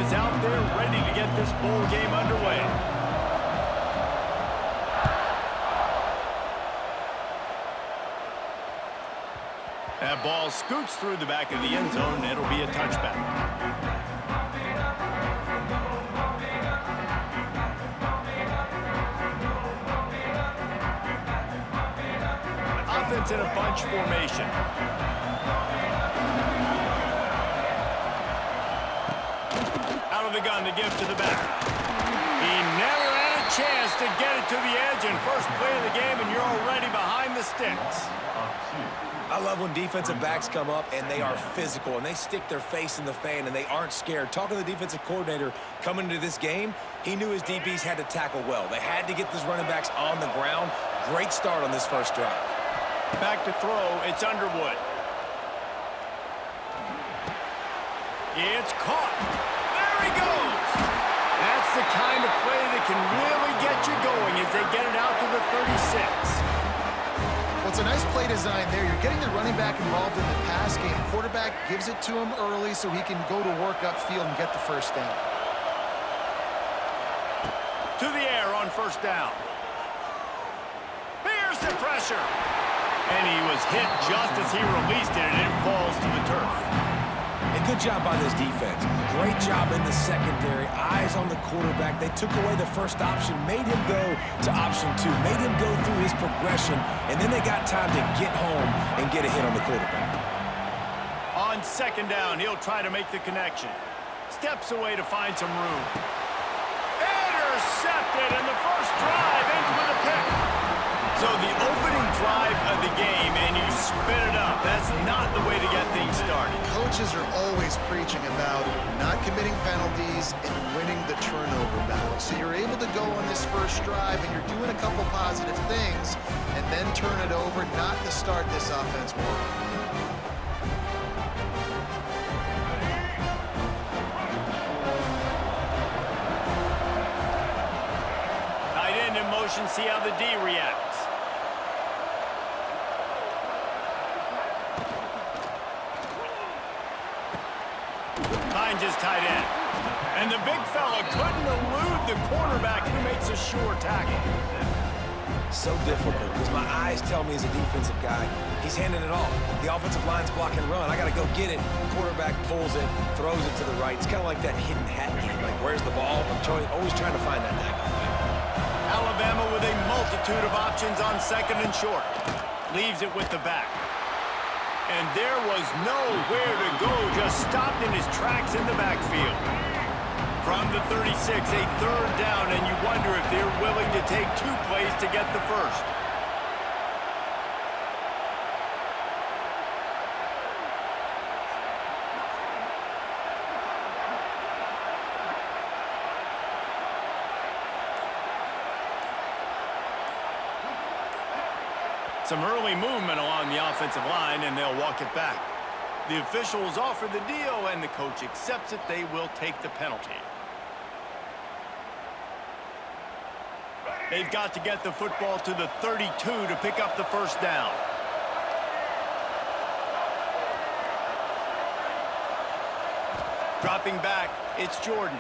is out there ready to get this bowl game underway. That ball scoots through the back of the end zone, and it'll be a touchback. Offense in a bunch formation. Out of the gun to give to the back. He never had a chance to get it to the edge, and first play of the game, and you're already behind the sticks. I love when defensive backs come up and they are physical and they stick their face in the fan and they aren't scared. Talking to the defensive coordinator coming into this game, he knew his DBs had to tackle well. They had to get these running backs on the ground. Great start on this first drive. Back to throw, it's Underwood. It's caught. There he goes. That's the kind of play that can really get you going as they get it out to the 36. Well, it's a nice play design there. You're getting the running back involved in the pass game. Quarterback gives it to him early so he can go to work upfield and get the first down. To the air on first down. Here's the pressure. And he was hit just as he released it, and it falls to the turf. A good job by this defense. Great job in the secondary. Eyes on the quarterback. They took away the first option, made him go to option 2, made him go through his progression, and then they got time to get home and get a hit on the quarterback. On second down, he'll try to make the connection. Steps away to find some room. Intercepted, and the first drive ends with a pick. So the opening drive of the game, and you spin it up. That's not the way to get things started. Coaches are always preaching about not committing penalties and winning the turnover battle. So you're able to go on this first drive, and you're doing a couple positive things, and then turn it over, not to start this offense working. Tight end in motion, see how the D reacts. Finds his tight end. And the big fella couldn't elude the cornerback who makes a sure tackle. So difficult because my eyes tell me as a defensive guy, he's handing it off. The offensive line's block and run. I got to go get it. Quarterback pulls it, throws it to the right. It's kind of like that hidden hat game. Like, where's the ball? I'm always trying to find that knack. Alabama with a multitude of options on second and short. Leaves it with the back. And there was nowhere to go, just stopped in his tracks in the backfield. From the 36, a third down, and you wonder if they're willing to take 2 plays to get the first. Some early movement along the offensive line, and they'll walk it back. The officials offer the deal, and the coach accepts it. They will take the penalty. They've got to get the football to the 32 to pick up the first down. Dropping back, it's Jordan.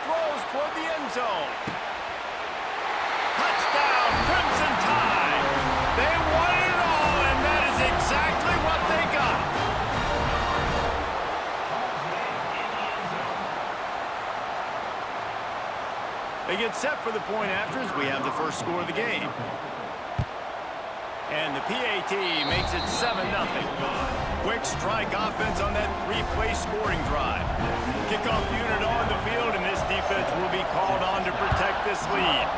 Throws toward the end zone. Touchdown, Crimson Tide. They won it all, and that is exactly what they got. They get set for the point after as we have the first score of the game. And the PAT makes it 7-0. Quick strike offense on that 3-play scoring drive. Kickoff unit on the field, and this defense will be called on to protect this lead.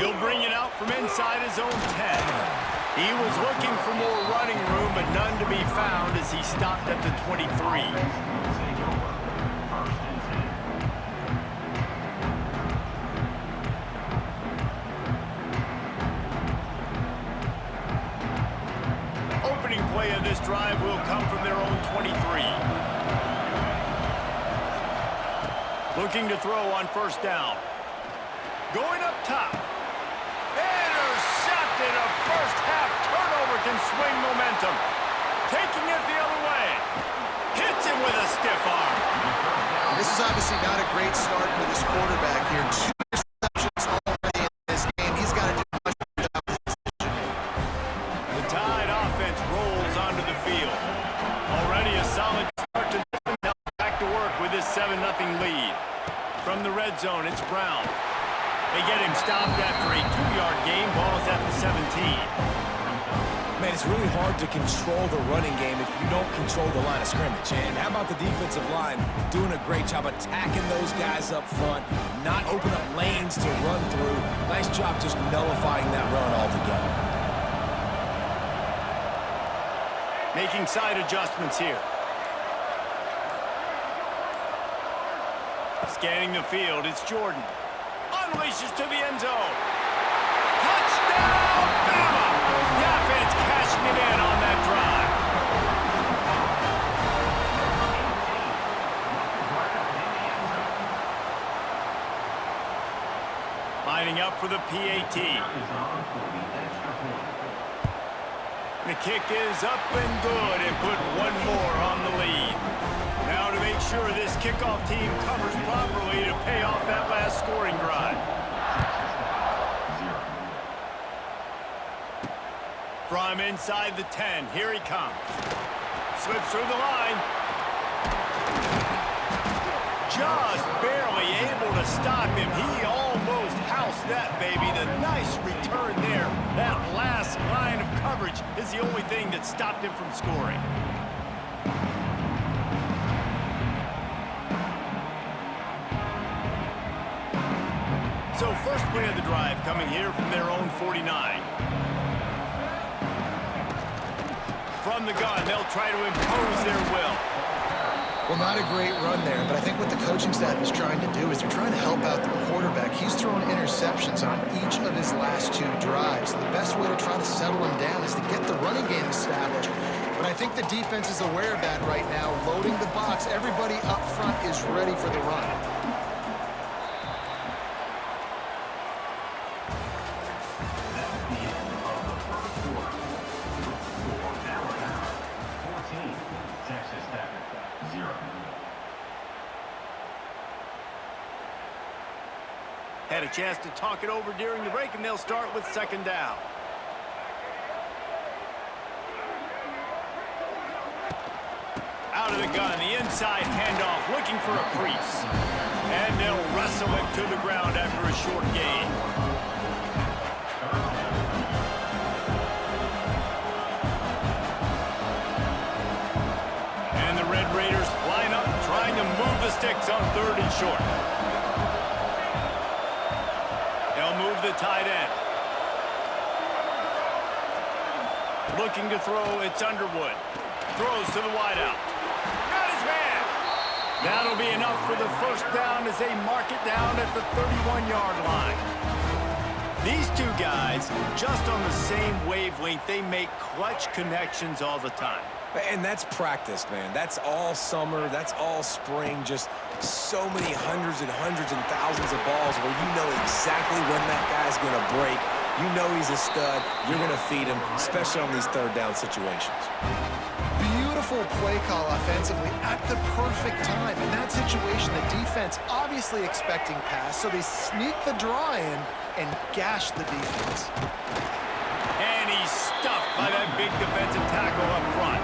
He'll bring it out from inside his own 10. He was looking for more running room, but none to be found as he stopped at the 23. Opening play of this drive will come from their own 23. Looking to throw on first down. Going up top. Intercepted. A first half turnover can swing momentum. Taking it the other way. with a stiff arm. This is obviously not a great start for this quarterback here. 2 receptions already in this game. He's got to do much better job with this decision-making. The Tide offense rolls onto the field. Already a solid start to this one. Now back to work with this 7-0 lead. From the red zone, it's Brown. They get him stopped after a 2-yard gain. Ball's at the 17. Man, it's really hard to control the running game if you don't control the line of scrimmage. And how about the defensive line doing a great job attacking those guys up front, not open up lanes to run through. Nice job just nullifying that run altogether. Making side adjustments here. Scanning the field, it's Jordan. Unleashes to the end zone. Touchdown, Bama! The offense cashing it in on that drive. Lining up for the PAT. The kick is up and good and put one more on the lead. Now to make sure this kickoff team covers properly to pay off that last scoring drive. From inside the 10, here he comes. Slips through the line. Just barely able to stop him. He almost housed that, baby. The nice return there. That last line of coverage is the only thing that stopped him from scoring. So first play of the drive coming here from their own 49. From the gun, they'll try to impose their will. Well, not a great run there, but I think what the coaching staff is trying to do is they're trying to help out the quarterback. He's thrown interceptions on each of his last 2 drives. The best way to try to settle him down is to get the running game established. But I think the defense is aware of that right now, loading the box. Everybody up front is ready for the run. Had a chance to talk it over during the break, and they'll start with second down. Out of the gun, the inside handoff, looking for a crease. And they'll wrestle him to the ground after a short gain. And the Red Raiders line up, trying to move the sticks on 3rd and short. Move the tight end. Looking to throw, it's Underwood. Throws to the wideout. Got his man. That'll be enough for the first down as they mark it down at the 31-yard line. These 2 guys, just on the same wavelength, they make clutch connections all the time. And that's practiced, man. That's all summer. That's all spring. Just so many hundreds and thousands of balls where you know exactly when that guy's going to break. You know he's a stud. You're going to feed him, especially on these 3rd down situations. Beautiful play call offensively at the perfect time. In that situation, the defense obviously expecting pass, so they sneak the draw in and gash the defense. And he's stuffed by that big defensive tackle up front.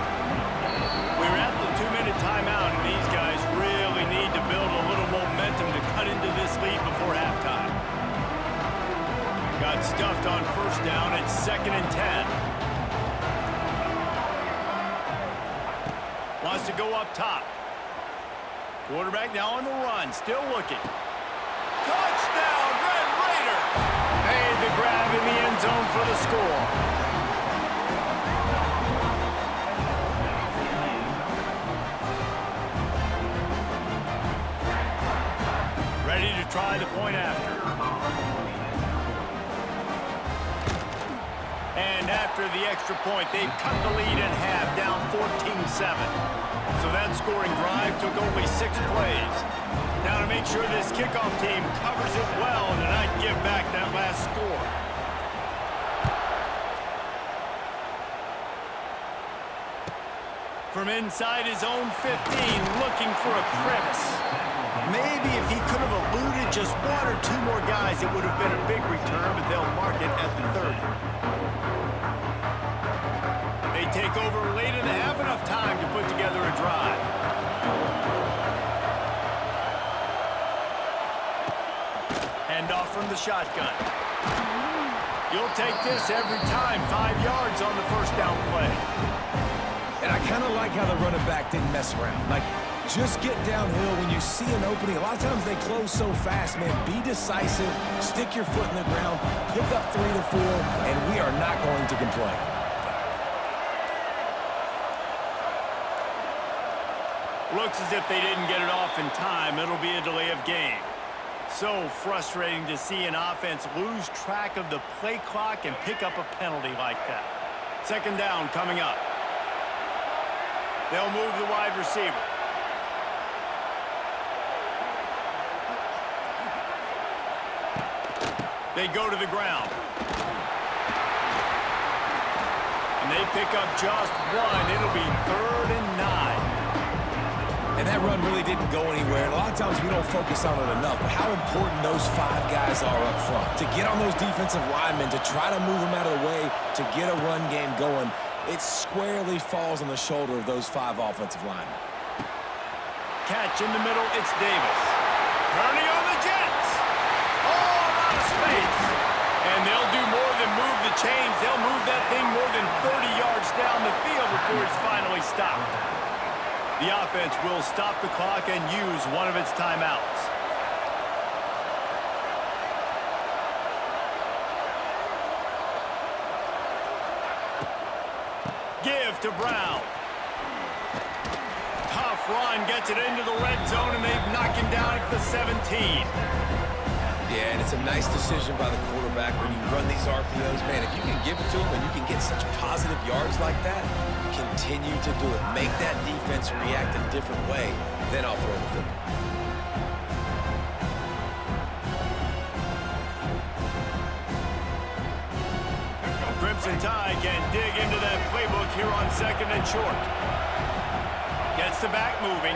We're at the 2-minute timeout, and these guys really need to build a little momentum to cut into this lead before halftime. Got stuffed on first down. It's 2nd and 10. Wants to go up top. Quarterback now on the run, still looking. Touchdown, Red Raider! Made the grab in the end zone for the score. Ready to try the point after. And after the extra point, they've cut the lead in half, down 14-7. So that scoring drive took only 6 plays. Now to make sure this kickoff team covers it well and not give back that last score. From inside his own 15, looking for a crevice. Maybe if he could have eluded just one or two more guys, it would have been a big return, but they'll mark it at the 30. They take over late in the half, enough time to put together a drive. Hand off from the shotgun. You'll take this every time. 5 yards on the first down play. And I kind of like how the running back didn't mess around. Like, just get downhill when you see an opening. A lot of times they close so fast, man. Be decisive, stick your foot in the ground, pick up 3 to 4, and we are not going to complain. Looks as if they didn't get it off in time. It'll be a delay of game. So frustrating to see an offense lose track of the play clock and pick up a penalty like that. Second down coming up. They'll move the wide receiver. They go to the ground. And they pick up just one. It'll be 3rd and 9. And that run really didn't go anywhere. And a lot of times we don't focus on it enough. But how important those 5 guys are up front. To get on those defensive linemen, to try to move them out of the way, to get a run game going, it squarely falls on the shoulder of those 5 offensive linemen. Catch in the middle, it's Davis. Turning on the Jets. All out of space. And they'll do more than move the chains. They'll move that thing more than 30 yards down the field before it's finally stopped. The offense will stop the clock and use one of its timeouts. Give to Brown. Tough run, gets it into the red zone, and they've knocked him down at the 17. Yeah, and it's a nice decision by the quarterback when you run these RPOs. Man, if you can give it to him and you can get such positive yards like that, continue to do it. Make that defense react a different way, then I'll throw the football. Crimson Tide can dig into that playbook here on 2nd and short. Gets the back moving.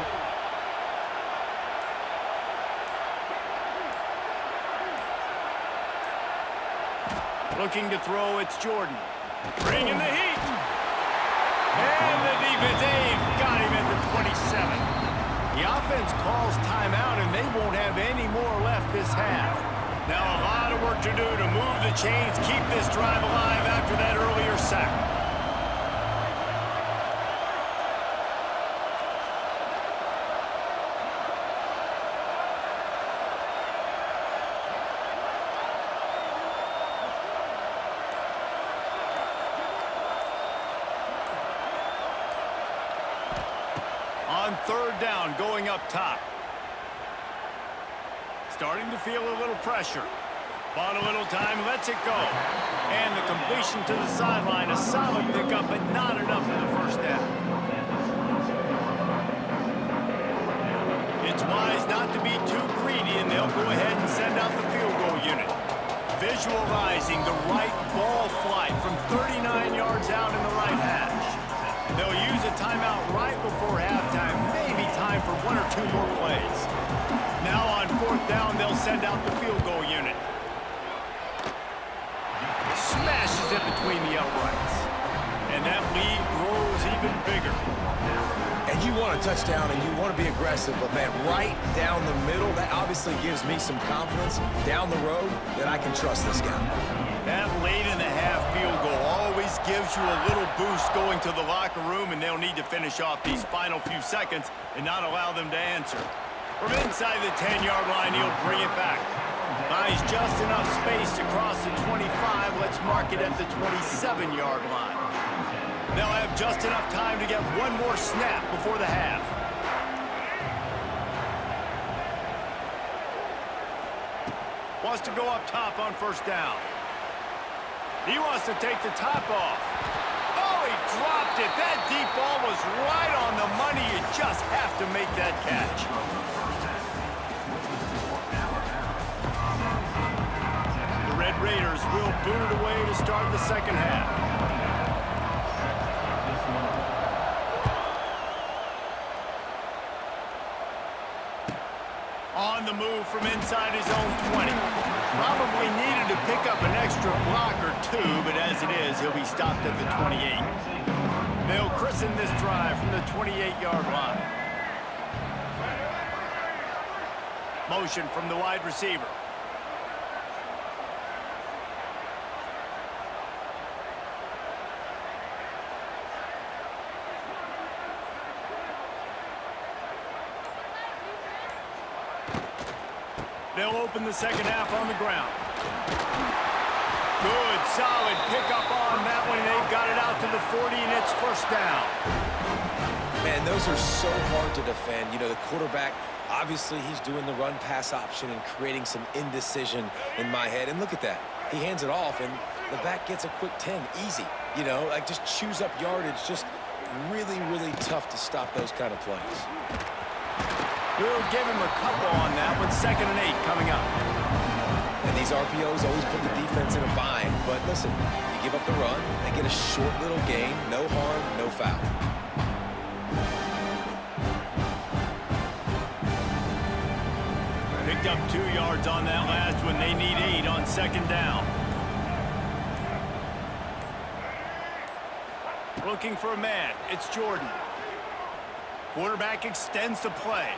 Looking to throw, it's Jordan. Bringing the heat. And the defense, they've got him at the 27. The offense calls timeout, and they won't have any more left this half. Now a lot of work to do to move the chains, keep this drive alive after that earlier sack. On 3rd down, going up top. Starting to feel a little pressure. Bought a little time, lets it go. And the completion to the sideline, a solid pickup, but not enough for the first down. It's wise not to be too greedy, and they'll go ahead and send out the field goal unit. Visualizing the right ball flight from 39 yards out in the right hash. They'll use a timeout right before halftime, maybe time for 1 or 2 more plays. Now on 4th down, they'll send out the field goal unit. Smashes it between the uprights. And that lead grows even bigger. And you want a touchdown and you want to be aggressive, but man, right down the middle, that obviously gives me some confidence down the road that I can trust this guy. That late in the half field goal always gives you a little boost going to the locker room, and they'll need to finish off these final few seconds and not allow them to answer. From inside the 10-yard line, he'll bring it back. Buys just enough space to cross the 25. Let's mark it at the 27-yard line. They'll have just enough time to get one more snap before the half. Wants to go up top on 1st down. He wants to take the top off. Oh, he dropped it. That deep ball was right on the money. You just have to make that catch. The Red Raiders will boot it away to start the second half. move from inside his own 20. Probably needed to pick up an extra block or two, but as it is, he'll be stopped at the 28. They'll christen this drive from the 28-yard line. Motion from the wide receiver. They'll open the second half on the ground. Good, solid pickup on that one. They've got it out to the 40, and it's first down. Man, those are so hard to defend. You know, the quarterback, obviously he's doing the run-pass option and creating some indecision in my head. And look at that. He hands it off, and the back gets a quick 10. Easy. You know, like just chews up yardage. Just really, really tough to stop those kind of plays. We'll give him a couple on that with 2nd and 8 coming up. And these RPOs always put the defense in a bind. But listen, you give up the run, they get a short little gain, no harm, no foul. Picked up 2 yards on that last one. They need 8 on 2nd down. Looking for a man. It's Jordan. Quarterback extends the play.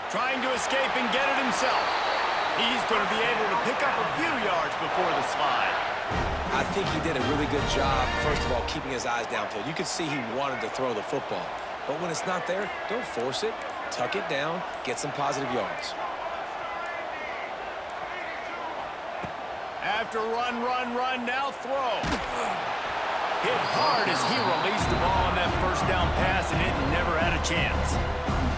Trying to escape and get it himself. He's going to be able to pick up a few yards before the slide. I think he did a really good job, first of all, keeping his eyes downfield. You could see he wanted to throw the football. But when it's not there, don't force it. Tuck it down, get some positive yards. After run, now throw. Hit hard as he released the ball on that first down pass, and it never had a chance.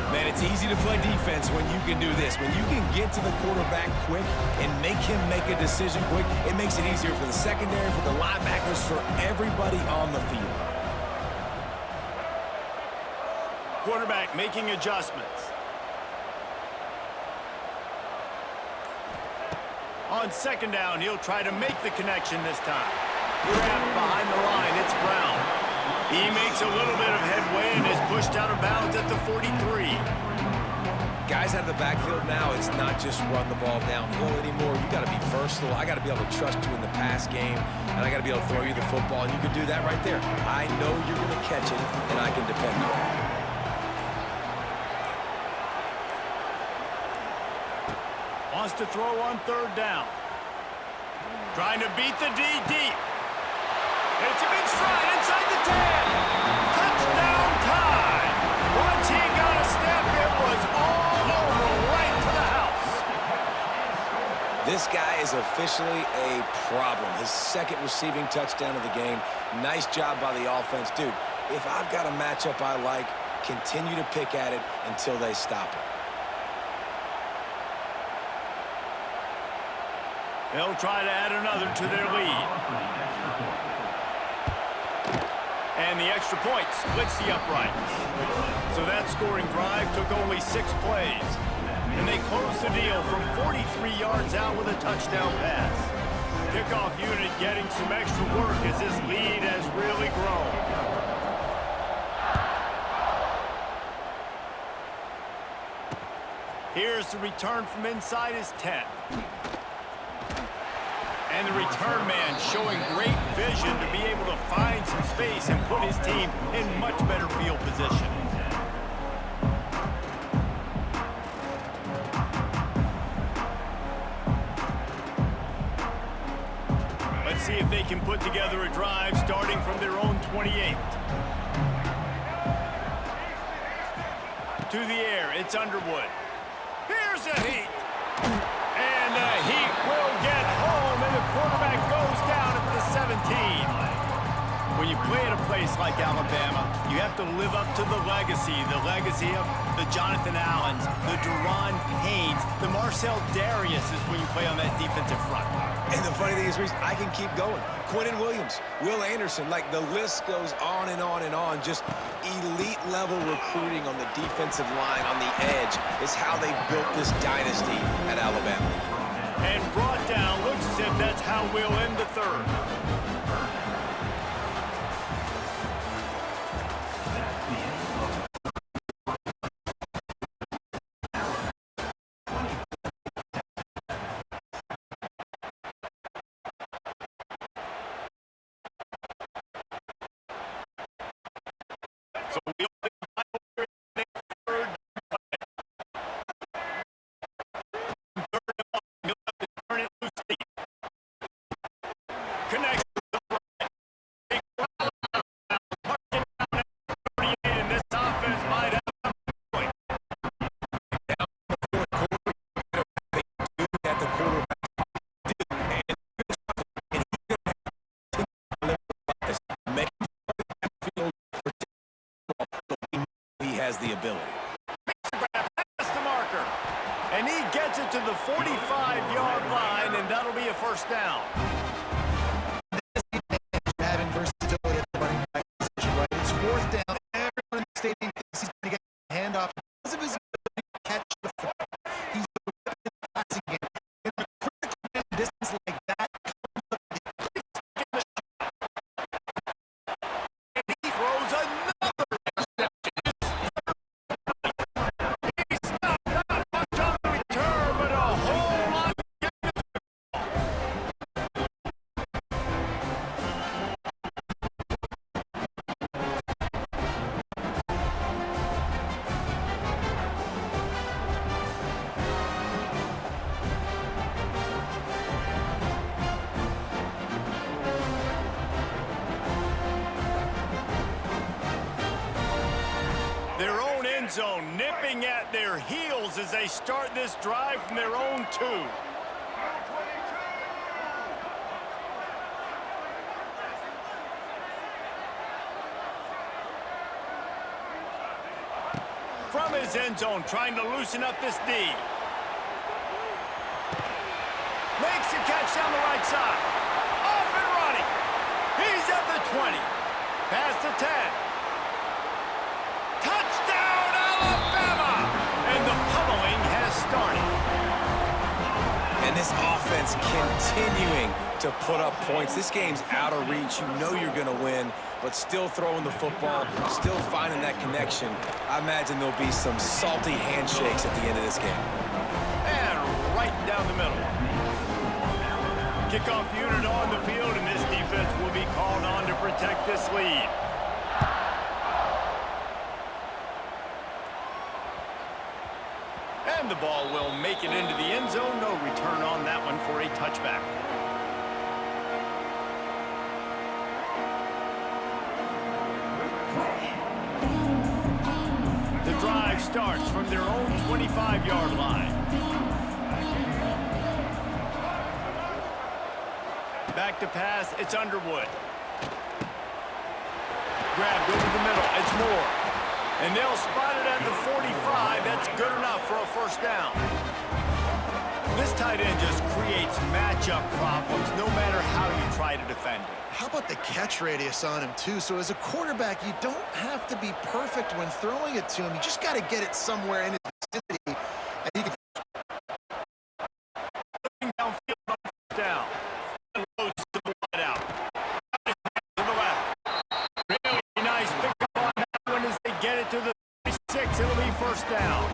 Man, it's easy to play defense when you can do this. When you can get to the quarterback quick and make him make a decision quick, it makes it easier for the secondary, for the linebackers, for everybody on the field. Quarterback making adjustments. On 2nd down, he'll try to make the connection this time. Wrapped behind the line, it's Brown. He makes a little bit of headway and is pushed out of bounds at the 43. Guys out of the backfield now, it's not just run the ball downhill anymore. You got to be versatile. I got to be able to trust you in the pass game, and I got to be able to throw you the football, and you can do that right there. I know you're going to catch it, and I can depend on it. Wants to throw on 3rd down. Trying to beat the D deep. It's a big stride inside the 10. Touchdown time. Once he got a step, it was all over right to the house. This guy is officially a problem. His 2nd receiving touchdown of the game. Nice job by the offense. Dude, if I've got a matchup I like, continue to pick at it until they stop it. They'll try to add another to their lead. And the extra point splits the uprights. So that scoring drive took only 6 plays. And they closed the deal from 43 yards out with a touchdown pass. Kickoff unit getting some extra work as this lead has really grown. Here's the return from inside his 10. And the return man showing great vision to be able to find some space and put his team in much better field position. Let's see if they can put together a drive starting from their own 28. To the air, it's Underwood. Here's a heat. And the heat will get home, and the quarterback goes down at the 17. When you play at a place like Alabama, you have to live up to the legacy of the Jonathan Allens, the Deron Paynes, the Marcel Dariuses when you play on that defensive front. And the funny thing is, Reese, I can keep going. Quentin Williams, Will Anderson, like the list goes on and on and on. Just elite level recruiting on the defensive line, on the edge, is how they built this dynasty at Alabama. And brought down, looks as if that's how we'll end the 3rd. gets it to the 45-yard line, and that'll be a first down. Having versatility at the running back position, right? It's fourth down. Everyone in the stadium thinks he's going to get a handoff because of his ability to catch the football. He's a passing game. In a critical distance like that, and he throws another interception. He stopped not much on the return, but a whole lot. Their own end zone nipping at their heels as they start this drive from their own 2. From his end zone, trying to loosen up this D. Makes the catch down the right side. Off and running. He's at the 20. Past the 10. Touchdown, Alabama! And the pummeling has started. And this offense continuing to put up points. This game's out of reach. You know you're going to win, but still throwing the football, still finding that connection. I imagine there'll be some salty handshakes at the end of this game. And right down the middle. Kickoff unit on the field, and this defense will be called on to protect this lead. And the ball will make it into the end zone. No return on that one for a touchback. The drive starts from their own 25-yard line. Back to pass, it's Underwood. Grabbed over the middle, it's Moore. And they'll spot it at the 45. That's good enough for a first down. This tight end just creates matchup problems no matter how you try to defend it. how about the catch radius on him, too? So as a quarterback, you don't have to be perfect when throwing it to him. You just got to get it somewhere in his vicinity. And he can downfield, down. Loads to the wide out. To the left. Really nice pickup on that one as they get it to the 36. It'll be first down.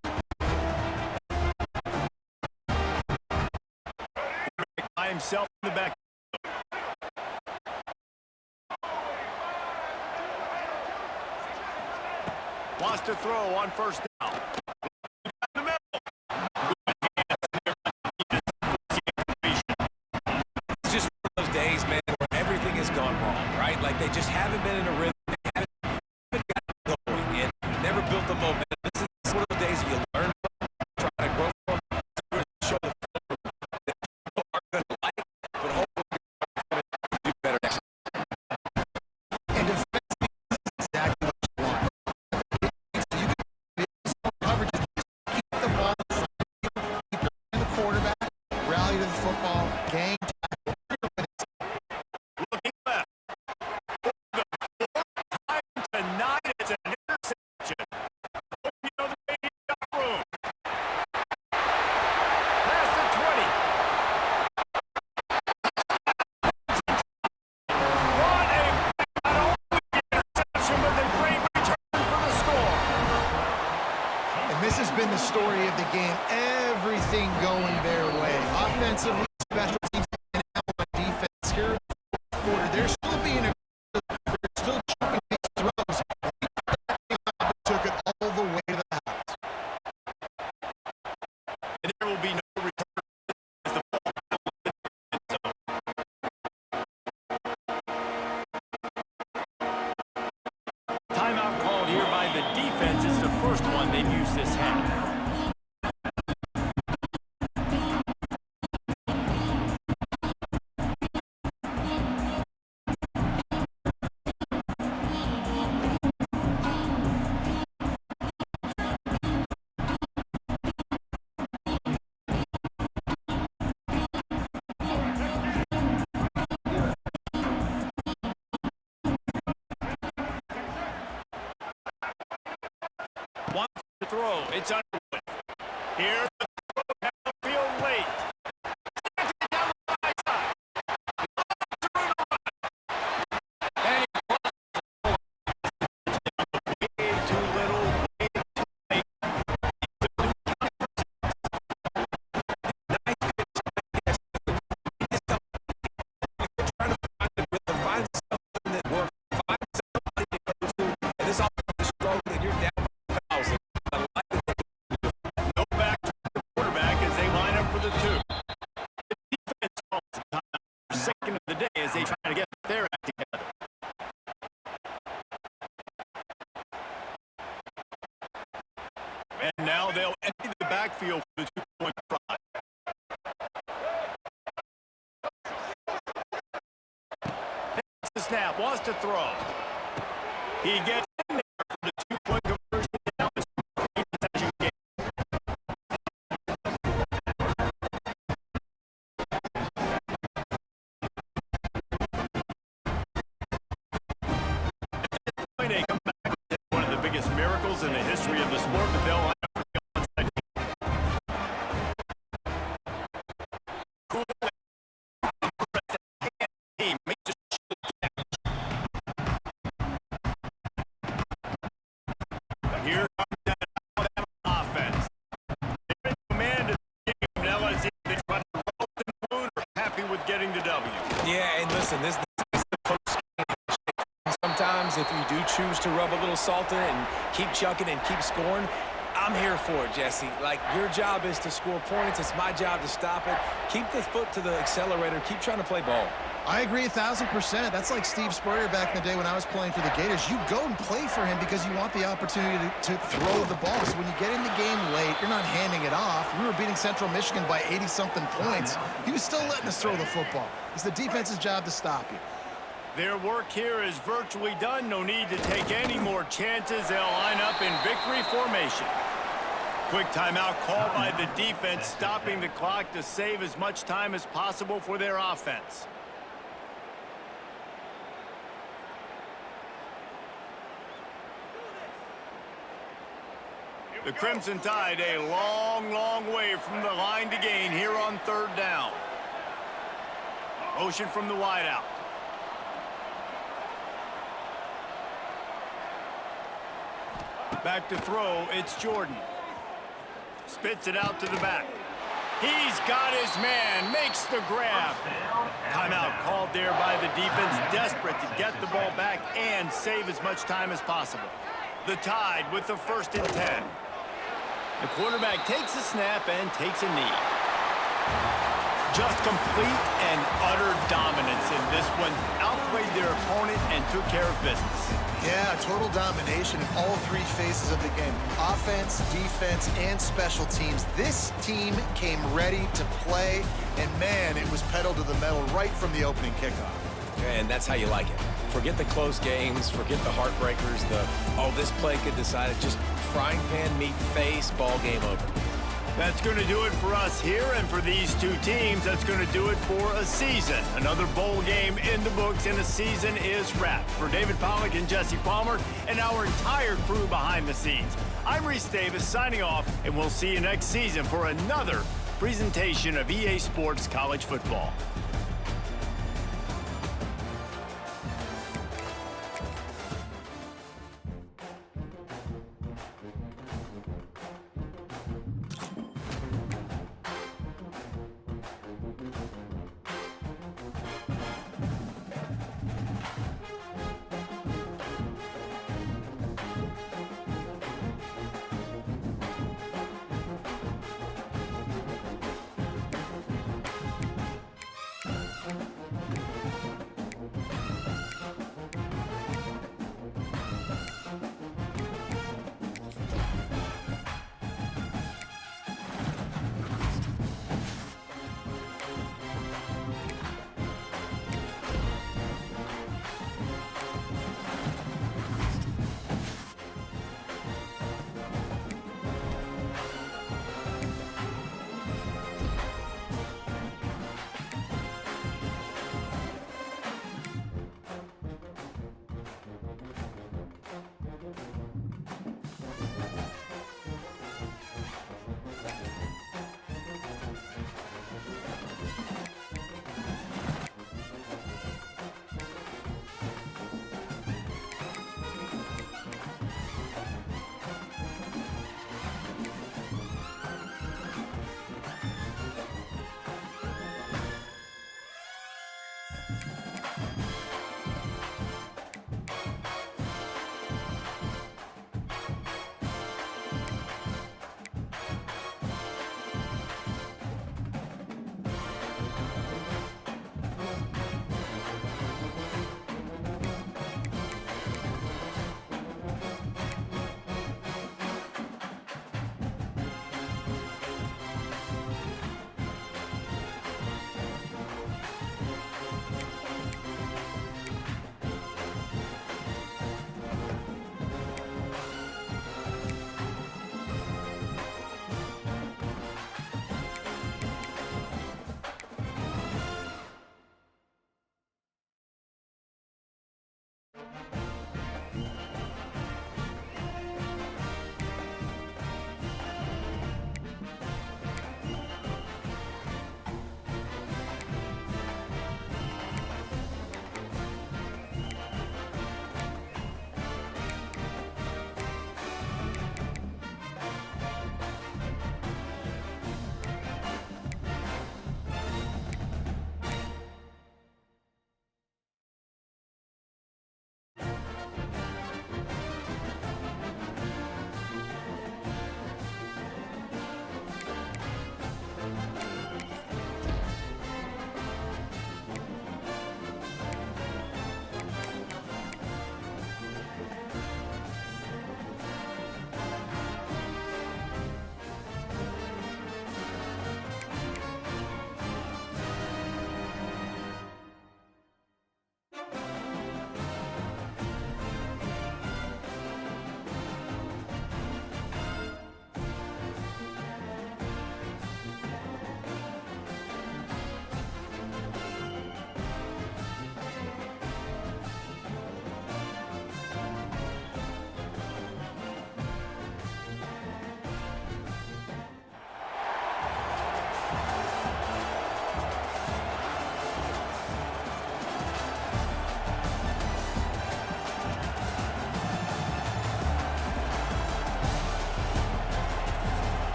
By himself in the back. Wants to throw on first down. It's just one of those days, man, where everything has gone wrong, right? Like they just haven't been in a rhythm. They haven't gotten going and never built the momentum. This is one of those days that you learn from, try to grow from, show the that people aren't going to like, but hopefully do better next time. And defensively, this is exactly what you want. You can be coverage, keep the ball in front of you, keep the quarterback, rally to the football, gang tackle. Looking left. For the fourth time tonight, it's an interception. Hoping the other way, he's got room. Past the 20. What a not only interception, but they bring return for the score. And this has been the story of the game. Everything going their way. Offensively, special teams, and now on defense. Here in the fourth quarter, they're still being aggressive. They're still chopping these throws. Took it all the way to the house. And there will be no return as the ball timeout called here by the defense. It's the first one they've used this half. to throw. It's underway. Here, the throw downfield late. Down the right side. And way too little, way too late. Find something that works. Find somebody to go to. And this offense is strong, and you're down 1,000. I like it. No back to the quarterback as they line up for the two. The defense calls the time. Second of the day as they try to get their act together. And now they'll empty the backfield for the two-point try. Takes the snap, wants to throw. He gets in there for the two-point conversion. Now it's a three-possession game. They come back with one of the biggest miracles in the history of the sport, but they'll line up for the onside kick. He makes a here comes that Alabama offense. They're in command of the game. Now let's see if they try to roll the moon or happy with getting the W. Yeah, and listen, this is the post-game. Sometimes if you do choose to rub a little salt in it and keep chucking and keep scoring, I'm here for it, Jesse. Like, your job is to score points. It's my job to stop it. Keep the foot to the accelerator. Keep trying to play ball. I agree 1,000%. That's like Steve Spurrier back in the day when I was playing for the Gators. You go and play for him because you want the opportunity to throw the ball. So when you get in the game late, you're not handing it off. We were beating Central Michigan by 80-something points. He was still letting us throw the football. It's the defense's job to stop you. Their work here is virtually done. No need to take any more chances. They'll line up in victory formation. Quick timeout called by the defense, stopping the clock to save as much time as possible for their offense. The Crimson Tide a long, long way from the line to gain here on third down. Motion from the wideout. Back to throw, it's Jordan. Spits it out to the back. He's got his man, makes the grab. Timeout called there by the defense, desperate to get the ball back and save as much time as possible. The Tide with the 1st and 10. The quarterback takes a snap and takes a knee. Just complete and utter dominance in this one. Outplayed their opponent and took care of business. Yeah, total domination in all three phases of the game. Offense, defense, and special teams. This team came ready to play, and man, it was pedal to the metal right from the opening kickoff. And that's how you like it. Forget the close games, forget the heartbreakers, this play could decide it. Just frying pan, meat, face, ball game over. That's going to do it for us here, and for these two teams, that's going to do it for a season. Another bowl game in the books, and a season is wrapped. For David Pollack and Jesse Palmer, and our entire crew behind the scenes, I'm Reese Davis signing off, and we'll see you next season for another presentation of EA Sports College Football.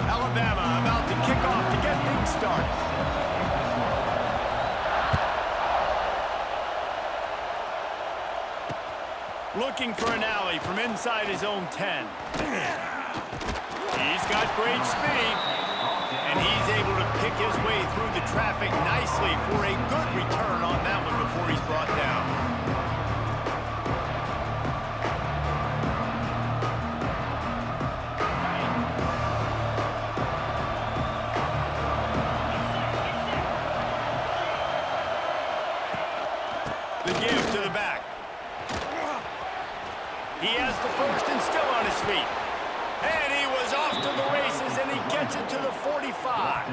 Alabama about to kick off to get things started. Looking for an alley from inside his own 10. He's got great speed, and he's able to pick his way through the traffic nicely for a good return on that one before he's brought down. The give to the back. He has the first and still on his feet. And he was off to the races, and he gets it to the 45.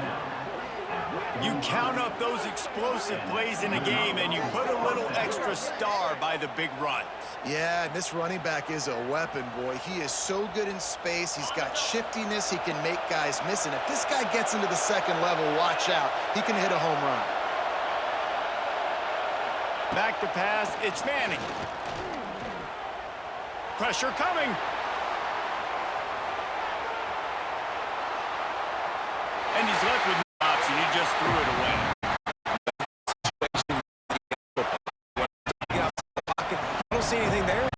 You count up those explosive plays in a game, and you put a little extra star by the big runs. Yeah, this running back is a weapon, boy. He is so good in space. He's got shiftiness. He can make guys miss. And if this guy gets into the second level, watch out. He can hit a home run. Back to pass, it's Manning. Pressure coming. And he's left with no option. He just threw it away. I don't see anything there.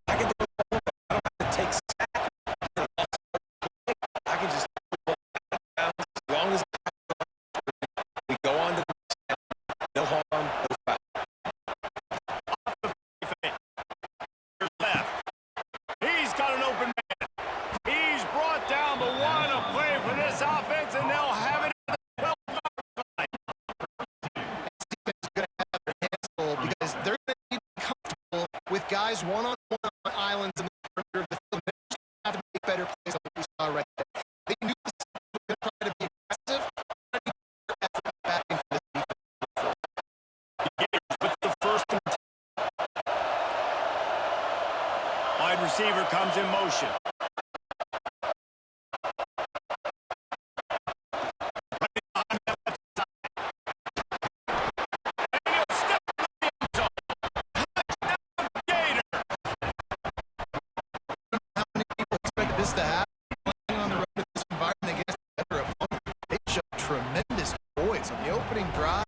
I can throw it. I don't have to take sack. I can just throw it down as long as we go on to the no harm, no foul. Left. He's got an open man. He's brought down the one. A play for this offense, and they'll have it at the 12-yard line. Because they're going to be comfortable with guys one-on-one on islands in the perimeter of the field. They just have to make better plays like we saw right there. They can do this. They're going to try to be aggressive. Back into the defense. With the first and 10. Wide receiver comes in motion. This to happen on the road in this environment against a better opponent. They showed tremendous poise on the opening drive.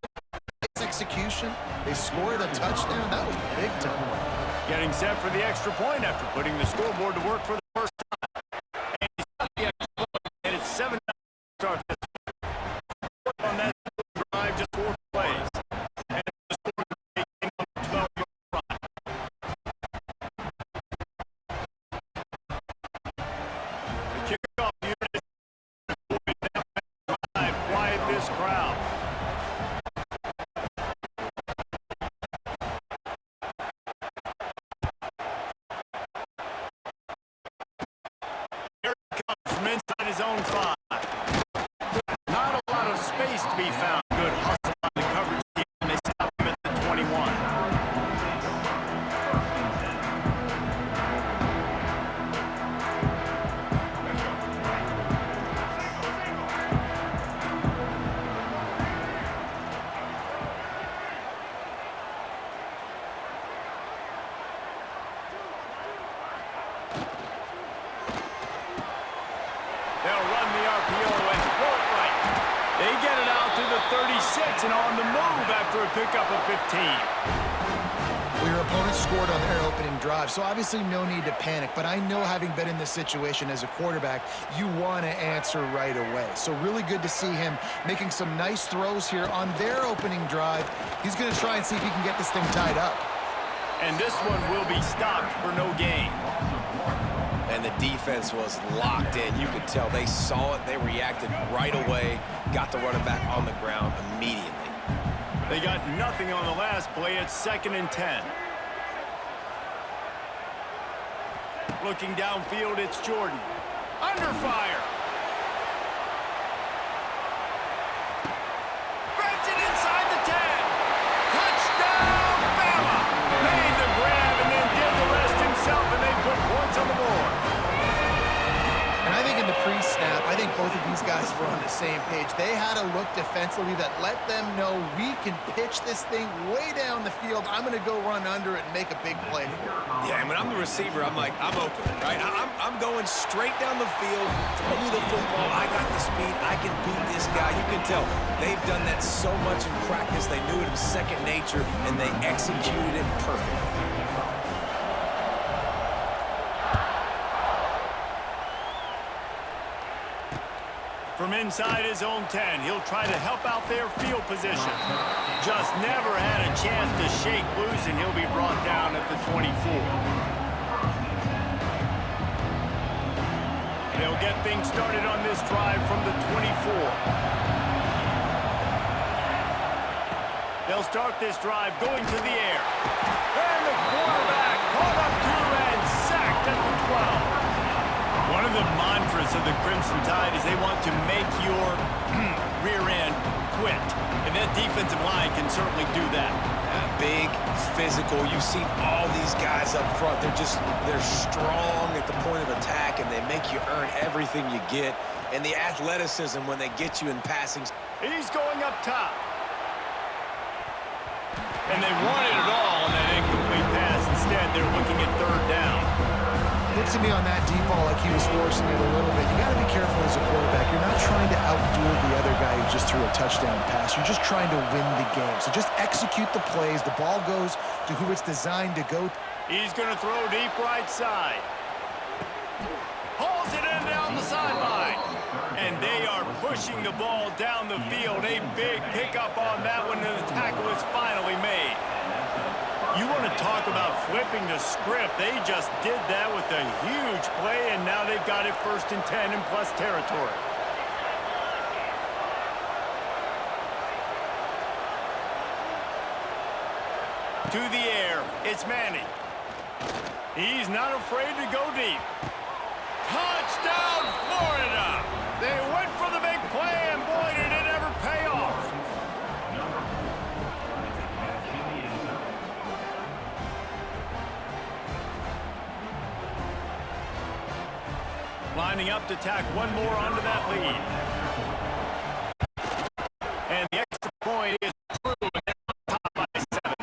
Its execution, they scored a touchdown. That was big time. Getting set for the extra point after putting the scoreboard to work for the first time. And he's got the extra point, and it's 7-9 start this on that drive, just 4 plays. And the score taken on the 12-yard run. The kickoff unit drive, quiet this crowd. From inside his own 5. Not a lot of space to be found. Good hustle on the coverage team, and they stop him at the 21. They'll run the RPO and throw it right. They get it out to the 36 and on the move after a pickup of 15. Well, your opponent scored on their opening drive, so obviously no need to panic. But I know, having been in this situation as a quarterback, you want to answer right away. So really good to see him making some nice throws here on their opening drive. He's going to try and see if he can get this thing tied up. And this one will be stopped for no gain. And the defense was locked in. You could tell they saw it. They reacted right away. Got the running back on the ground immediately. They got nothing on the last play. It's 2nd and 10. Looking downfield, it's Jordan. Under fire. Grabs it inside the 10. Touchdown, Bama. Made the grab were on the same page. They had a look defensively that let them know we can pitch this thing way down the field. I'm going to go run under it and make a big play for it. Yeah, and when I'm the receiver, I'm like, I'm open, right? I'm going straight down the field. Throw me the football. I got the speed. I can beat this guy. You can tell they've done that so much in practice. They knew it was second nature, and they executed it perfectly. From inside his own 10, he'll try to help out their field position. Just never had a chance to shake loose, and he'll be brought down at the 24. They'll get things started on this drive from the 24. They'll start this drive going to the air. And the quarterback caught up to and sacked at the 12. One of the mantras of the Crimson Tide is they want to make your rear end quit. And that defensive line can certainly do that. Big, physical. You've seen all these guys up front. They're strong at the point of attack, and they make you earn everything you get. And the athleticism when they get you in passing. He's going up top. And they wanted it all on that incomplete pass. Instead, they're looking at third down. Looked to me on that deep ball like he was forcing it a little bit. You got to be careful as a quarterback. You're not trying to outdo the other guy who just threw a touchdown pass. You're just trying to win the game. So just execute the plays. The ball goes to who it's designed to go. He's going to throw deep right side. Hauls it in down the sideline. And they are pushing the ball down the field. A big pickup on that one, and the tackle is finally made. You want to talk about flipping the script. They just did that with a huge play, and now they've got it 1st and 10 in plus territory. To the air, it's Manning. He's not afraid to go deep. Touchdown, Florida! They went for the big play, and boy, did it ever pay off. Lining up to tack one more onto that lead. And the extra point is through, and now top by 7.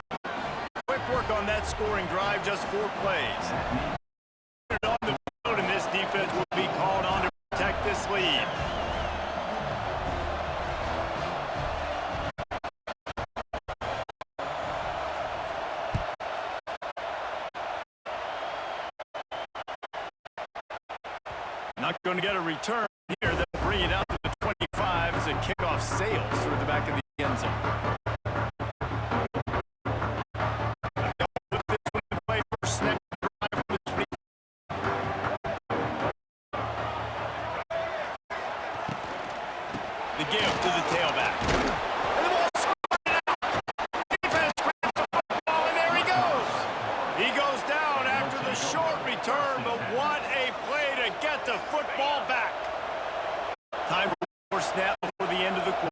Quick work on that scoring drive, just 4 plays. On the field, and this defense will be called on to protect this lead. Not going to get a return here. They'll bring it out to the 25 as a kickoff sails through the back of the end zone. Play first snap drive from the 20. The give to the tailback. And the ball squirted out. Defense grabs the football, and there he goes. He goes down after the short return, but what a play to get the football back. Time for snap before the end of the quarter.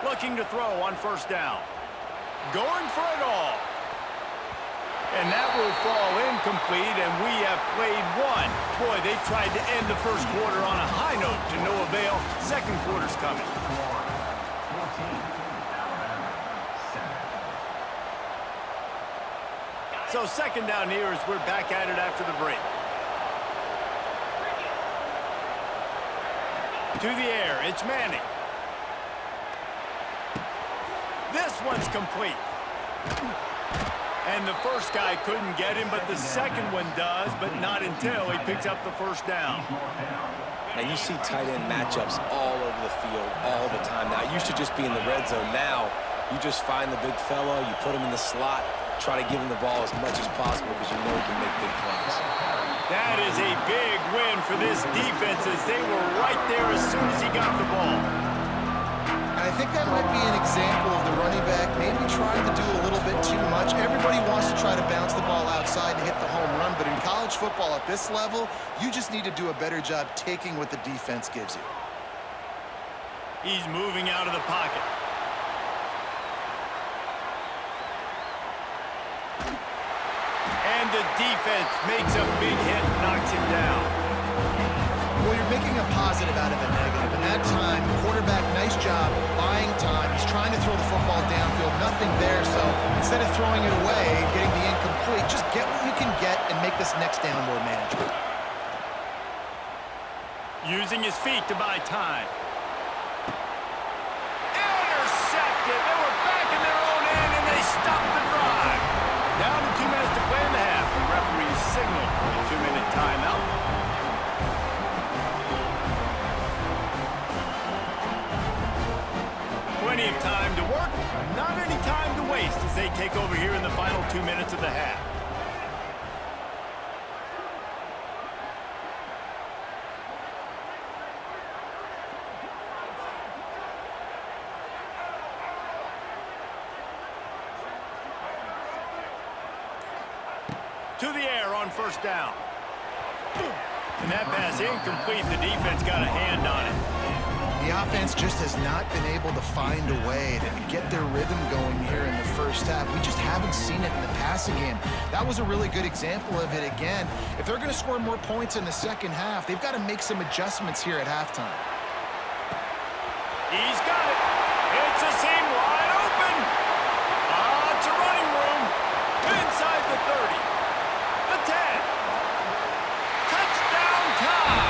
Looking to throw on 1st down. Going for it all. And that will fall incomplete, and we have played one. Boy, they tried to end the first quarter on a high note to no avail. Second quarter's coming. So 2nd down here as we're back at it after the break. To the air, it's Manning. This one's complete. And the first guy couldn't get him, but the second one does, but not until he picks up the 1st down. And you see tight end matchups all over the field all the time. Now, it used to just be in the red zone. Now, you just find the big fella, you put him in the slot, try to give him the ball as much as possible because you know he can make big plays. That is a big win for this defense as they were right there as soon as he got the ball. I think that might be an example of the running back maybe trying to do a little bit too much. Everybody wants to try to bounce the ball outside and hit the home run, but in college football at this level, you just need to do a better job taking what the defense gives you. He's moving out of the pocket. And the defense makes a big hit, knocks him down. Well, you're making a positive out of a negative. And that time, quarterback, nice job buying time. He's trying to throw the football downfield. Nothing there, so instead of throwing it away, getting the incomplete, just get what you can get and make this next down more manageable. Using his feet to buy time. Intercepted. They were back in their own end, and they stopped the drive. Down to 2 minutes to play in the half. The referee signaled for the 2-minute timeout. Plenty of time to work, not any time to waste as they take over here in the final 2 minutes of the half. To the air on first down. And that pass incomplete. The defense got a hand on it. The offense just has not been able to find a way to get their rhythm going here in the first half. We just haven't seen it in the passing game. That was a really good example of it again. If they're going to score more points in the second half, they've got to make some adjustments here at halftime. He's got it. It's a seam wide open. Lots of running room. Inside the 30. The 10. Touchdown time.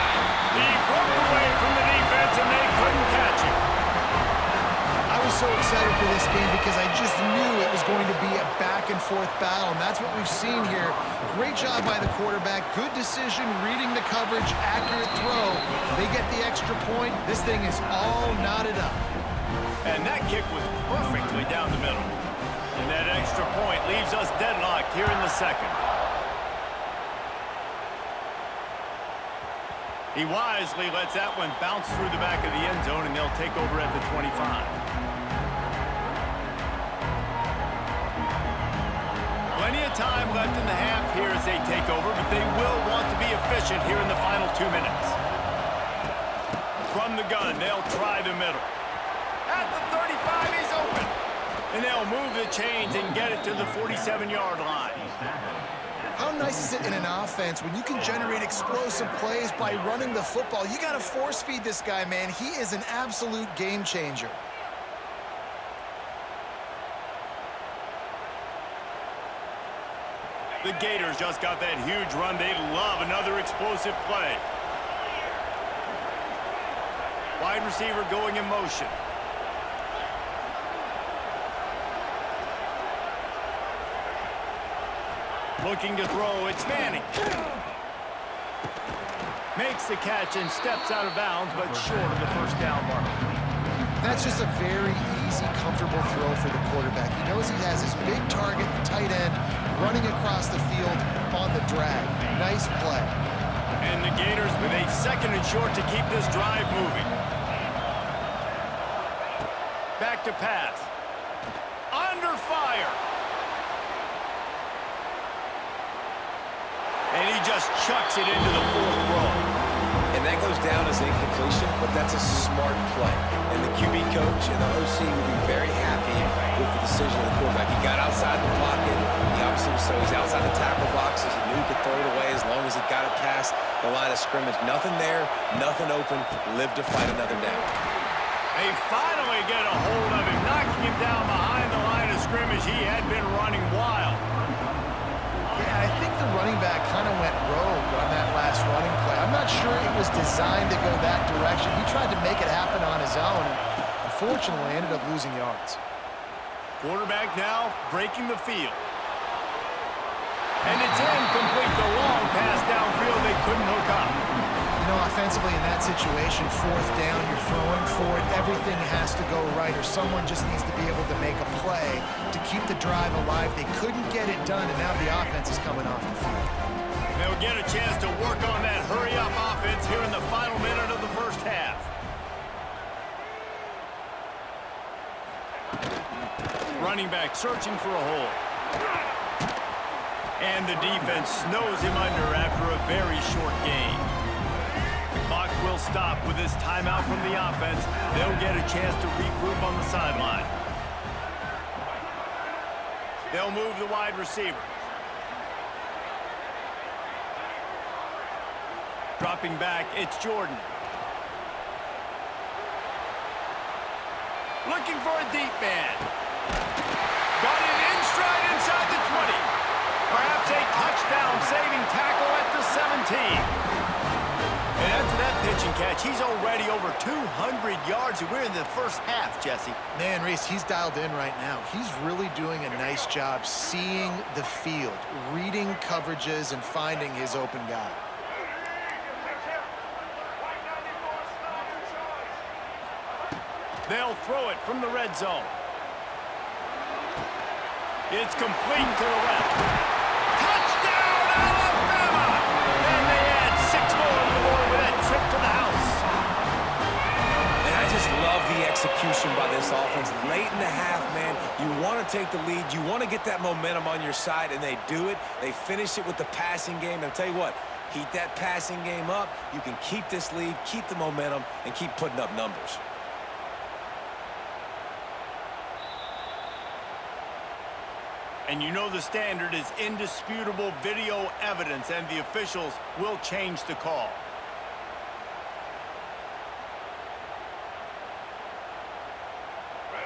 He broke away from the defense and they couldn't catch him. I was so excited for this game because I just knew it was going to be a back-and-forth battle, and that's what we've seen here. Great job by the quarterback. Good decision, reading the coverage, accurate throw. They get the extra point. This thing is all knotted up. And that kick was perfectly down the middle. And that extra point leaves us deadlocked here in the second. He wisely lets that one bounce through the back of the end zone, and they'll take over at the 25. Plenty of time left in the half here as they take over, but they will want to be efficient here in the final 2 minutes. From the gun, they'll try the middle. At the 35, he's open. And they'll move the chains and get it to the 47-yard line. How nice is it in an offense when you can generate explosive plays by running the football? You got to force feed this guy, man. He is an absolute game changer. The Gators just got that huge run. They love another explosive play. Wide receiver going in motion. Looking to throw, it's Manning. Makes the catch and steps out of bounds, but short of the first down mark. That's just a very easy, comfortable throw for the quarterback. He knows he has his big target, the tight end, running across the field on the drag. Nice play. And the Gators with a second and short to keep this drive moving. Back to pass. Under fire. And he just chucks it into the fourth row. And that goes down as incompletion, but that's a smart play. And the QB coach and the OC will be very happy with the decision of the quarterback. He got outside the pocket. He obviously, so he's outside the tackle boxes. He knew he could throw it away as long as he got it past the line of scrimmage. Nothing there, nothing open. Live to fight another down. They finally get a hold of him, knocking him down behind the line of scrimmage. He had been running wild. Yeah, I think the running back kind of went rogue on that last running play. I'm not sure it was designed to go that direction. He tried to make it happen on his own, and unfortunately ended up losing yards. Quarterback now breaking the field. And it's incomplete. The long pass downfield, they couldn't hook up. You know, offensively in that situation, fourth down, you're throwing for it. Everything has to go right, or someone just needs to be able to make a play to keep the drive alive. They couldn't get it done, and now the offense is coming off the field. They'll get a chance to work on that hurry-up offense here in the final minute of the first half. Running back searching for a hole. And the defense snows him under after a very short game. The clock will stop with this timeout from the offense. They'll get a chance to regroup on the sideline. They'll move the wide receiver. Dropping back, it's Jordan. Looking for a deep man. Got it in stride inside the 20. Perhaps a touchdown-saving tackle at the 17. And after that pitch and catch, he's already over 200 yards, and we're in the first half, Jesse. Man, Reese, he's dialed in right now. He's really doing a nice job seeing the field, reading coverages, and finding his open guy. They'll throw it from the red zone. It's complete to the left. Touchdown, Alabama! And they add 6 more to the board with that trip to the house. And I just love the execution by this offense. Late in the half, man, you want to take the lead. You want to get that momentum on your side, and they do it. They finish it with the passing game. And I'll tell you what, heat that passing game up. You can keep this lead, keep the momentum, and keep putting up numbers. And you know the standard is indisputable video evidence, and the officials will change the call.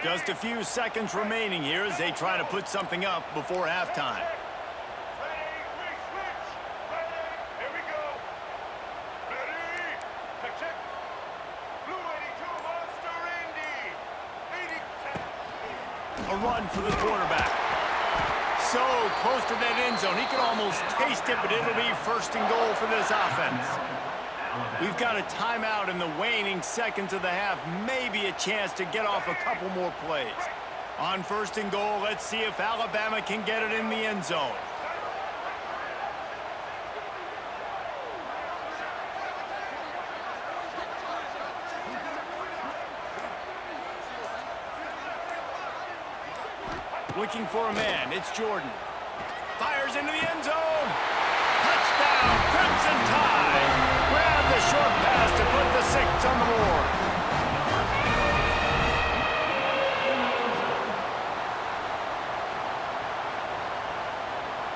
Just a few seconds remaining here as they try to put something up before halftime. A run for the quarterback. So close to that end zone. He could almost taste it, but it'll be 1st and goal for this offense. We've got a timeout in the waning seconds of the half. Maybe a chance to get off a couple more plays. On 1st and goal, let's see if Alabama can get it in the end zone. Looking for a man, it's Jordan. Fires into the end zone. Touchdown, Crimson Tide. Grab the short pass to put the 6 on the board.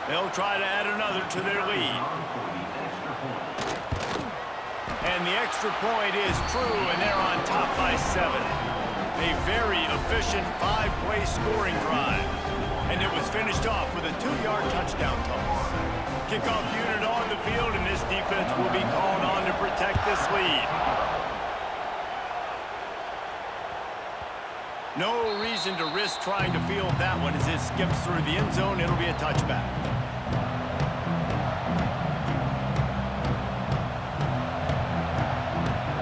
They'll try to add another to their lead. And the extra point is true, and they're on top by 7. A very efficient 5-play scoring drive. And it was finished off with a 2-yard touchdown toss. Kickoff unit on the field, and this defense will be called on to protect this lead. No reason to risk trying to field that one as it skips through the end zone. It'll be a touchback.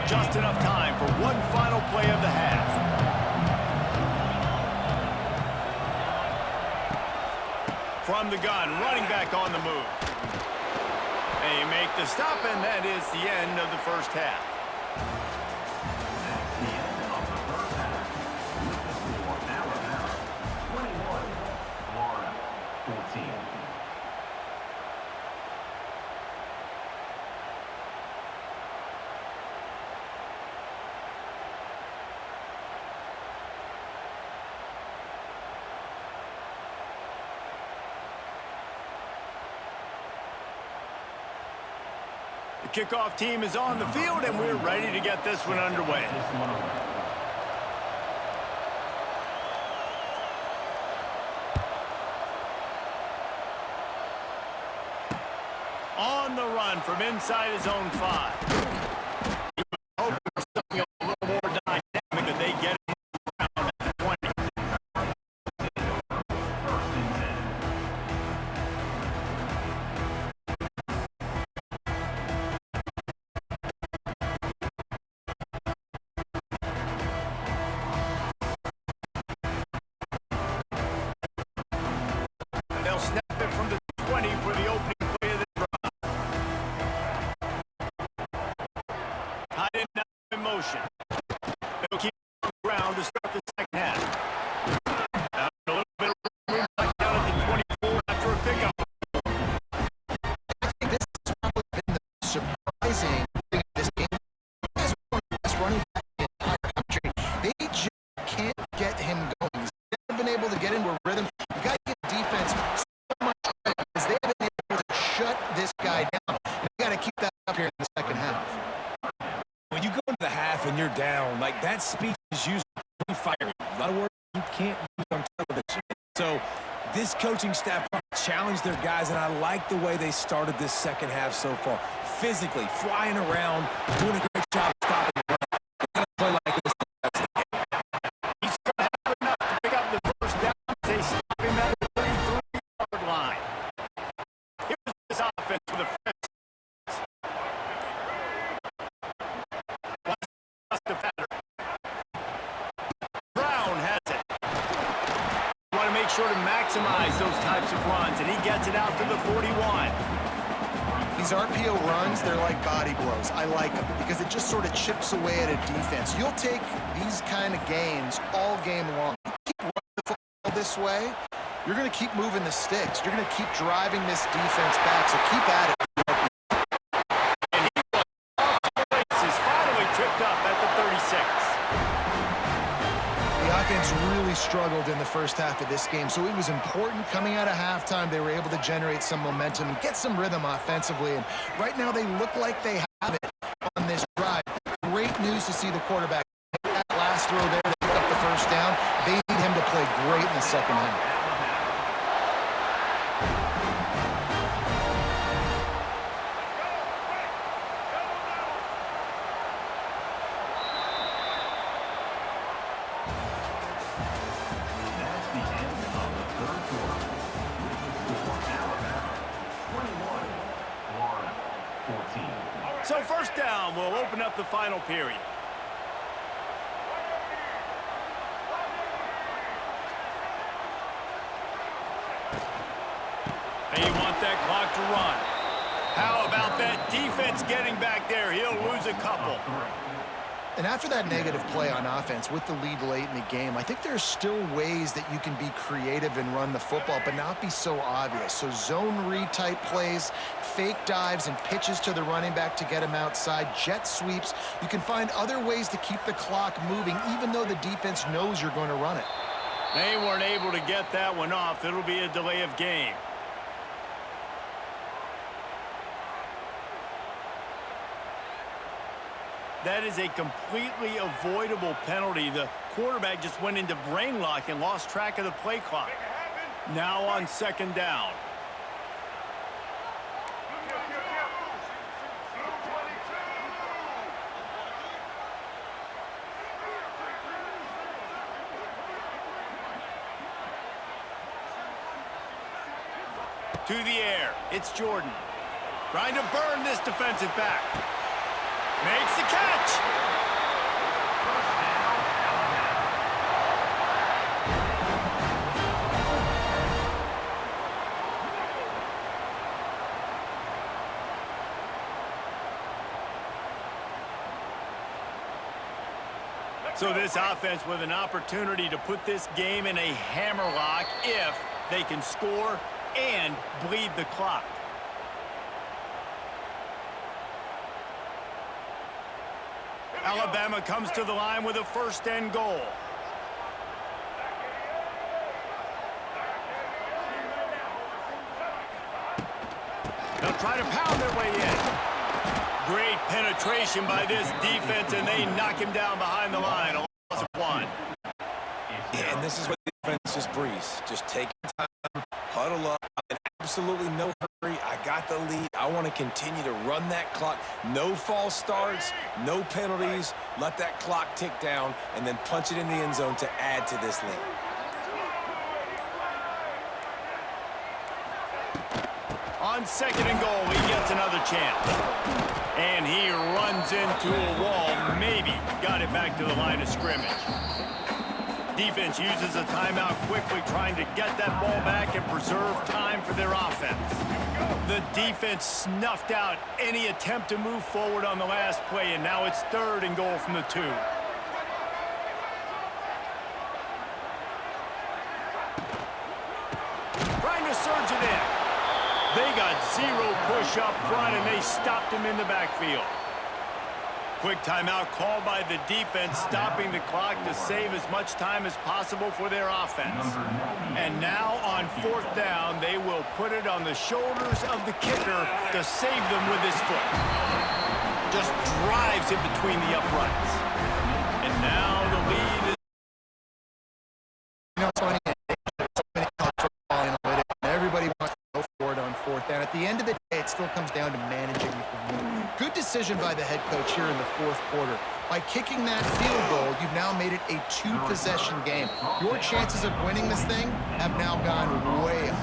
Just enough time for one final play of the half. From the gun, running back on the move. They make the stop, and that is the end of the first half. That's the end of the first half. With the score, Alabama 21, Florida 14. The kickoff team is on the field, and we're ready to get this one underway. On the run from inside his own 5. Hoping for something a little more dynamic, and they get it around at the 20. First and 10. They'll snap it from the 20 for the opening play of the drive. coaching staff challenged their guys, and I like the way they started this second half so far. Physically, flying around, doing a great job stopping the run. They're going to play like this. He's going to have enough to pick up the first down. They stop him at the 33-yard line. Here's this offense for the French. The pattern. Brown has it. You want to make sure to maximize those types of runs, and he gets it out to the 41. These RPO runs, they're like body blows. I like them because it just sort of chips away at a defense. You'll take these kind of gains all game long. You keep running the football this way, you're going to keep moving the sticks. You're going to keep driving this defense back, so keep at it. And he was off to the races, finally tripped up at the 36. The offense really struggled in the first half of this game, so it was important coming out of halftime. They were able to generate some momentum and get some rhythm offensively, and right now they look like they have it on this drive. Great news to see the quarterback make that last throw there to pick up the first down. They need him to play great in the second half. That's the end of the third quarter. With the score, Alabama 21, Florida 14. So first down will open up the final period. They want that clock to run. How about that defense getting back there? He'll lose a couple. And after that negative play on offense with the lead late in the game, I think there's still ways that you can be creative and run the football, but not be so obvious. So zone read type plays, fake dives, and pitches to the running back to get him outside, jet sweeps. You can find other ways to keep the clock moving, even though the defense knows you're going to run it. They weren't able to get that one off. It'll be a delay of game. That is a completely avoidable penalty. The quarterback just went into brain lock and lost track of the play clock. Now on second down. To the air. It's Jordan. Trying to burn this defensive back. Makes the catch. So this offense with an opportunity to put this game in a hammerlock if they can score and bleed the clock. Alabama comes to the line with a first and goal. They'll try to pound their way in. Great penetration by this defense, and they knock him down behind the line. A loss of one. Yeah, and this is what the defense just breeze. Just take your time, huddle up, and absolutely no hurry. I got the lead. I want to continue to run that clock. No false starts, no penalties. Let that clock tick down, and then punch it in the end zone to add to this lead. On second and goal, he gets another chance. And he runs into a wall. Maybe got it back to the line of scrimmage. Defense uses a timeout quickly, trying to get that ball back and preserve time for their offense. The defense snuffed out any attempt to move forward on the last play, and now it's third and goal from the 2. Trying to surge it in. They got zero push up front, and they stopped him in the backfield. Quick timeout called by the defense, stopping the clock to save as much time as possible for their offense. And now on fourth down, they will put it on the shoulders of the kicker to save them with his foot. Just drives it between the uprights. And now the lead is... You know, it's funny. So many college football analytics At the end of the day, it still comes down to managing the game. Good decision by the head coach here in the fourth quarter. By kicking that field goal, you've now made it a two-possession game. Your chances of winning this thing have now gone way up.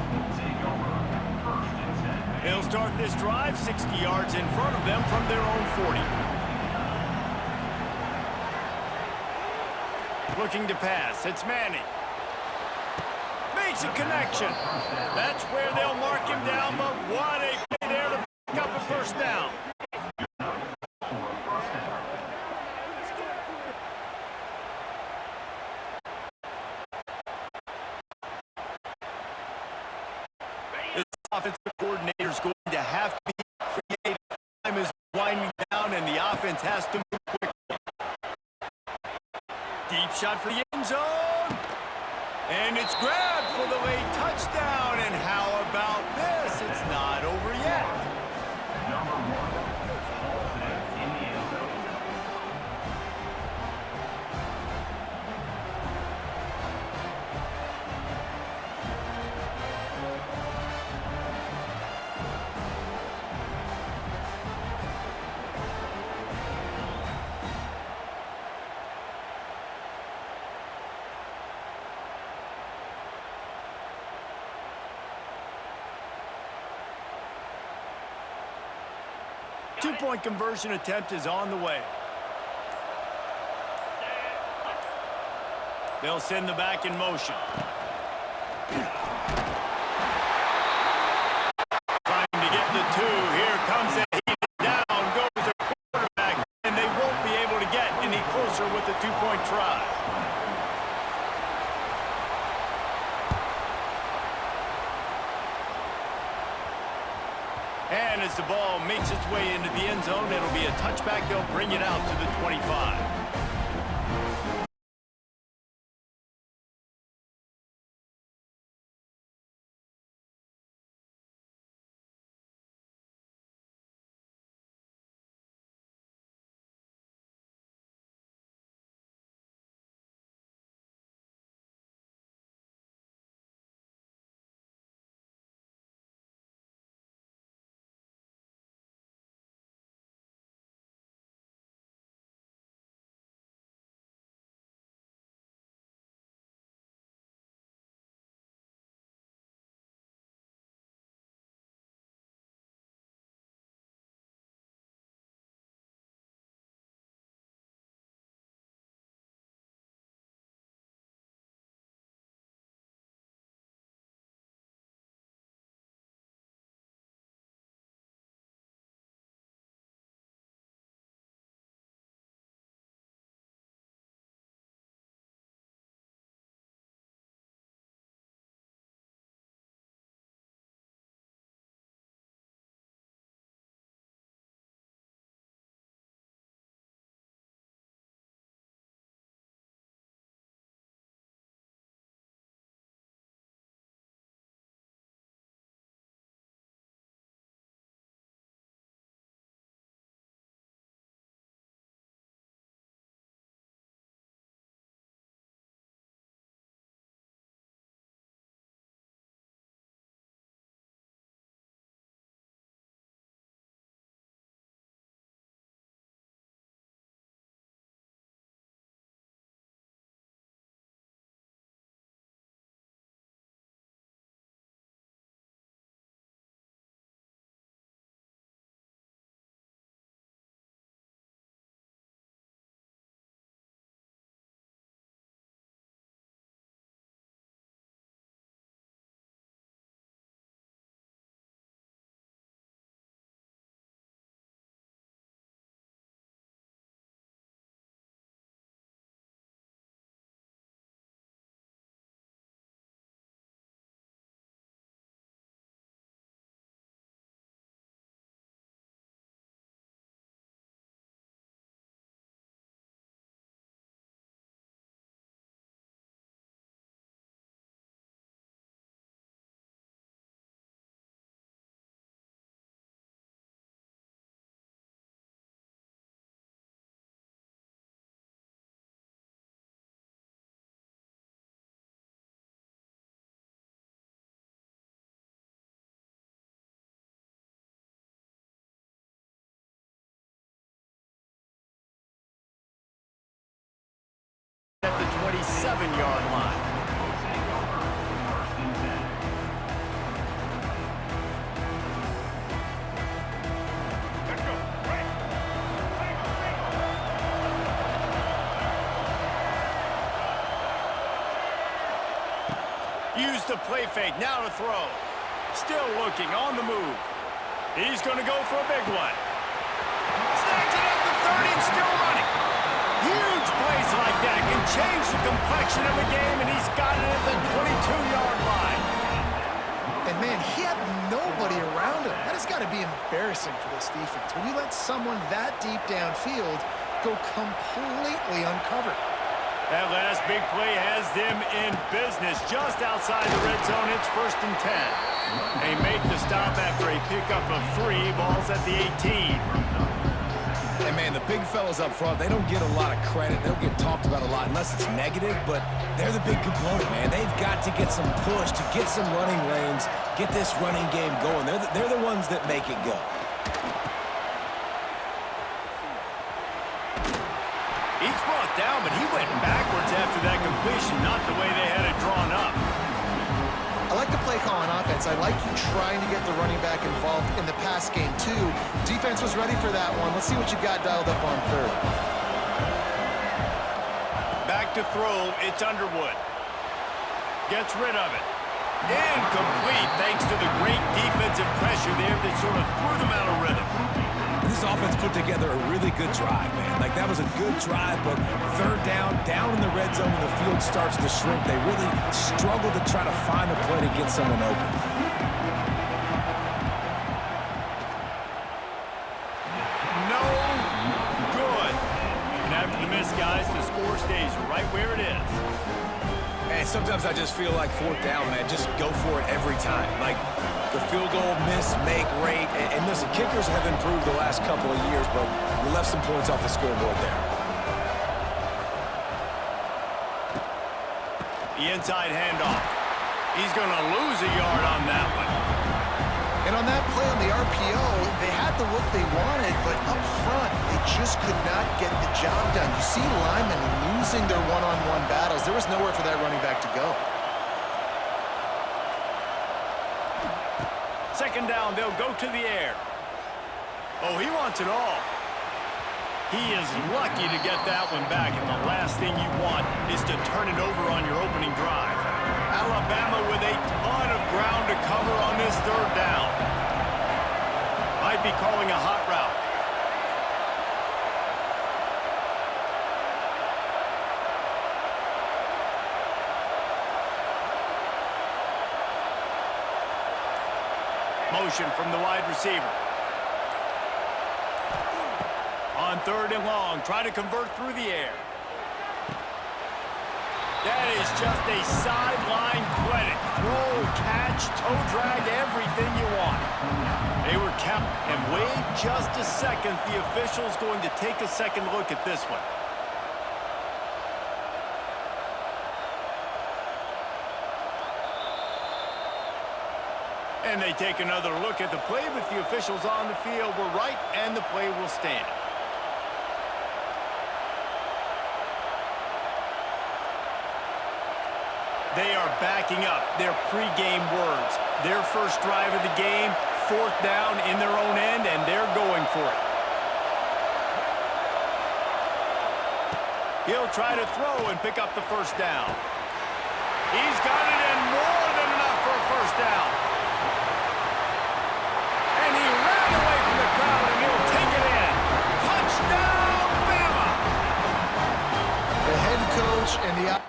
They'll start this drive 60 yards in front of them from their own 40. Looking to pass. It's Manning. Makes a connection. That's where they'll mark him down, but what a play there to pick up a first down. This offensive coordinator's going to have to be creative. Time is winding down, and the offense has to move quickly. Deep shot for the end zone. And it's grabbed for the late touchdown. And how about this? It's not over yet. Number 1, Paulson in the end zone. Two-point conversion attempt is on the way. They'll send the back in motion. Trying to get the two. Here comes it. Down goes the quarterback, and they won't be able to get any closer with the two-point try. And as the ball makes its way into the end zone, it'll be a touchback. They'll bring it out to the 25. at the 27-yard line. First and 10. Use the play fake, now to throw. Still looking, on the move. He's going to go for a big one. Snags it at the 30 and still running. Huge plays like that can change the complexion of a game, and he's got it at the 22-yard line. And, man, he had nobody around him. That has got to be embarrassing for this defense. When you let someone that deep downfield go completely uncovered. That last big play has them in business just outside the red zone. It's 1st and 10. They make the stop after a pickup of 3. Ball's at the 18. And, man, the big fellas up front, they don't get a lot of credit. They don't get talked about a lot unless it's negative, but they're the big component, man. They've got to get some push, to get some running lanes, get this running game going. They're the ones that make it go. He's brought down, but he went backwards after that completion, not the way they had it drawn up. I like the play call on offense. I like you trying to get the running back involved in the pass game, too. Defense was ready for that one. Let's see what you got dialed up on third. Back to throw, it's Underwood. Gets rid of it. Incomplete, thanks to the great defensive pressure there that sort of threw them out of rhythm. This offense put together a really good drive, man. Like, that was a good drive, but third down in the red zone when the field starts to shrink, they really struggle to try to find a play to get someone open. No good. And after the miss, guys, the score stays right where it is. And sometimes I just feel like 4th down, man, just go for it every time. Like, the field goal miss-make rate. And listen, kickers have improved the last couple of years, but we left some points off the scoreboard there. The inside handoff. He's going to lose a yard on that one. And on that play on the RPO, they had the look they wanted, but up front, they just could not get the job done. You see linemen losing their one-on-one battles. There was nowhere for that running back to go. 2nd down, they'll go to the air. Oh, he wants it all. He is lucky to get that one back, and the last thing you want is to turn it over on your opening drive. Alabama with a ton of ground to cover on this 3rd down. Might be calling a hot route. Motion from the wide receiver. On 3rd and long, try to convert through the air. That is just a sideline credit. Throw, catch, toe drag, everything you want. They were kept, and wait just a second. The official's going to take a second look at this one. And they take another look at the play, but the officials on the field were right, and the play will stand. They are backing up their pregame words. Their first drive of the game, 4th down in their own end, and they're going for it. He'll try to throw and pick up the 1st down. He's got it, and more than enough for a 1st down. And he ran away from the crowd, and he'll take it in. Touchdown, Bama! The head coach and the...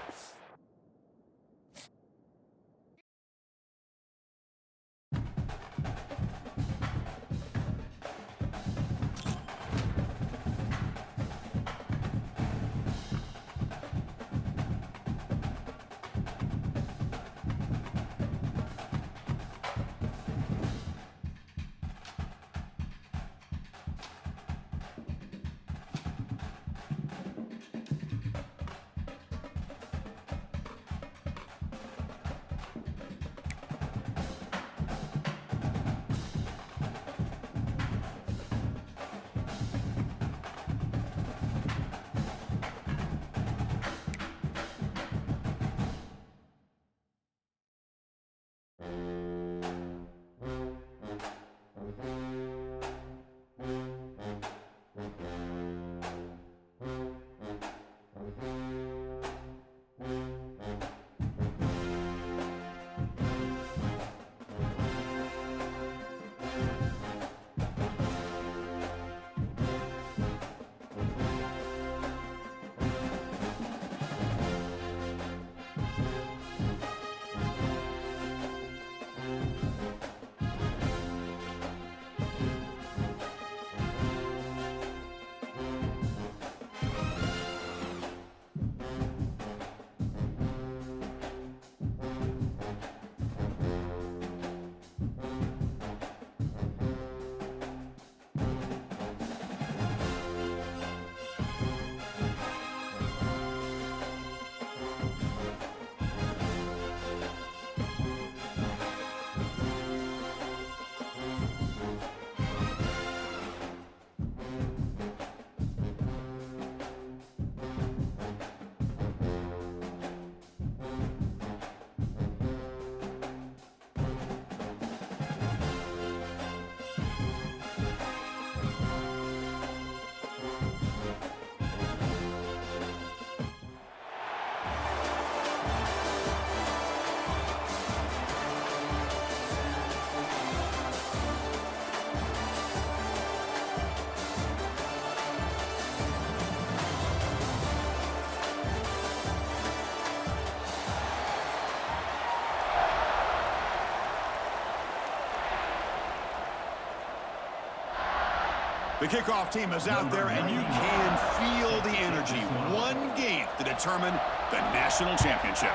The kickoff team is out there, and you can feel the energy. One game to determine the national championship.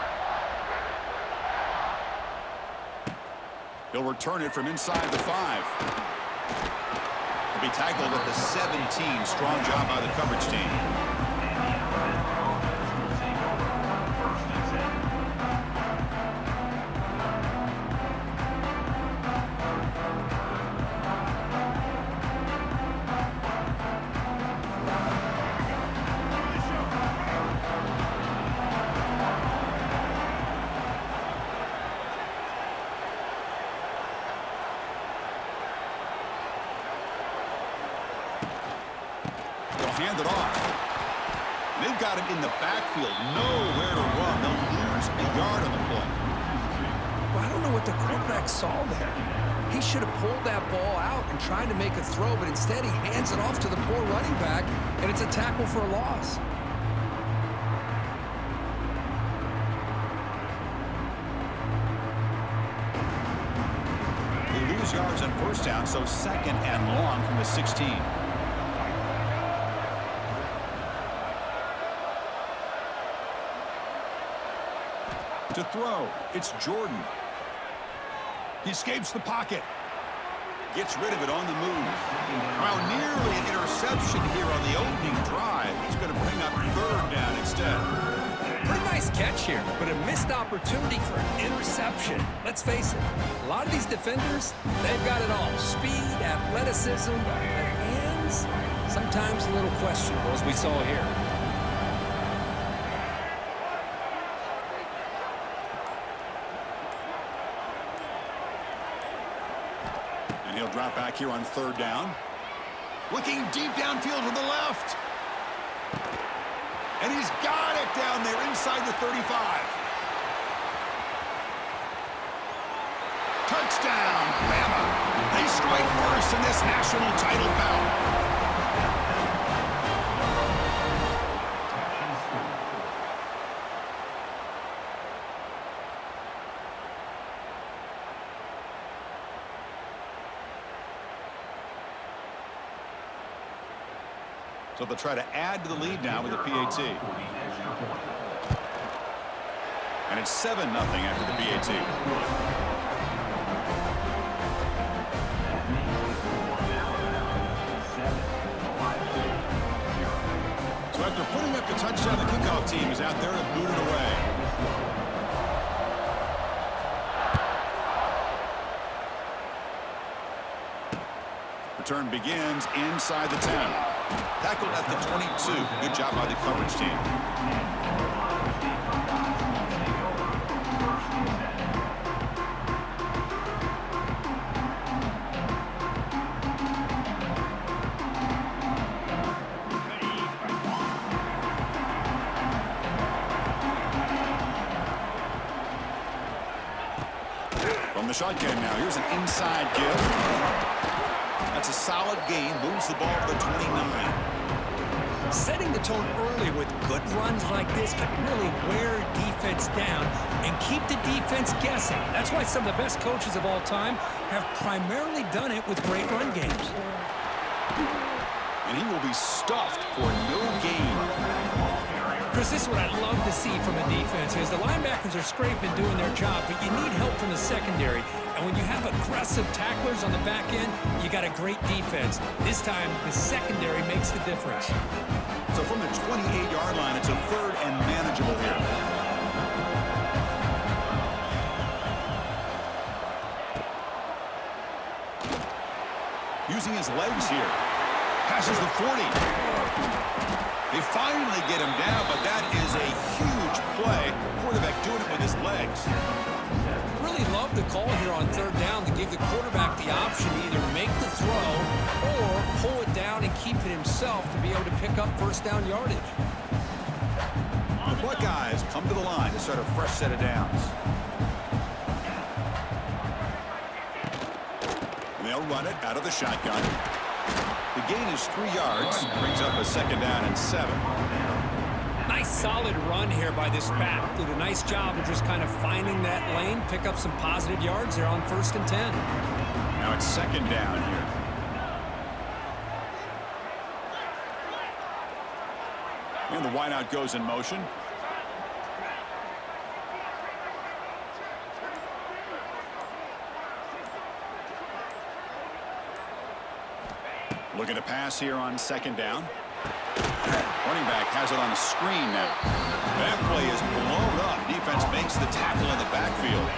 He'll return it from inside the 5. He'll be tackled at the 17. Strong job by the coverage team. Hand it off. They've got him in the backfield. Nowhere to run. They'll lose a yard on the play. Well, I don't know what the quarterback saw there. He should have pulled that ball out and tried to make a throw, but instead he hands it off to the poor running back, and it's a tackle for a loss. They lose yards on first down, so 2nd and long from the 16. To throw, it's Jordan. He escapes the pocket. Gets rid of it on the move. Well, nearly an interception here on the opening drive. It's going to bring up 3rd down instead. Pretty nice catch here, but a missed opportunity for an interception. Let's face it, a lot of these defenders, they've got it all. Speed, athleticism, but their hands, sometimes a little questionable, as we saw here. And he'll drop back here on 3rd down. Looking deep downfield to the left. And he's got it down there inside the 35. Touchdown, Bama. They strike first in this national title bout. So they'll try to add to the lead now with the PAT. And it's 7-0 after the PAT. So after putting up the touchdown, the kickoff team is out there to boot it away. Return begins inside the 10. Tackled at the 22. Good job by the coverage team. From the shotgun now, here's an inside give. That's a solid gain, moves the ball to the 29. Setting the tone early with good runs like this can really wear defense down and keep the defense guessing. That's why some of the best coaches of all time have primarily done it with great run games. And he will be stuffed for no gain. Chris, this is what I love to see from a defense is the linebackers are scraping doing their job, but you need help from the secondary. And when you have aggressive tacklers on the back end, you got a great defense. This time, the secondary makes the difference. So from the 28-yard line, it's a 3rd and manageable here. Using his legs here. Passes the 40. They finally get him down, but that is a huge play. Quarterback doing it with his legs. Really love the call here on 3rd down to give the quarterback the option to either make the throw or pull it down and keep it himself to be able to pick up 1st down yardage. The Buckeyes come to the line to start a fresh set of downs. And they'll run it out of the shotgun. The gain is 3 yards, brings up a 2nd down and 7. Nice solid run here by this back. Did a nice job of just kind of finding that lane, pick up some positive yards there on 1st and 10. Now it's 2nd down here. And the wideout goes in motion. Looking to pass here on second down. Running back has it on a screen now. That play is blown up. Defense makes the tackle in the backfield.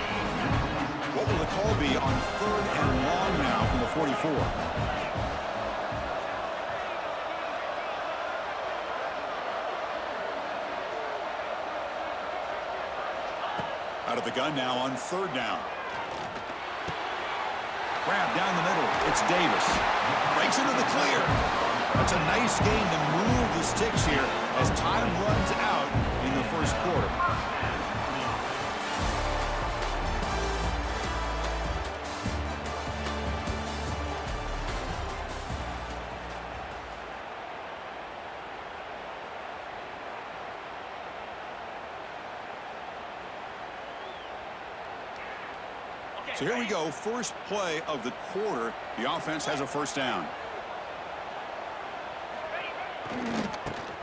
What will the call be on 3rd and long now from the 44? Out of the gun now on 3rd down. Grab down the middle. It's Davis. Breaks into the clear. That's a nice game to move the sticks here as time runs out in the first quarter. So here we go, first play of the quarter. The offense has a first down.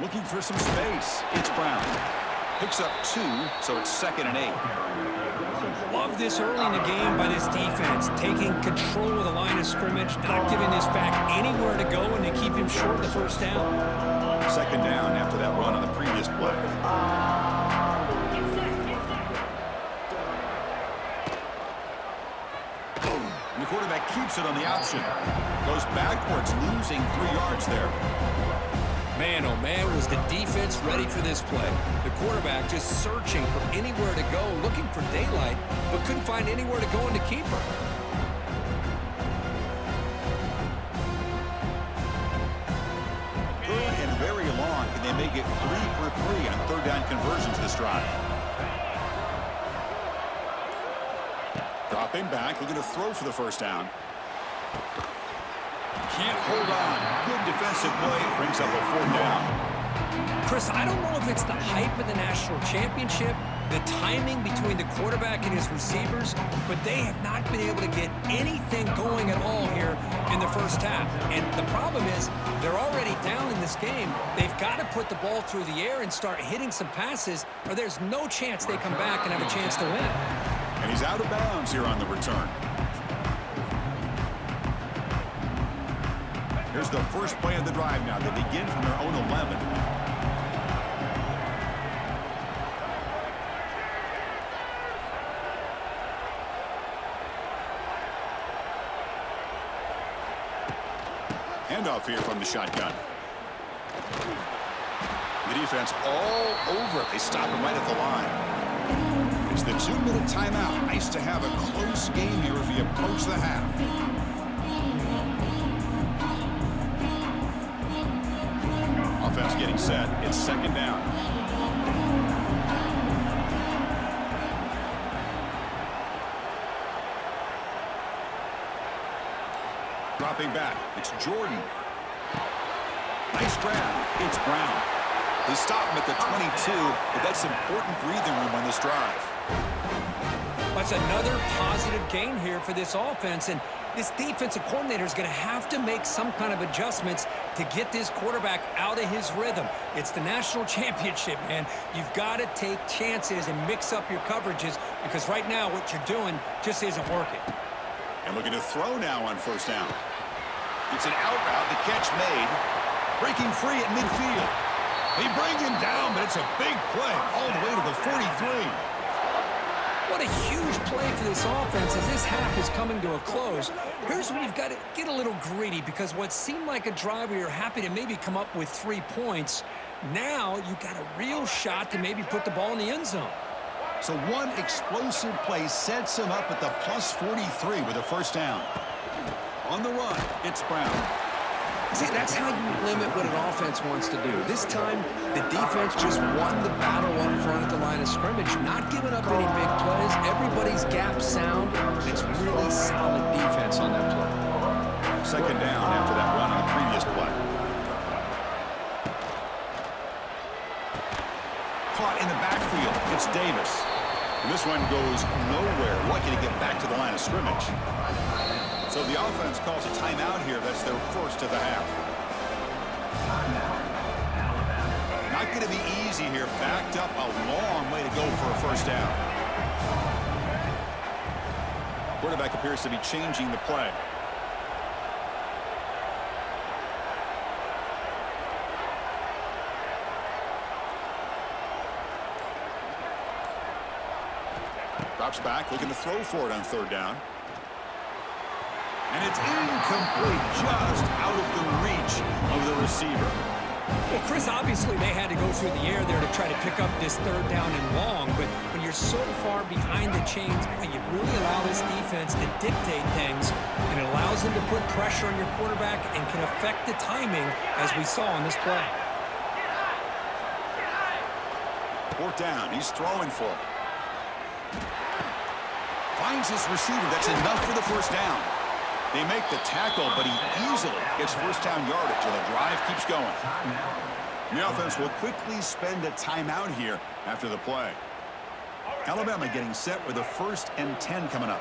Looking for some space. It's Brown. Picks up 2, so it's 2nd and 8. Love this early in the game by this defense, taking control of the line of scrimmage, not giving this back anywhere to go, and they keep him short of the first down. 2nd down after that run on the previous play. And the quarterback keeps it on the option. Goes backwards, losing 3 yards there. Man, oh man, was the defense ready for this play. The quarterback just searching for anywhere to go, looking for daylight, but couldn't find anywhere to go in the keeper. Third and very long. Can they make it 3 for 3 on 3rd down conversions this drive? Dropping back, looking to throw for the first down. Can't hold on. Good defensive play. Brings up a 4th down. Chris, I don't know if it's the hype of the national championship, the timing between the quarterback and his receivers, but they have not been able to get anything going at all here in the first half. And the problem is they're already down in this game. They've got to put the ball through the air and start hitting some passes, or there's no chance they come back and have a chance to win. And he's out of bounds here on the return. Here's the first play of the drive now. They begin from their own 11. Handoff here from the shotgun. The defense all over it. They stop him right at the line. It's the 2-minute timeout. Nice to have a close game here as we approach the half. Offense getting set. It's 2nd down. Dropping back. It's Jordan. Nice grab. It's Brown. They stop him at the 22, but that's important breathing room on this drive. That's another positive gain here for this offense, and this defensive coordinator is going to have to make some kind of adjustments to get this quarterback out of his rhythm. It's the national championship, man. You've got to take chances and mix up your coverages because right now what you're doing just isn't working. And looking to throw now on first down. It's an out route. The catch made. Breaking free at midfield. They bring him down, but it's a big play all the way to the 43. What a huge play for this offense as this half is coming to a close. Here's where you've got to get a little greedy because what seemed like a drive where you're happy to maybe come up with 3 points, now you've got a real shot to maybe put the ball in the end zone. So one explosive play sets him up at the plus 43 with a first down. On the run, it's Brown. See, that's how you limit what an offense wants to do. This time, the defense just won the battle up front at the line of scrimmage, not giving up any big plays. Everybody's gap sound. It's really solid defense on that play. 2nd down after that run on the previous play. Caught in the backfield. It's Davis. And this one goes nowhere. Lucky to get back to the line of scrimmage. So the offense calls a timeout here. That's their first of the half. Not not going to be easy here. Backed up a long way to go for a first down. Quarterback appears to be changing the play. Drops back, looking to throw for it on third down. And it's incomplete, just out of the reach of the receiver. Well, Chris, obviously they had to go through the air there to try to pick up this third down and long, but when you're so far behind the chains, man, you really allow this defense to dictate things, and it allows them to put pressure on your quarterback and can affect the timing, as we saw on this play. Fourth down, he's throwing for it. Finds his receiver. That's enough for the first down. They make the tackle, but he easily gets first down yardage, and the drive keeps going. The offense will quickly spend a timeout here after the play. Alabama getting set with a 1st and 10 coming up.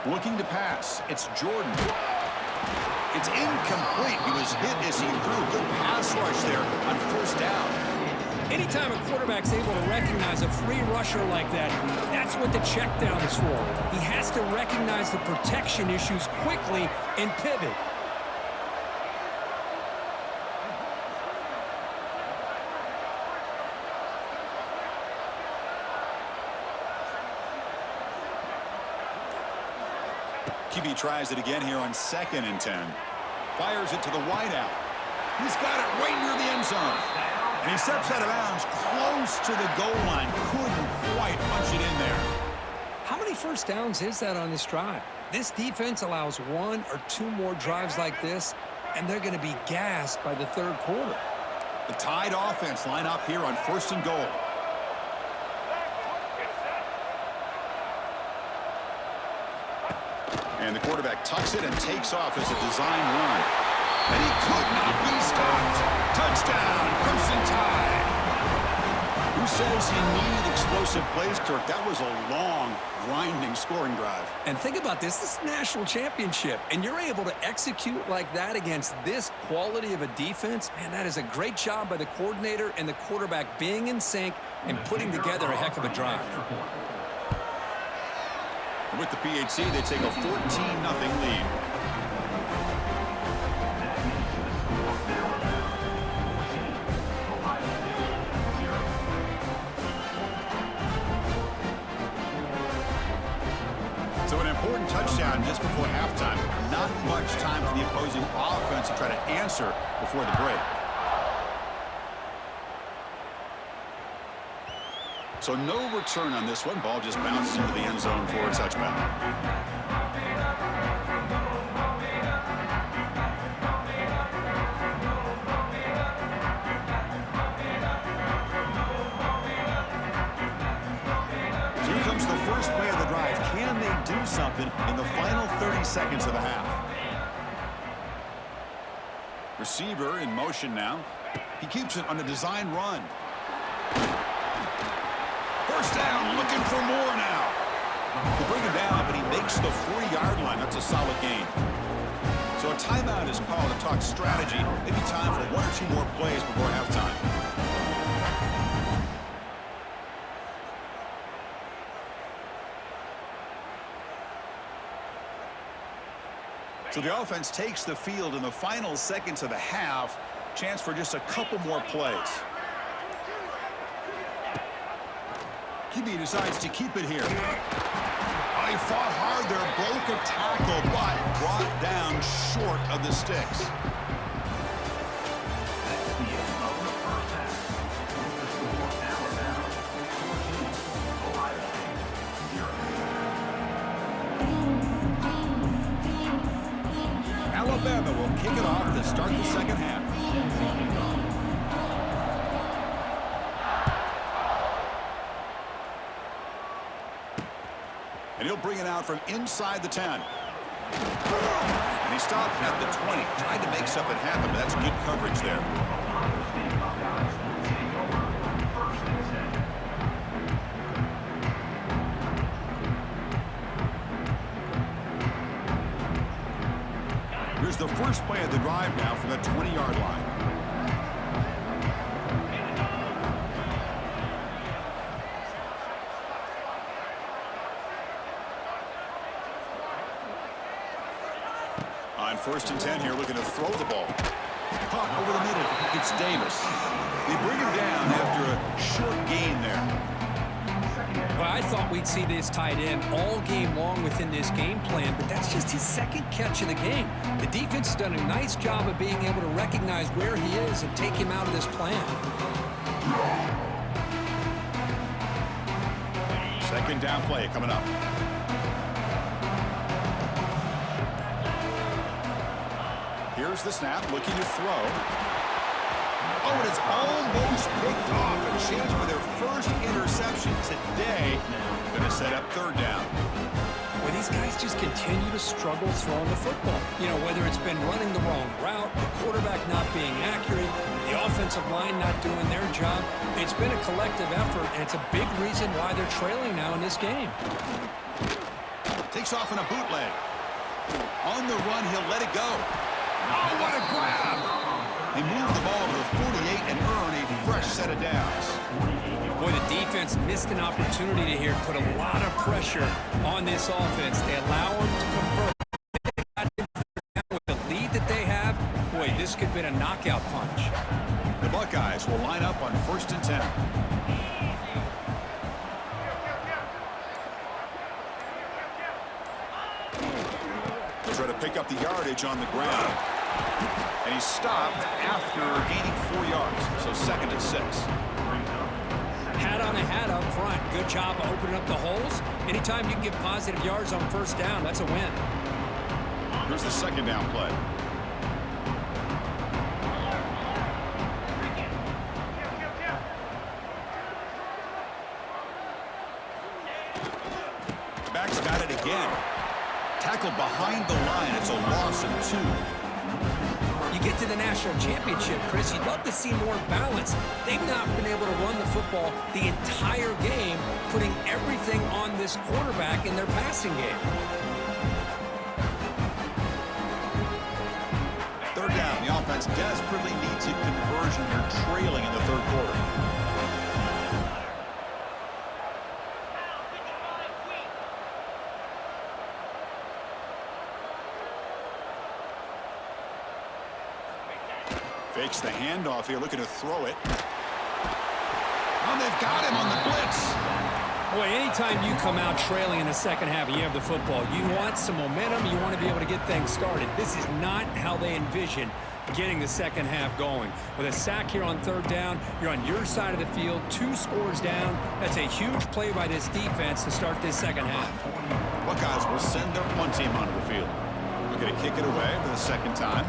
Looking to pass. It's Jordan. It's incomplete. He was hit as he threw. Good pass rush there on first down. Anytime a quarterback's able to recognize a free rusher like that, that's what the check down is for. He has to recognize the protection issues quickly and pivot. QB tries it again here on 2nd and 10. Fires it to the wideout. He's got it right near the end zone. And he steps out of bounds close to the goal line. Couldn't quite punch it in there. How many first downs is that on this drive? This defense allows 1 or 2 more drives like this, and they're going to be gassed by the third quarter. The Tide offense line up here on 1st and goal. And the quarterback tucks it and takes off as a design run. And he could not be stopped. Touchdown, Crimson Tide. Who says he needed explosive plays, Kirk? That was a long, grinding scoring drive. And think about this. This is a national championship, and you're able to execute like that against this quality of a defense. Man, that is a great job by the coordinator and the quarterback being in sync and putting together a heck of a drive. With the PHC, they take a 14-0 lead. So an important touchdown just before halftime. Not much time for the opposing offense to try to answer before the break. So no return on this one. Ball just bounces into the end zone for a touchback. So here comes the first play of the drive. Can they do something in the final 30 seconds of the half? Receiver in motion now. He keeps it on a design run. First down, looking for more now. They bring him down, but he makes the 4-yard line. That's a solid gain. So a timeout is called to talk strategy. Maybe time for 1 or 2 more plays before halftime. So the offense takes the field in the final seconds of the half. Chance for just a couple more plays. QB decides to keep it here. Oh, he fought hard there, broke a tackle, but brought down short of the sticks. Alabama will kick it off to start the second half. And he'll bring it out from inside the 10. And he stopped at the 20. Tried to make something happen, but that's good coverage there. Here's the first play of the drive now from the 20-yard line. On 1st and 10 here, looking to throw the ball. Caught over the middle. It's Davis. They bring him down after a short gain there. Well, I thought we'd see this tight end all game long within this game plan, but that's just his second catch of the game. The defense has done a nice job of being able to recognize where he is and take him out of this plan. Second down play coming up. Here's the snap, looking to throw. Oh, and it's almost picked off. A chance for their first interception today. Going to set up 3rd down. Well, these guys just continue to struggle throwing the football. You know, whether it's been running the wrong route, the quarterback not being accurate, the offensive line not doing their job. It's been a collective effort, and it's a big reason why they're trailing now in this game. Takes off in a bootleg. On the run, he'll let it go. Oh, what a grab! They move the ball to the 48 and earn a fresh set of downs. Boy, the defense missed an opportunity to here put a lot of pressure on this offense. They allow them to convert. With the lead that they have, boy, this could have been a knockout punch. The Buckeyes will line up on 1st and 10. They'll try to pick up the yardage on the ground. And he stopped after gaining 4 yards. So 2nd and 6. Hat on a hat up front. Good job of opening up the holes. Anytime you can get positive yards on 1st down, that's a win. Here's the 2nd down play. Back's got it again. Tackled behind the line. It's a loss of 2. You get to the national championship, Chris, you'd love to see more balance. They've not been able to run the football the entire game, putting everything on this quarterback in their passing game. 3rd down. The offense desperately needs a conversion. They're trailing in the 3rd quarter. Fakes the handoff here, looking to throw it. Oh, they've got him on the blitz. Boy, anytime you come out trailing in the second half and you have the football, you want some momentum, you want to be able to get things started. This is not how they envision getting the second half going. With a sack here on 3rd down, you're on your side of the field, 2 scores down. That's a huge play by this defense to start this second half. Buckeyes will send their punt team onto the field. Looking to kick it away for the 2nd time.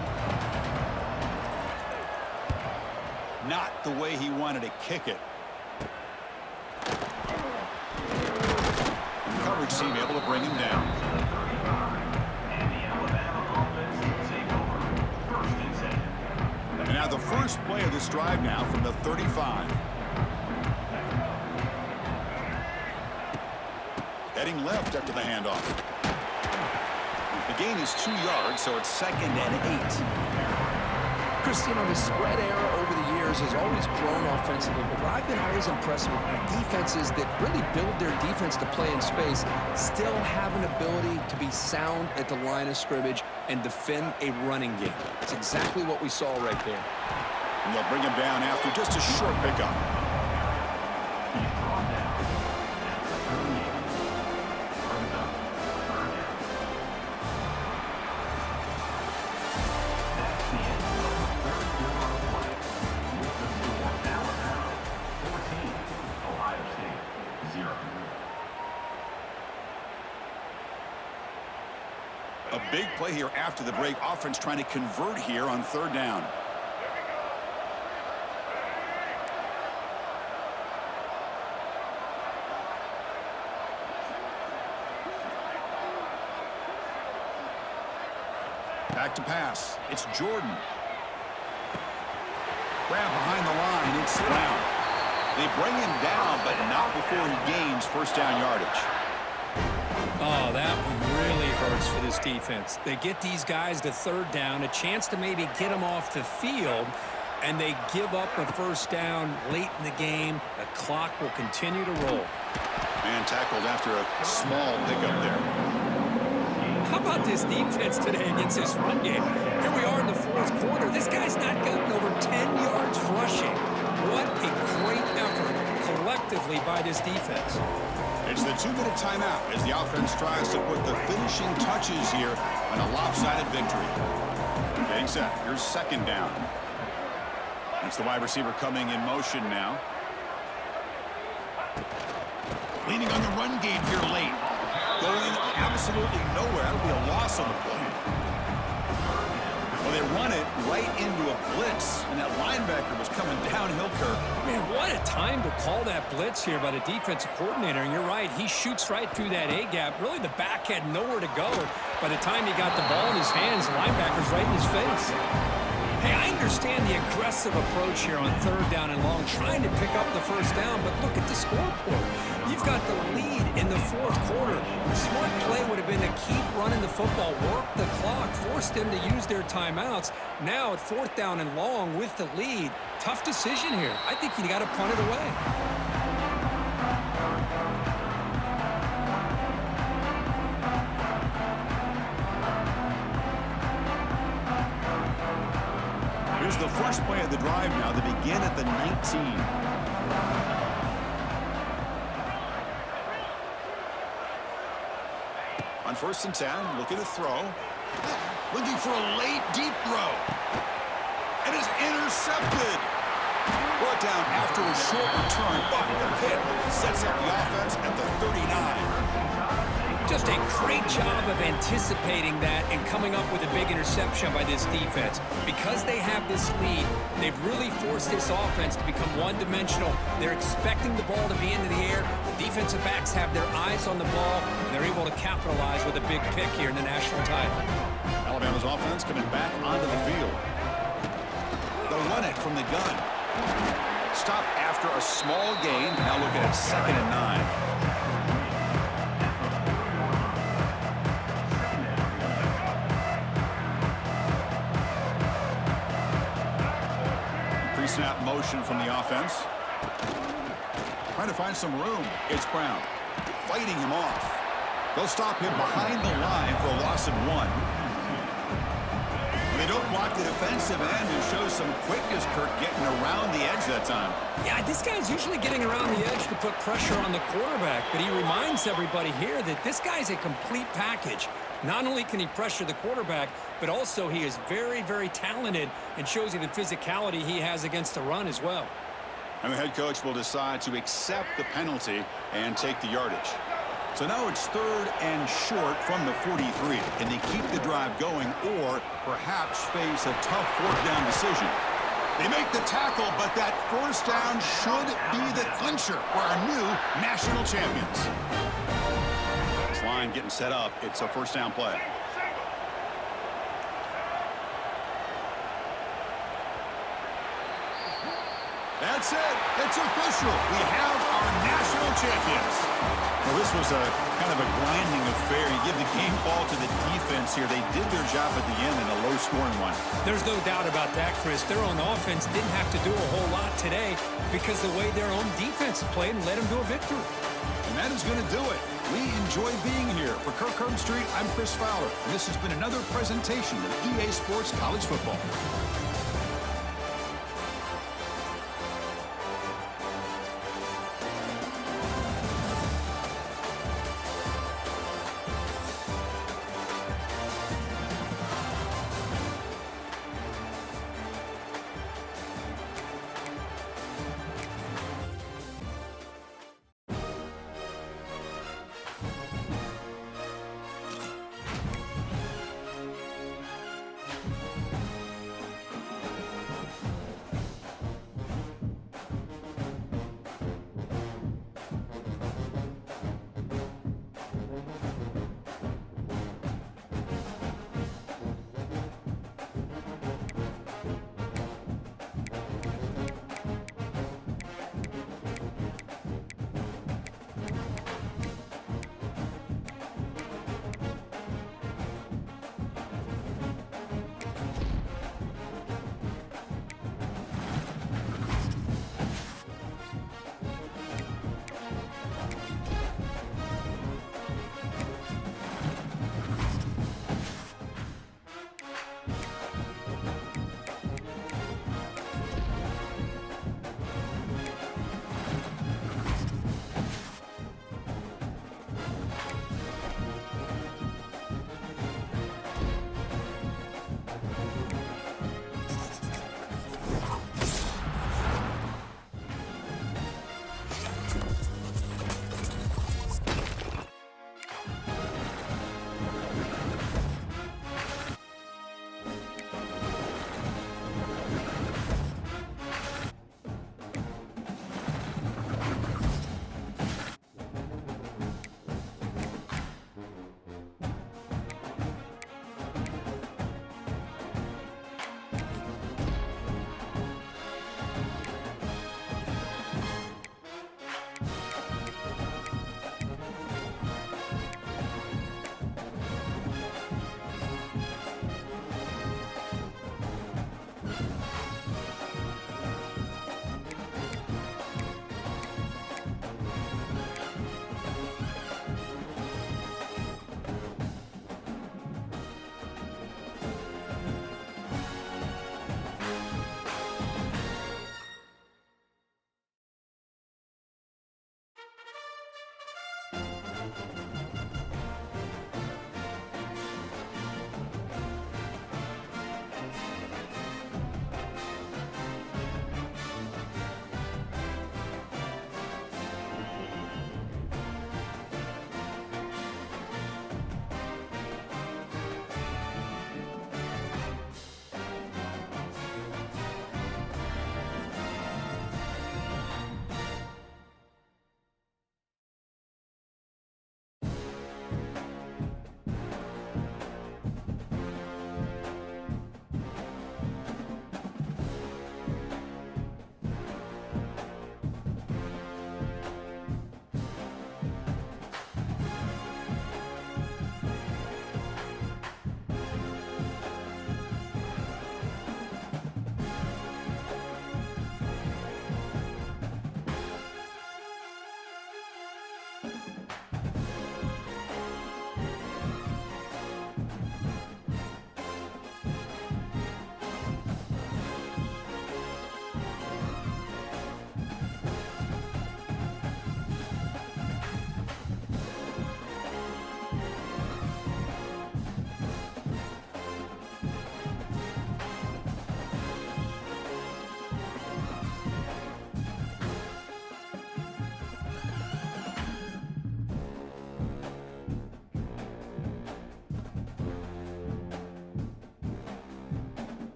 Not the way he wanted to kick it. And the coverage team able to bring him down. And now the first play of this drive now from the 35. Heading left after the handoff. The gain is 2 yards, so it's 2nd and 8. Chris, you know, the spread era over the years has always grown offensively, but what I've been always impressed with defenses that really build their defense to play in space still have an ability to be sound at the line of scrimmage and defend a running game. That's exactly what we saw right there. And they'll bring him down after just a short pickup. A big play here after the break. Offense trying to convert here on 3rd down. Back to pass. It's Jordan. Grab behind the line. It's Brown. They bring him down, but not before he gains first down yardage. Oh, that one really hurts for this defense. They get these guys to third down, a chance to maybe get them off the field, and they give up a first down late in the game. The clock will continue to roll. Man tackled after a small pickup there. How about this defense today against this run game? Here we are in the fourth quarter. This guy's not gotten over 10 yards rushing. What a great effort collectively by this defense. It's the 2-minute timeout as the offense tries to put the finishing touches here on a lopsided victory. Getting set. Here's second down. It's the wide receiver coming in motion now. Leaning on the run game here late. Going absolutely nowhere. That'll be a loss on the play. Well, they run it right into a blitz, and that linebacker was coming downhill, Kirk. Man, what a time to call that blitz here by the defensive coordinator. And you're right, he shoots right through that A-gap. Really, the back had nowhere to go. By the time he got the ball in his hands, the linebacker's right in his face. Hey, I understand the aggressive approach here on third down and long, trying to pick up the first down, but look at the scoreboard. You've got the lead in the fourth quarter. The smart play would have been to keep running the football, work the clock, force them to use their timeouts. Now at fourth down and long with the lead, tough decision here. I think you got to punt it away. Here's the first play of the drive now. They begin at the 19. On first and 10, looking to throw. Looking for a late, deep throw. And it's intercepted. Brought down after a short return, but the pick sets up the offense at the 39. Just a great job of anticipating that and coming up with a big interception by this defense. Because they have this lead, they've really forced this offense to become one-dimensional. They're expecting the ball to be into the air. The defensive backs have their eyes on the ball, and they're able to capitalize with a big pick here in the national title. Alabama's offense coming back onto the field. They'll run it from the gun. Stop after a small gain. Now looking at second and 9. Snap motion from the offense. Trying to find some room. It's Brown. Fighting him off. They'll stop him behind the line for a loss of 1. They don't block the defensive end and show some quickness, Kirk, getting around the edge that time. Yeah, this guy's usually getting around the edge to put pressure on the quarterback, but he reminds everybody here that this guy's a complete package. Not only can he pressure the quarterback, but also he is very, very talented and shows you the physicality he has against the run as well. And the head coach will decide to accept the penalty and take the yardage. So now it's third and short from the 43. Can they keep the drive going or perhaps face a tough fourth down decision? They make the tackle, but that first down should be the clincher for our new national champions. This line getting set up. It's a first down play. That's it. It's official. We have our national champions. Well, this was a kind of a grinding affair. You give the game ball to the defense here. They did their job at the end in a low-scoring one. There's no doubt about that, Chris. Their own offense didn't have to do a whole lot today because the way their own defense played led them to a victory. And that is going to do it. We enjoy being here. For Kirk Herbstreit, I'm Chris Fowler, and this has been another presentation of EA Sports College Football.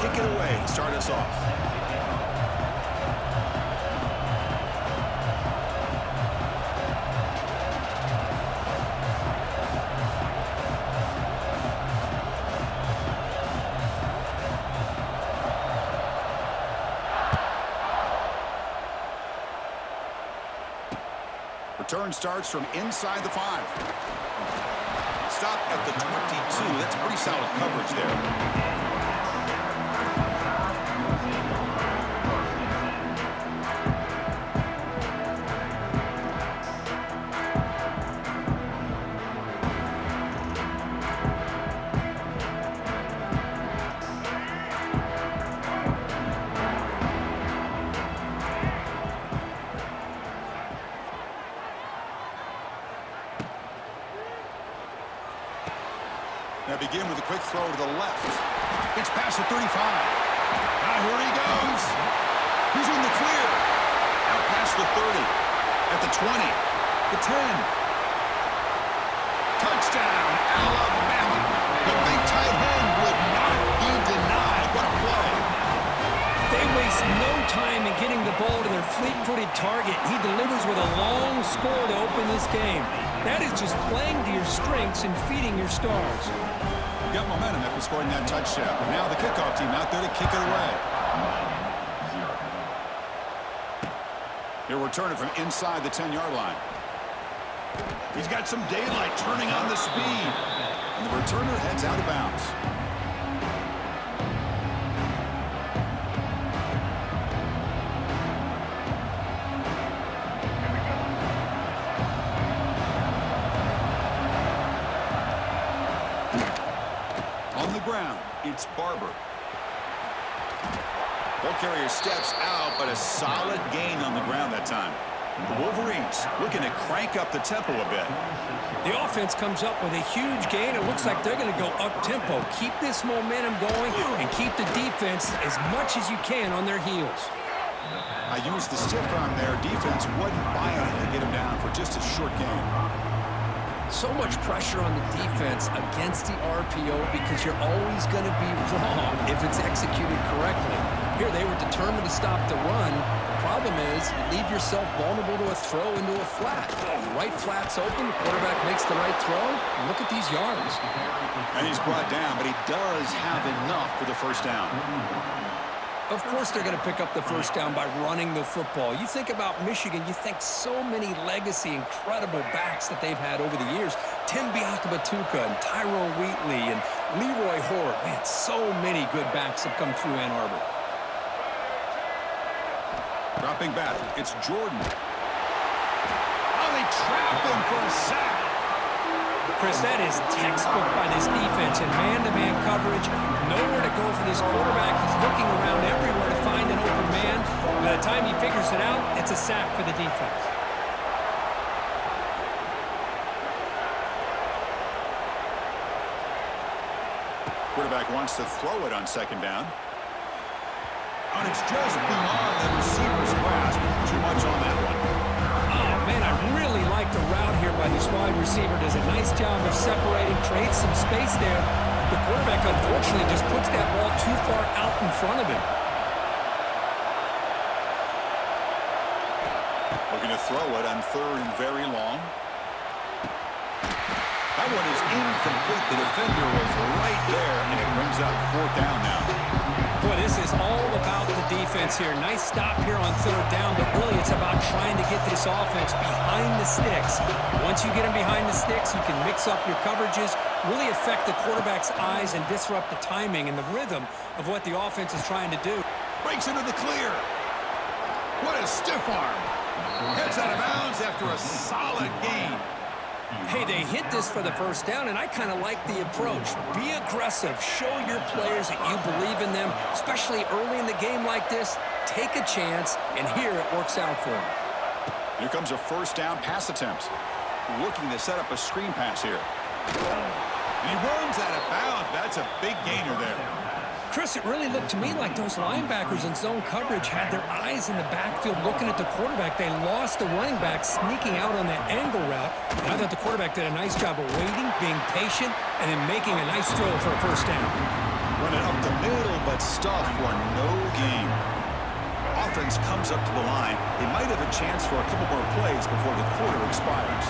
kick it away to start us off. Return starts from inside the 5. Stop at the 22. That's pretty solid coverage there. Now begin with a quick throw to the left. It's past the 35. Now here he goes. He's in the clear. Out past the 30. At the 20. The 10. Touchdown, Alabama. The big tight end would not be denied. What a play. They waste no time in getting the ball to their fleet-footed target. He delivers with a long score to open this game. That is just playing to your strengths and feeding your stars. Got momentum after scoring that touchdown. Now the kickoff team out there to kick it away. He'll return it from inside the 10-yard line. He's got some daylight turning on the speed. And the returner heads out of bounds. Ground, it's Barber. Ball carrier steps out, but a solid gain on the ground that time. The Wolverines looking to crank up the tempo a bit. The offense comes up with a huge gain. It looks like they're going to go up-tempo. Keep this momentum going and keep the defense as much as you can on their heels. I used the stiff arm there. Defense wasn't buying it to get him down for just a short gain. So much pressure on the defense against the RPO because you're always going to be wrong if it's executed correctly. Here, they were determined to stop the run. The problem is you leave yourself vulnerable to a throw into a flat. The right flat's open, the quarterback makes the right throw. Look at these yards. And he's brought down, but he does have enough for the first down. Of course they're going to pick up the first down by running the football. You think about Michigan, you think so many legacy, incredible backs that they've had over the years. Tim Biakabatuka and Tyrone Wheatley and Leroy Hort. Man, so many good backs have come through Ann Arbor. Dropping back, it's Jordan. Oh, they trap him for a sack. Chris, that is textbook by this defense in man-to-man coverage. Nowhere to go for this quarterback. He's looking around everywhere to find an open man. By the time he figures it out, it's a sack for the defense. Quarterback wants to throw it on second down. And it's just beyond the receiver's grasp. Too much on that one. Oh, man, I really like the route here by this wide receiver. Does a nice job of separating, creates some space there. The quarterback, unfortunately, just puts that ball too far out in front of him. Looking to throw it on third and very long. That one is incomplete. The defender was right there, and it brings up fourth down now. Boy, this is all about the defense here. Nice stop here on third down, but really it's about trying to get this offense behind the sticks. Once you get them behind the sticks, you can mix up your coverages, really affect the quarterback's eyes and disrupt the timing and the rhythm of what the offense is trying to do. Breaks into the clear. What a stiff arm. Heads out of bounds after a solid gain. Hey, they hit this for the first down, and I kind of like the approach. Be aggressive. Show your players that you believe in them, especially early in the game like this. Take a chance, and here it works out for them. Here comes a first down pass attempt. Looking to set up a screen pass here. And he runs out of bounds. That's a big gainer there. Chris, it really looked to me like those linebackers in zone coverage had their eyes in the backfield looking at the quarterback. They lost the running back sneaking out on that angle route. And I thought the quarterback did a nice job of waiting, being patient, and then making a nice throw for a first down. Running up the middle, but That's stuff for no gain. Offense comes up to the line. They might have a chance for a couple more plays before the quarter expires.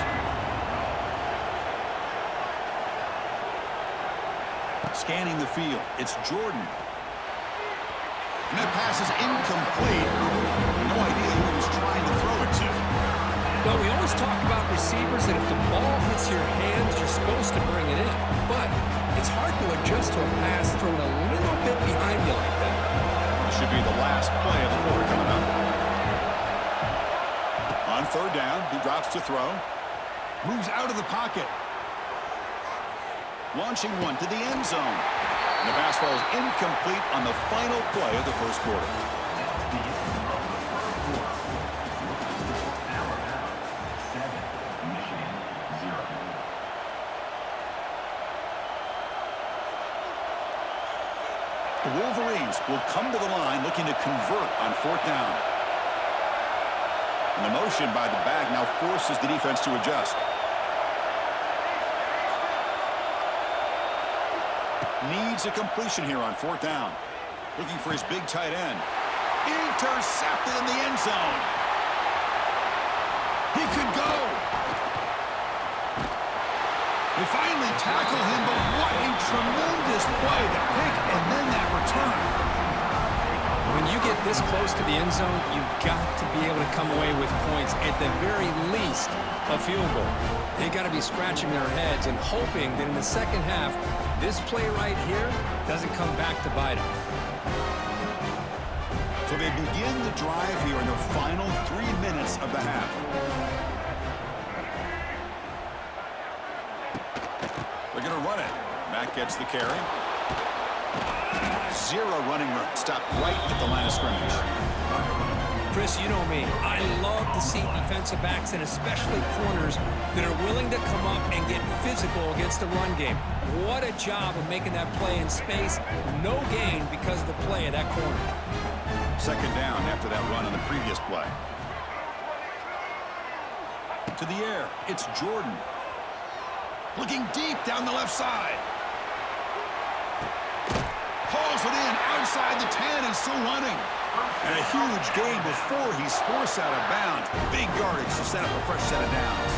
Scanning the field, it's Jordan. And that pass is incomplete. No idea who he was trying to throw it to. Well, we always talk about receivers that if the ball hits your hands, you're supposed to bring it in. But it's hard to adjust to a pass thrown a little bit behind you like that. This should be the last play of the quarter coming up. On third down, he drops to throw. Moves out of the pocket. Launching one to the end zone. And the pass falls incomplete on the final play of the first quarter. The Wolverines will come to the line looking to convert on fourth down. And the motion by the back now forces the defense to adjust. Needs a completion here on fourth down. Looking for his big tight end. Intercepted in the end zone. He could go. They finally tackle him, but what a tremendous play. The pick and then that return. When you get this close to the end zone, you've got to be able to come away with points, at the very least, a field goal. They got to be scratching their heads and hoping that in the second half, this play right here doesn't come back to bite them. So they begin the drive here in the final 3 minutes of the half. They're going to run it. Mack gets the carry. Zero running room. Stopped right at the line of scrimmage. Chris, you know me. I love to see defensive backs and especially corners that are willing to come up and get physical against the run game. What a job of making that play in space. No gain because of the play of that corner. Second down after that run on the previous play. To the air. It's Jordan. Looking deep down the left side. Hauls it in outside the 10 and still running. And a huge gain before he's forced out of bounds. Big yardage to set up a fresh set of downs.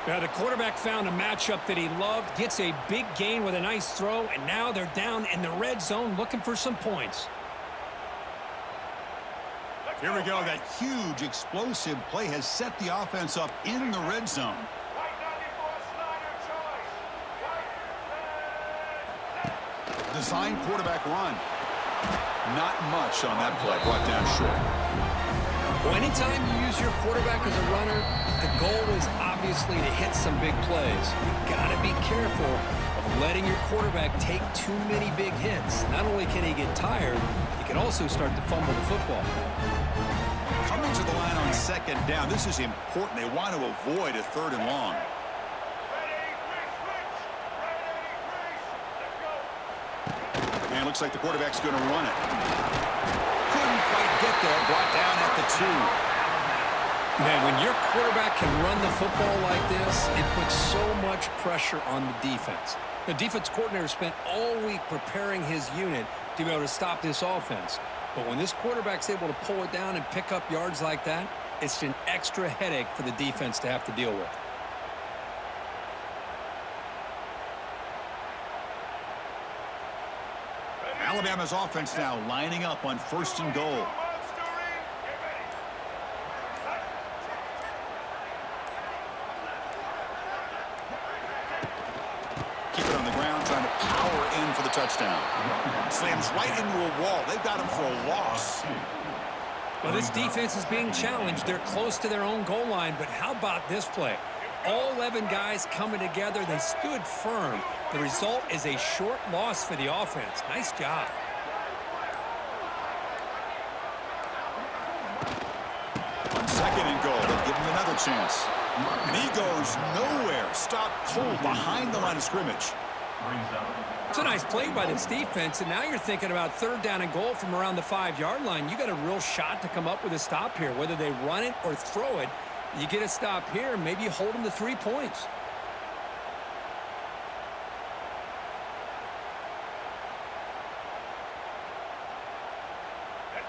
Now, the quarterback found a matchup that he loved, gets a big gain with a nice throw, and now they're down in the red zone looking for some points. Here we go. That huge explosive play has set the offense up in the red zone. Design quarterback run. Not much on that play. Brought down short. Well, anytime you use your quarterback as a runner, the goal is obviously to hit some big plays. You got to be careful of letting your quarterback take too many big hits. Not only can he get tired, he can also start to fumble the football. Coming to the line on second down. This is important. They want to avoid a third and long. And it looks like the quarterback's going to run it. Couldn't quite get there. Brought down at the 2. Man, when your quarterback can run the football like this, it puts so much pressure on the defense. The defense coordinator spent all week preparing his unit to be able to stop this offense. But when this quarterback's able to pull it down and pick up yards like that, it's an extra headache for the defense to have to deal with. Alabama's offense now lining up on first and goal. Keep it on the ground, trying to power in for the touchdown. Slams right into a wall. They've got him for a loss. Well, this defense is being challenged. They're close to their own goal line, but how about this play? All 11 guys coming together. They stood firm. The result is a short loss for the offense. Nice job. On second and goal, they'll give him another chance. And he goes nowhere. Stopped cold behind the line of scrimmage. It's a nice play by this defense, and now you're thinking about third down and goal from around the 5-yard line. You got a real shot to come up with a stop here. Whether they run it or throw it, you get a stop here, maybe you hold them to 3 points.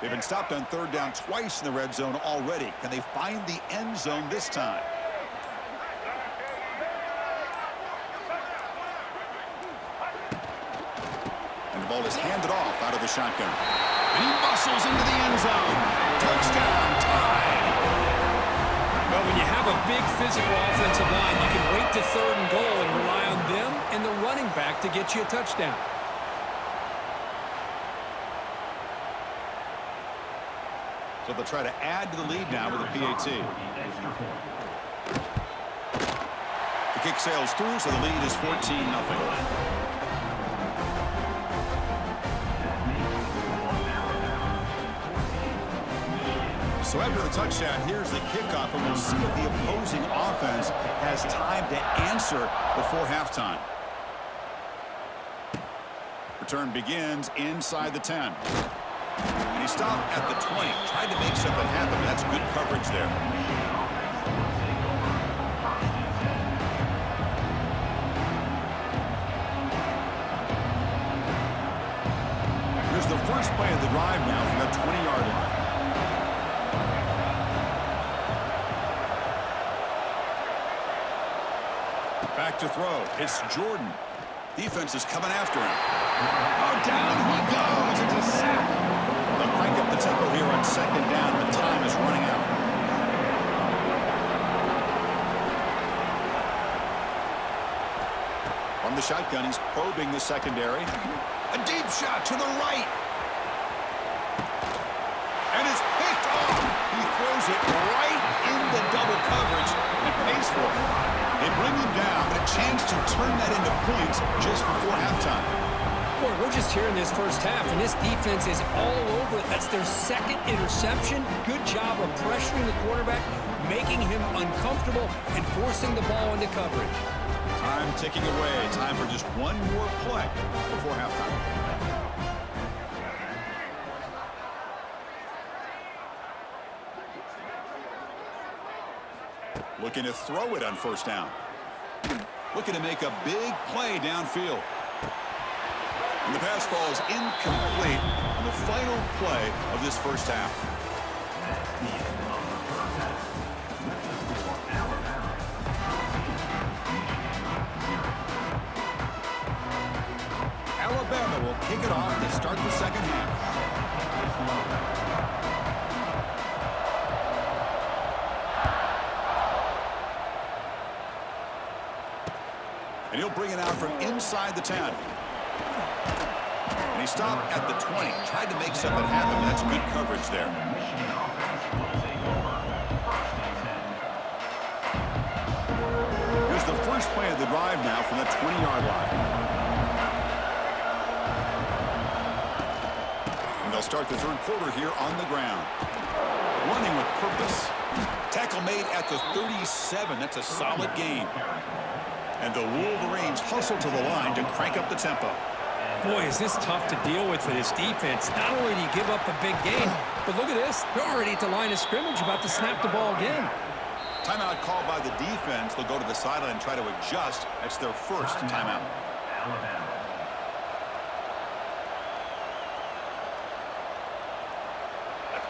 They've been stopped on third down twice in the red zone already. Can they find the end zone this time? And the ball is handed off out of the shotgun. And he muscles into the end zone. Touchdown, tie. Well, when you have a big physical offensive line, you can wait to third and goal and rely on them and the running back to get you a touchdown. So they'll try to add to the lead now with a PAT. The kick sails through, so the lead is 14-0. So after the touchdown, here's the kickoff, and we'll see if the opposing offense has time to answer before halftime. Return begins inside the 10. And he stopped at the 20, tried to make something happen. That's good coverage there. Here's the first play of the drive now from the 20-yard line. Back to throw. It's Jordan. Defense is coming after him. Oh, down he goes. It's a sack. They'll crank up the tempo here on second down. The time is running out. From the shotgun, he's probing the secondary. A deep shot to the right. And it's picked off. He throws it right into double coverage and pays for it. They bring him down, but a chance to turn that into points just before halftime. Boy, we're just here in this first half, and this defense is all over it. That's their second interception. Good job of pressuring the quarterback, making him uncomfortable, and forcing the ball into coverage. Time ticking away. Time for just one more play before halftime. Looking to throw it on first down. Looking to make a big play downfield. And the pass falls incomplete on the final play of this first half. Alabama will kick it off to start the second half. And he'll bring it out from inside the 10. And he stopped at the 20. Tried to make something happen. That's good coverage there. Here's the first play of the drive now from the 20-yard line. And they'll start the third quarter here on the ground. Running with purpose. Tackle made at the 37. That's a solid gain. And the Wolverines hustle to the line to crank up the tempo. Boy, is this tough to deal with for this defense. Not only do you give up a big game, but look at this. They're already at the line of scrimmage, about to snap the ball again. Timeout called by the defense. They'll go to the sideline and try to adjust. That's their first timeout.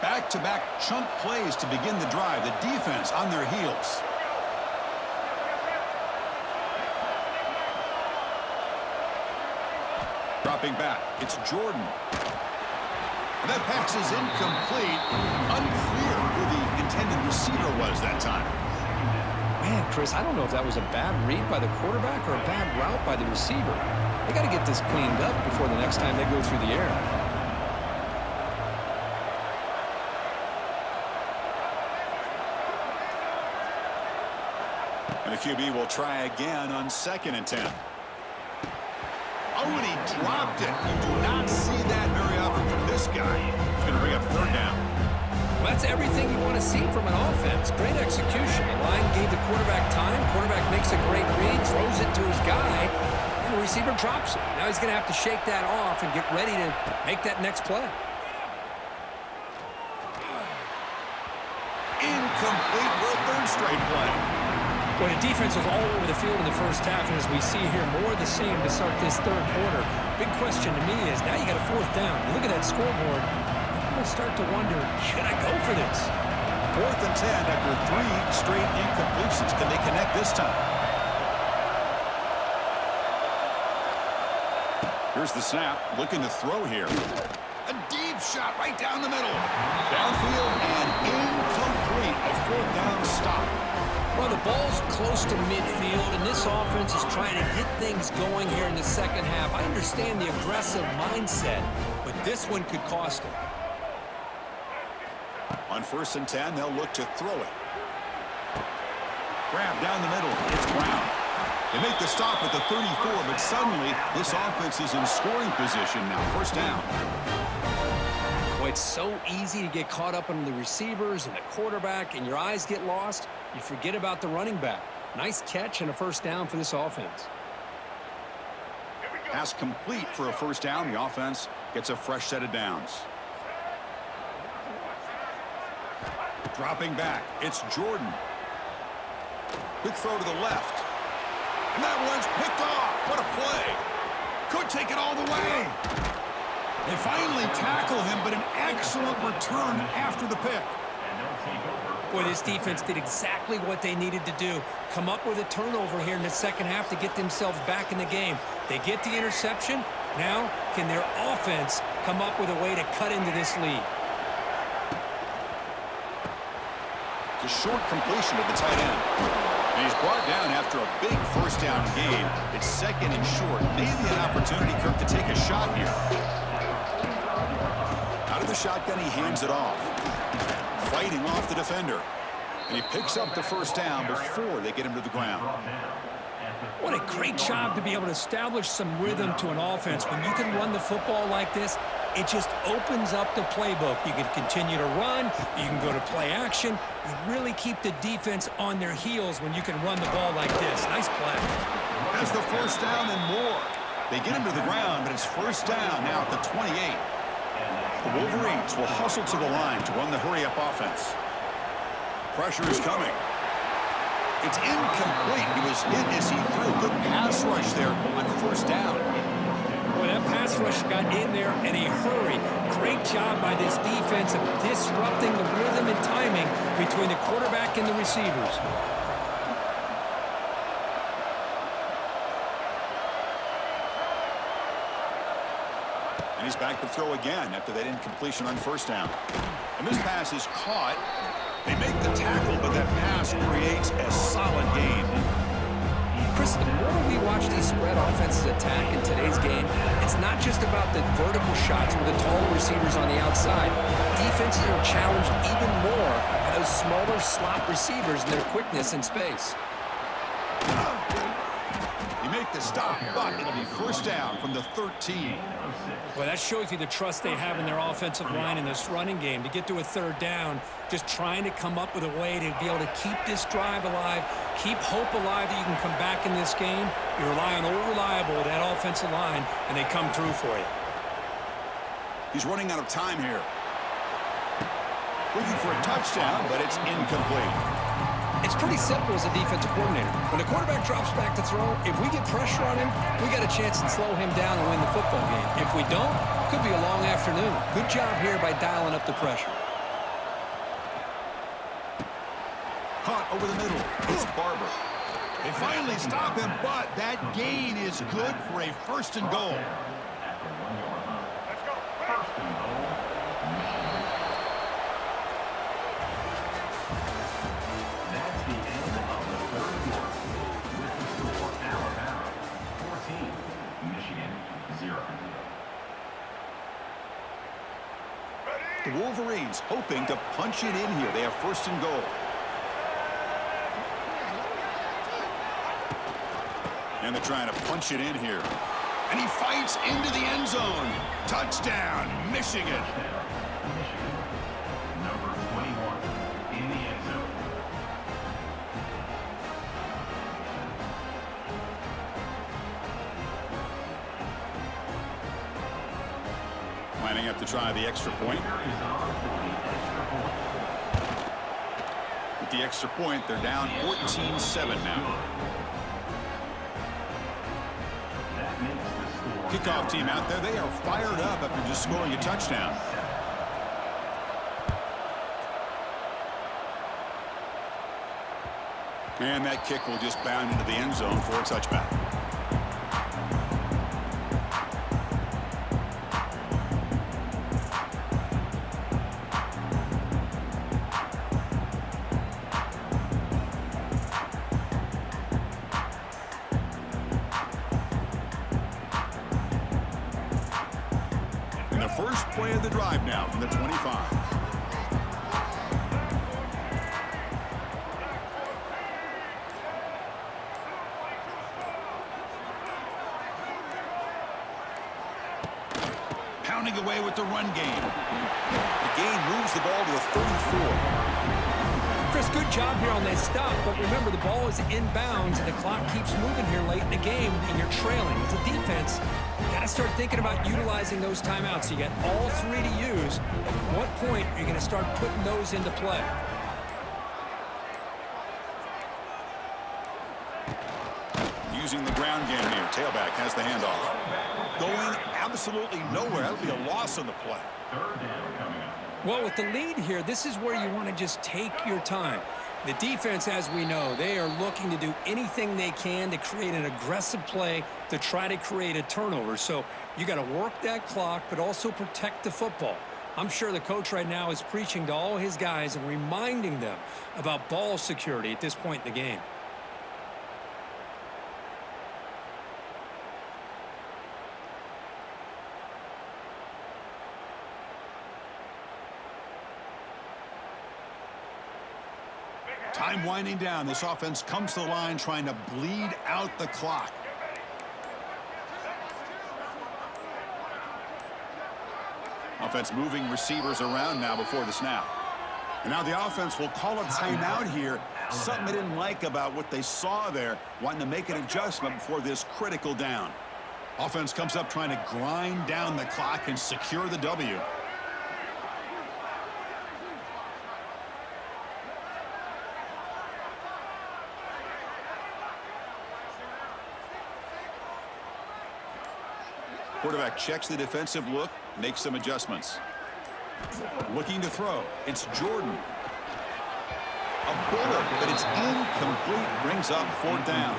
Back-to-back chunk plays to begin the drive. The defense on their heels. Dropping back, it's Jordan. And that pass is incomplete. Unclear who the intended receiver was that time. Man, Chris, I don't know if that was a bad read by the quarterback or a bad route by the receiver. They got to get this cleaned up before the next time they go through the air. And the QB will try again on 2nd and 10. Oh, and he dropped it. You do not see that very often from this guy. He's going to bring up third down. Well, that's everything you want to see from an offense. Great execution. The line gave the quarterback time. Quarterback makes a great read, throws it to his guy, and the receiver drops it. Now he's going to have to shake that off and get ready to make that next play. Incomplete for a third straight play. Well, the defense was all over the field in the first half, and as we see here, more of the same to start this third quarter. Big question to me is, now you got a fourth down. You look at that scoreboard, people start to wonder, should I go for this? 4th and 10 after 3 straight incompletions. Can they connect this time? Here's the snap. Looking to throw here. A deep shot right down the middle. Downfield and incomplete. A 4th down stop. Well, the ball's close to midfield, and this offense is trying to get things going here in the second half. I understand the aggressive mindset, but this one could cost them. On 1st and 10, they'll look to throw it. Grab down the middle. It's Brown. They make the stop at the 34, but suddenly this offense is in scoring position now. 1st down. Boy, it's so easy to get caught up on the receivers and the quarterback, and your eyes get lost. You forget about the running back. Nice catch and a 1st down for this offense. Pass complete for a 1st down. The offense gets a fresh set of downs. Dropping back, it's Jordan. Quick throw to the left. And that one's picked off. What a play. Could take it all the way. They finally tackle him, but an excellent return after the pick. Boy, this defense did exactly what they needed to do. Come up with a turnover here in the second half to get themselves back in the game. They get the interception. Now, can their offense come up with a way to cut into this lead? It's a short completion to the tight end. And he's brought down after a big 1st down gain. It's 2nd and short. Maybe an opportunity, Kirk, to take a shot here. Out of the shotgun, he hands it off. Fighting off the defender. And he picks up the 1st down before they get him to the ground. What a great job to be able to establish some rhythm to an offense. When you can run the football like this, it just opens up the playbook. You can continue to run. You can go to play action. You really keep the defense on their heels when you can run the ball like this. Nice play. Has the 1st down and more. They get him to the ground, but it's 1st down now at the 28. The Wolverines will hustle to the line to run the hurry-up offense. Pressure is coming. It's incomplete. He was hit as he threw. Good pass rush there on 1st down. Boy, that pass rush got in there in a hurry. Great job by this defense of disrupting the rhythm and timing between the quarterback and the receivers. And he's back to throw again after that incompletion on 1st down. And this pass is caught. They make the tackle, but that pass creates a solid gain. Chris, the more we watch these spread offenses attack in today's game, it's not just about the vertical shots with the taller receivers on the outside. Defenses are challenged even more by those smaller slot receivers and their quickness in space. You make the stop, but it'll be 1st down from the 13. Well, that shows you the trust they have in their offensive line in this running game. To get to a 3rd down, just trying to come up with a way to be able to keep this drive alive, keep hope alive that you can come back in this game. You rely on old reliable, that offensive line, and they come through for you. He's running out of time here. Looking for a touchdown, but it's incomplete. It's pretty simple as a defensive coordinator. When the quarterback drops back to throw, if we get pressure on him, we got a chance to slow him down and win the football game. If we don't, it could be a long afternoon. Good job here by dialing up the pressure. Caught over the middle. It's Barber. They finally stop him, but that gain is good for a 1st and goal. Let's go. 1st and goal. That's the end of the 3rd quarter. With the score, Alabama 14, Michigan 0. The Wolverines hoping to punch it in here. They have 1st and goal. And they're trying to punch it in here. And he fights into the end zone. Touchdown, Michigan. Michigan, number 21, in the end zone. Lining up to try the extra point. With the extra point, they're down 14-7 now. Kickoff team out there, they are fired up after just scoring a touchdown. And that kick will just bound into the end zone for a touchback. And the first play of the drive now from the 25. Pounding away with the run game. The gain moves the ball to the 34. Chris, good job here on that stop, but remember the ball is inbounds and the clock keeps moving here late in the game and you're trailing. As a defense, you got to start thinking about utilizing those timeouts. You got all three to use. At what point are you going to start putting those into play? Using the ground game here. Tailback has the handoff. Going absolutely nowhere. That would be a loss on the play. Third down coming up. Well, with the lead here, this is where you want to just take your time. The defense, as we know, they are looking to do anything they can to create an aggressive play to try to create a turnover. So you got to work that clock, but also protect the football. I'm sure the coach right now is preaching to all his guys and reminding them about ball security at this point in the game. Time winding down. This offense comes to the line trying to bleed out the clock. Offense moving receivers around now before the snap. And now the offense will call a timeout here. Something they didn't like about what they saw there, wanting to make an adjustment before this critical down. Offense comes up trying to grind down the clock and secure the W. Quarterback checks the defensive look, makes some adjustments. Looking to throw. It's Jordan. A bullet, but it's incomplete. Brings up fourth down.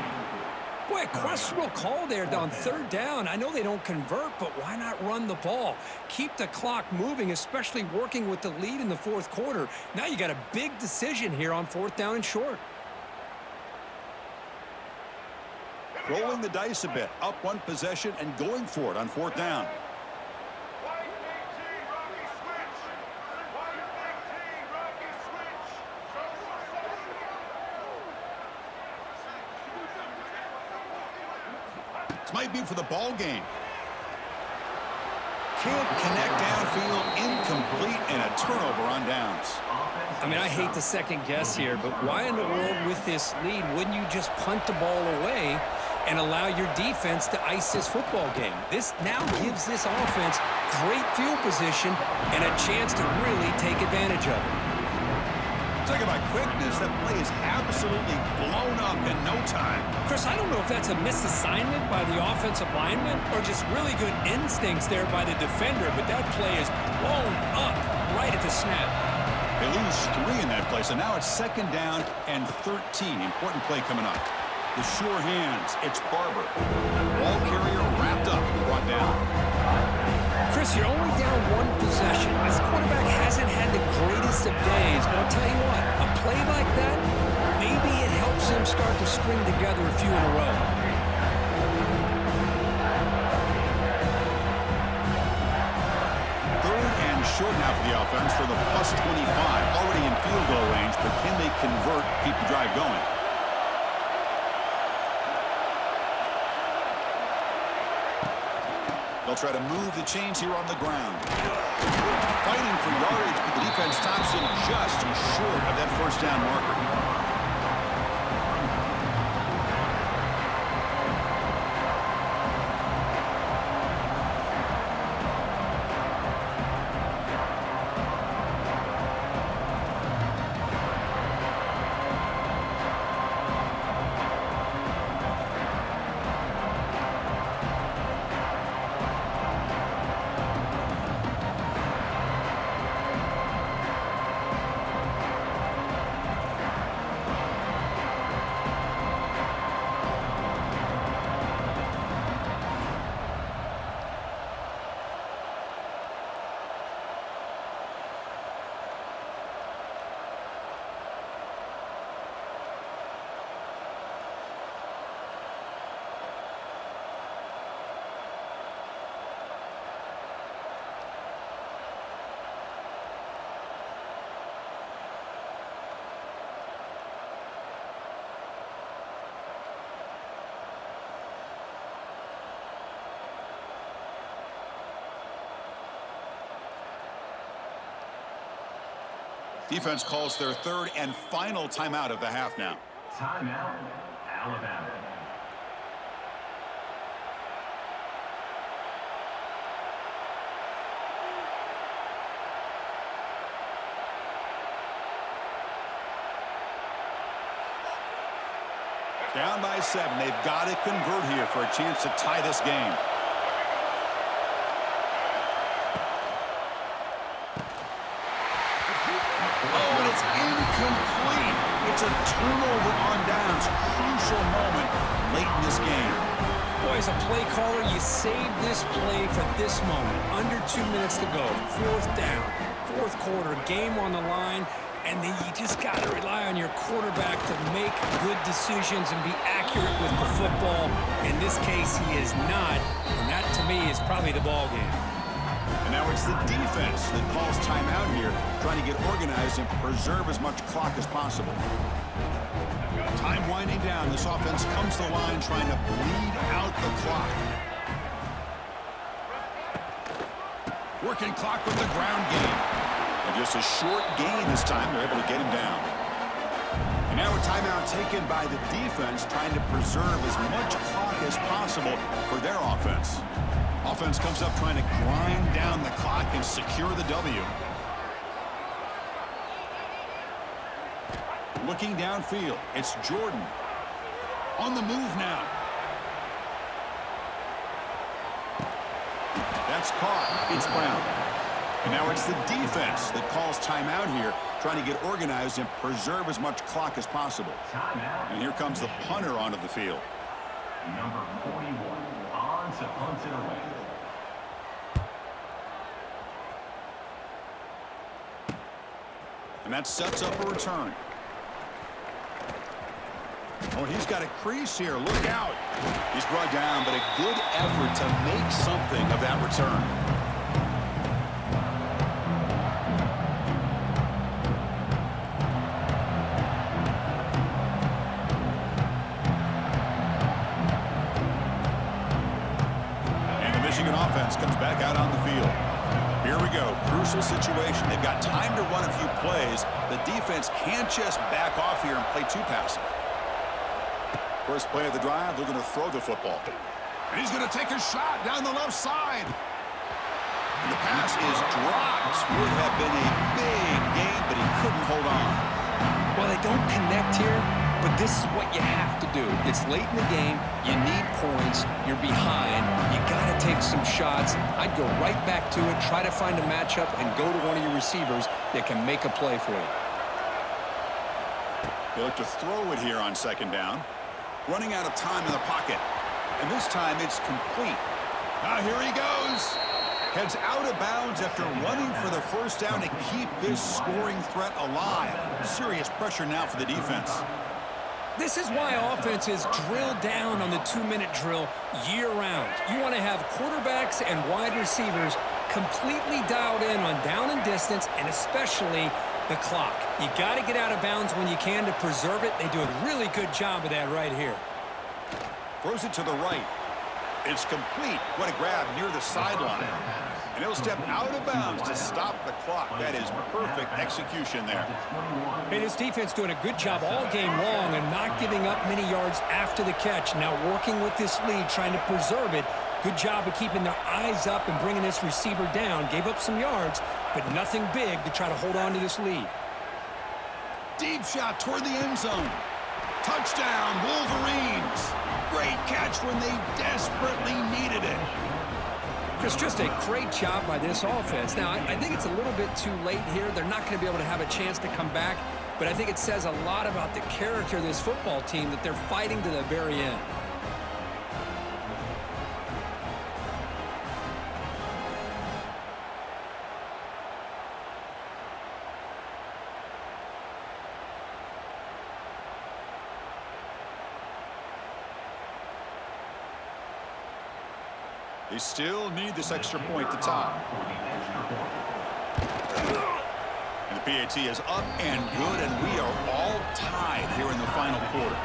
Boy, a questionable call there on third down. I know they don't convert, but why not run the ball? Keep the clock moving, especially working with the lead in the fourth quarter. Now you got a big decision here on fourth down and short. Rolling the dice a bit, up one possession and going for it on fourth down. This might be for the ball game. Can't connect downfield, incomplete, and a turnover on downs. I mean, I hate to second guess here, but why in the world with this lead wouldn't you just punt the ball away and allow your defense to ice this football game? This now gives this offense great field position and a chance to really take advantage of it. Talking about quickness, that play is absolutely blown up in no time. Chris, I don't know if that's a misassignment by the offensive lineman or just really good instincts there by the defender, but that play is blown up right at the snap. They lose 3 in that play, so now it's second down and 13. Important play coming up. The sure hands, it's Barber. Ball carrier wrapped up, brought down. Chris, you're only down one possession. This quarterback hasn't had the greatest of days, but I'll tell you what, a play like that, maybe it helps him start to string together a few in a row. Third and short now for the offense for the +25. Already in field goal range, but can they convert, keep the drive going? They'll try to move the chains here on the ground. Fighting for yardage, but the defense stops him just short of that first down marker. Defense calls their third and final timeout of the half now. Timeout, Alabama. Down by 7. They've got to convert here for a chance to tie this game. Oh, and it's incomplete. It's a turnover on downs. Crucial moment late in this game. Boy, as a play caller, you saved this play for this moment. Under 2 minutes to go. 4th down. 4th quarter. Game on the line. And then you just got to rely on your quarterback to make good decisions and be accurate with the football. In this case, he is not. And that, to me, is probably the ball game. And now it's the defense that calls timeout here, trying to get organized and preserve as much clock as possible. Time winding down. This offense comes to the line trying to bleed out the clock. Working clock with the ground game. And just a short gain this time. They're able to get him down. And now a timeout taken by the defense, trying to preserve as much clock as possible for their offense. Offense comes up trying to grind down the clock and secure the W. Looking downfield, it's Jordan. On the move now. That's caught. It's Brown. And now it's the defense that calls timeout here, trying to get organized and preserve as much clock as possible. And here comes the punter onto the field. Number 41 on to punt it away. And that sets up a return. Oh, he's got a crease here. Look out. He's brought down, but a good effort to make something of that return. And the Michigan offense comes back out on the field. Here we go. Crucial situation. They've got time to run a few plays. The defense can't just back off here and play too passive. First play of the drive, they're going to throw the football. And he's going to take a shot down the left side. And the pass is dropped. Would have been a big game, but he couldn't hold on. Well, they don't connect here, but this is what you have to do. It's late in the game. You need points. You're behind. You got to take some shots. I'd go right back to it, try to find a matchup, and go to one of your receivers that can make a play for you. They look to throw it here on 2nd down. Running out of time in the pocket. And this time it's complete. Now here he goes. Heads out of bounds after running for the first down to keep this scoring threat alive. Serious pressure now for the defense. This is why offenses drill down on the 2-minute drill year-round. You want to have quarterbacks and wide receivers completely dialed in on down and distance, and especially the clock. You got to get out of bounds when you can to preserve it. They do a really good job of that right here. Throws it to the right. It's complete. What a grab near the sideline. And he'll step out of bounds to stop the clock. That is perfect execution there. Hey, this defense doing a good job all game long and not giving up many yards after the catch. Now working with this lead, trying to preserve it. Good job of keeping their eyes up and bringing this receiver down. Gave up some yards, but nothing big to try to hold on to this lead. Deep shot toward the end zone. Touchdown, Wolverines. Great catch when they desperately needed it. Chris, just a great job by this offense. Now, I think it's a little bit too late here. They're not going to be able to have a chance to come back, but I think it says a lot about the character of this football team that they're fighting to the very end. They still need this extra point to tie. And the PAT is up and good, and we are all tied here in the final quarter.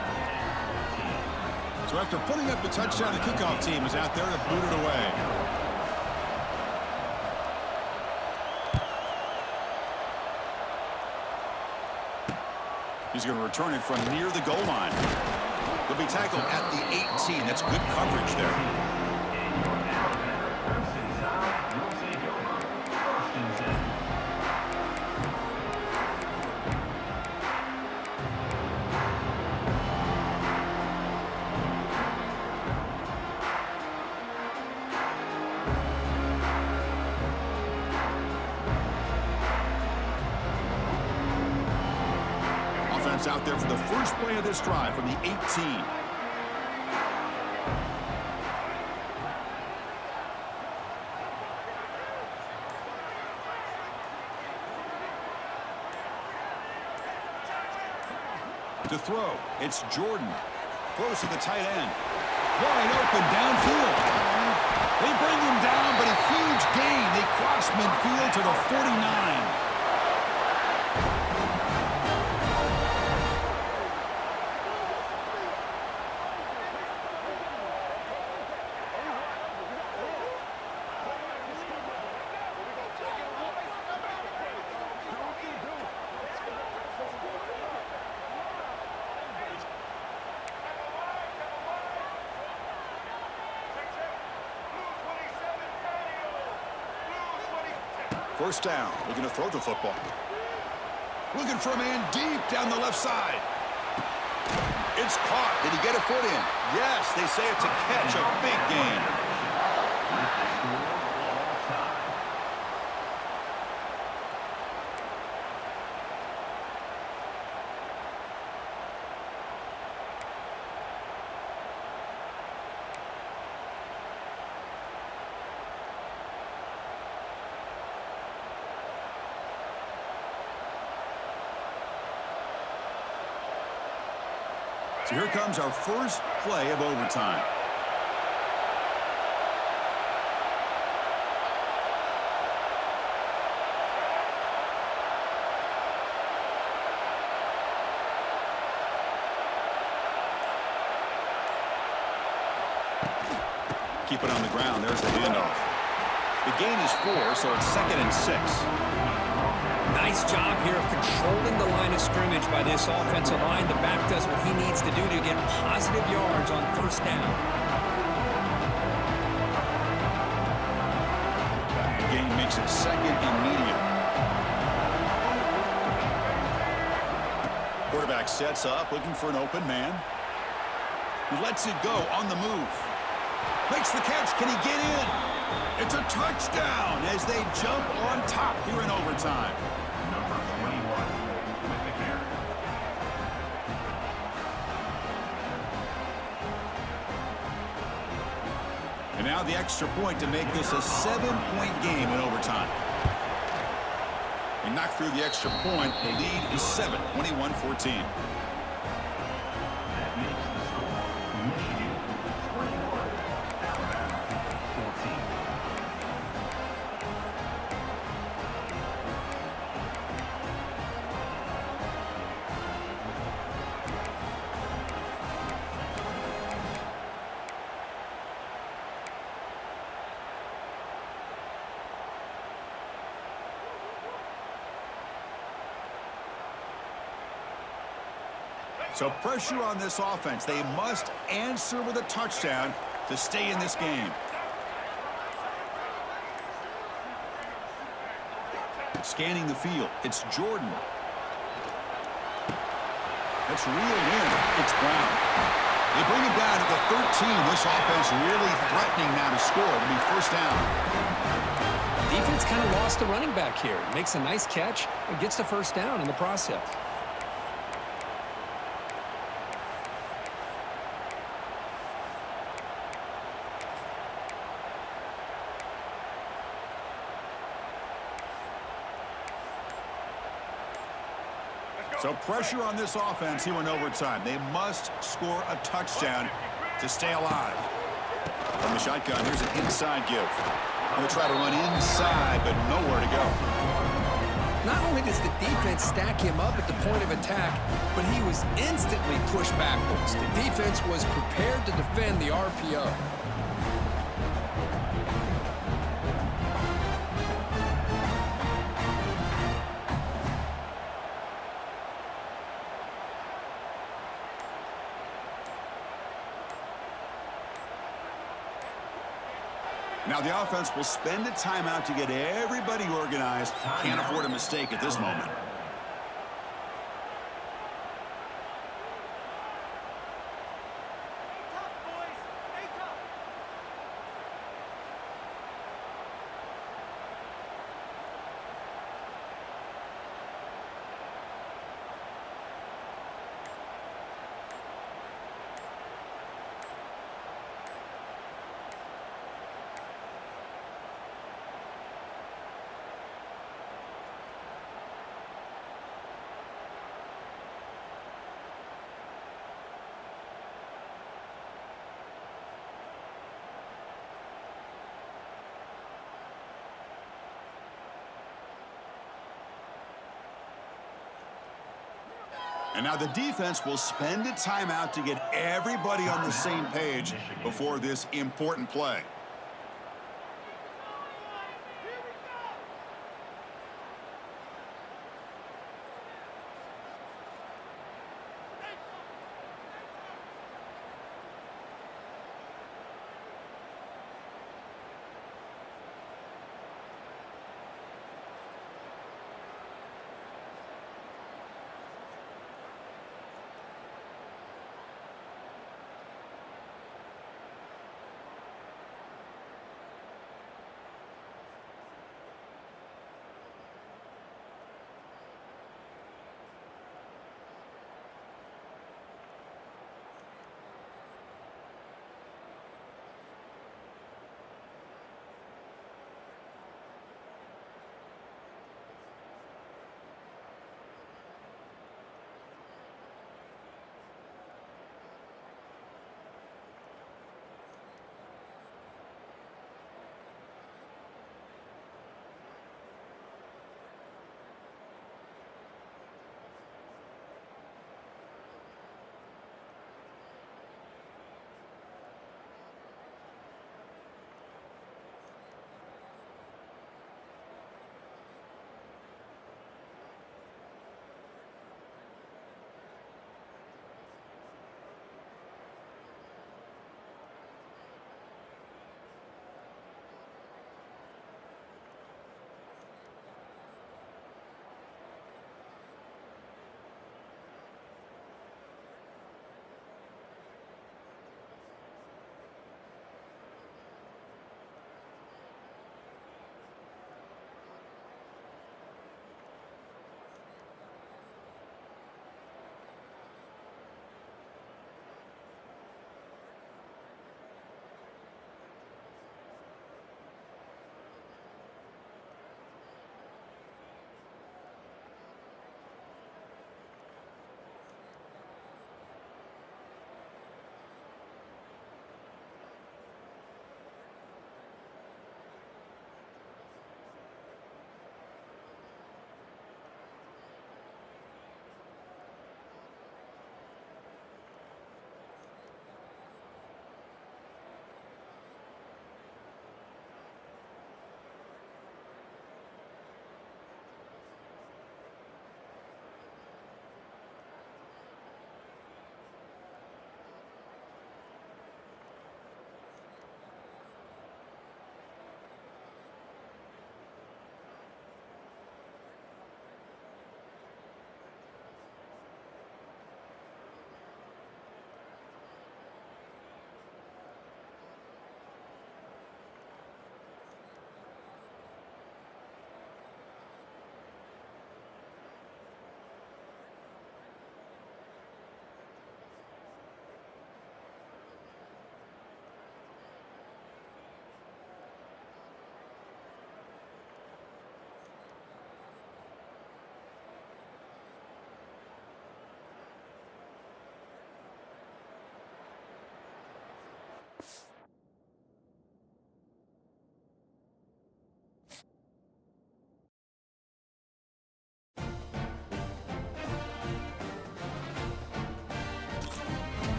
So after putting up the touchdown, the kickoff team is out there to boot it away. He's going to return it from near the goal line. He'll be tackled at the 18. That's good coverage there. Out there for the first play of this drive from the 18. To throw, it's Jordan. Throws to the tight end. Wide open downfield. They bring him down, but a huge gain. They cross midfield to the 49. First down, looking to throw the football. Looking for a man deep down the left side. It's caught. Did he get a foot in? Yes, they say it's a catch, a big gain. So here comes our first play of overtime. Keep it on the ground. There's the handoff. The gain is 4, so it's 2nd and 6. Nice job here of controlling the line of scrimmage by this offensive line. The back does what he needs to do to get positive yards on first down. The gain makes it 2nd and medium. Quarterback sets up, looking for an open man. He lets it go on the move. Makes the catch. Can he get in? It's a touchdown as they jump on top here in overtime. Number 21 with the carry. And now the extra point to make this a 7-point game in overtime. They knock through the extra point. The lead is 7, 21-14. That makes the score Michigan 21, Alabama 14. So pressure on this offense. They must answer with a touchdown to stay in this game. Scanning the field, it's Jordan. That's reeled in. It's Brown. They bring him down at the 13. This offense really threatening now to score. It'll be first down. Defense kind of lost the running back here. Makes a nice catch and gets the first down in the process. So pressure on this offense here in overtime. They must score a touchdown to stay alive. From the shotgun, here's an inside give. They'll try to run inside, but nowhere to go. Not only does the defense stack him up at the point of attack, but he was instantly pushed backwards. The defense was prepared to defend the RPO. Now the offense will spend a timeout to get everybody organized. Can't afford a mistake at this moment. And now the defense will spend a timeout to get everybody on the same page before this important play.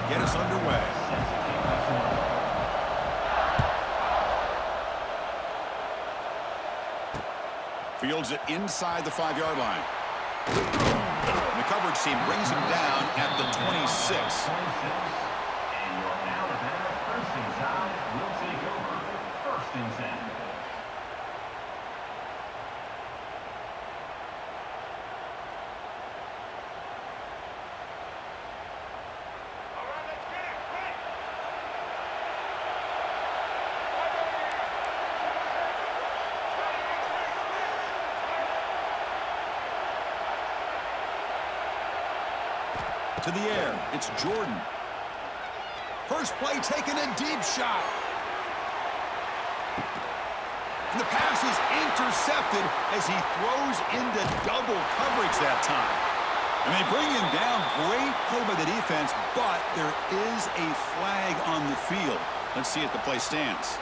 get us underway. Fields it inside the 5-yard line. The coverage team brings him down at the 26. And your Alabama first and 10 will take over. First and 10. To the air, it's Jordan. First play taken, a deep shot. And the pass is intercepted as he throws into double coverage that time. And they bring him down. Great play by the defense, but there is a flag on the field. Let's see if the play stands.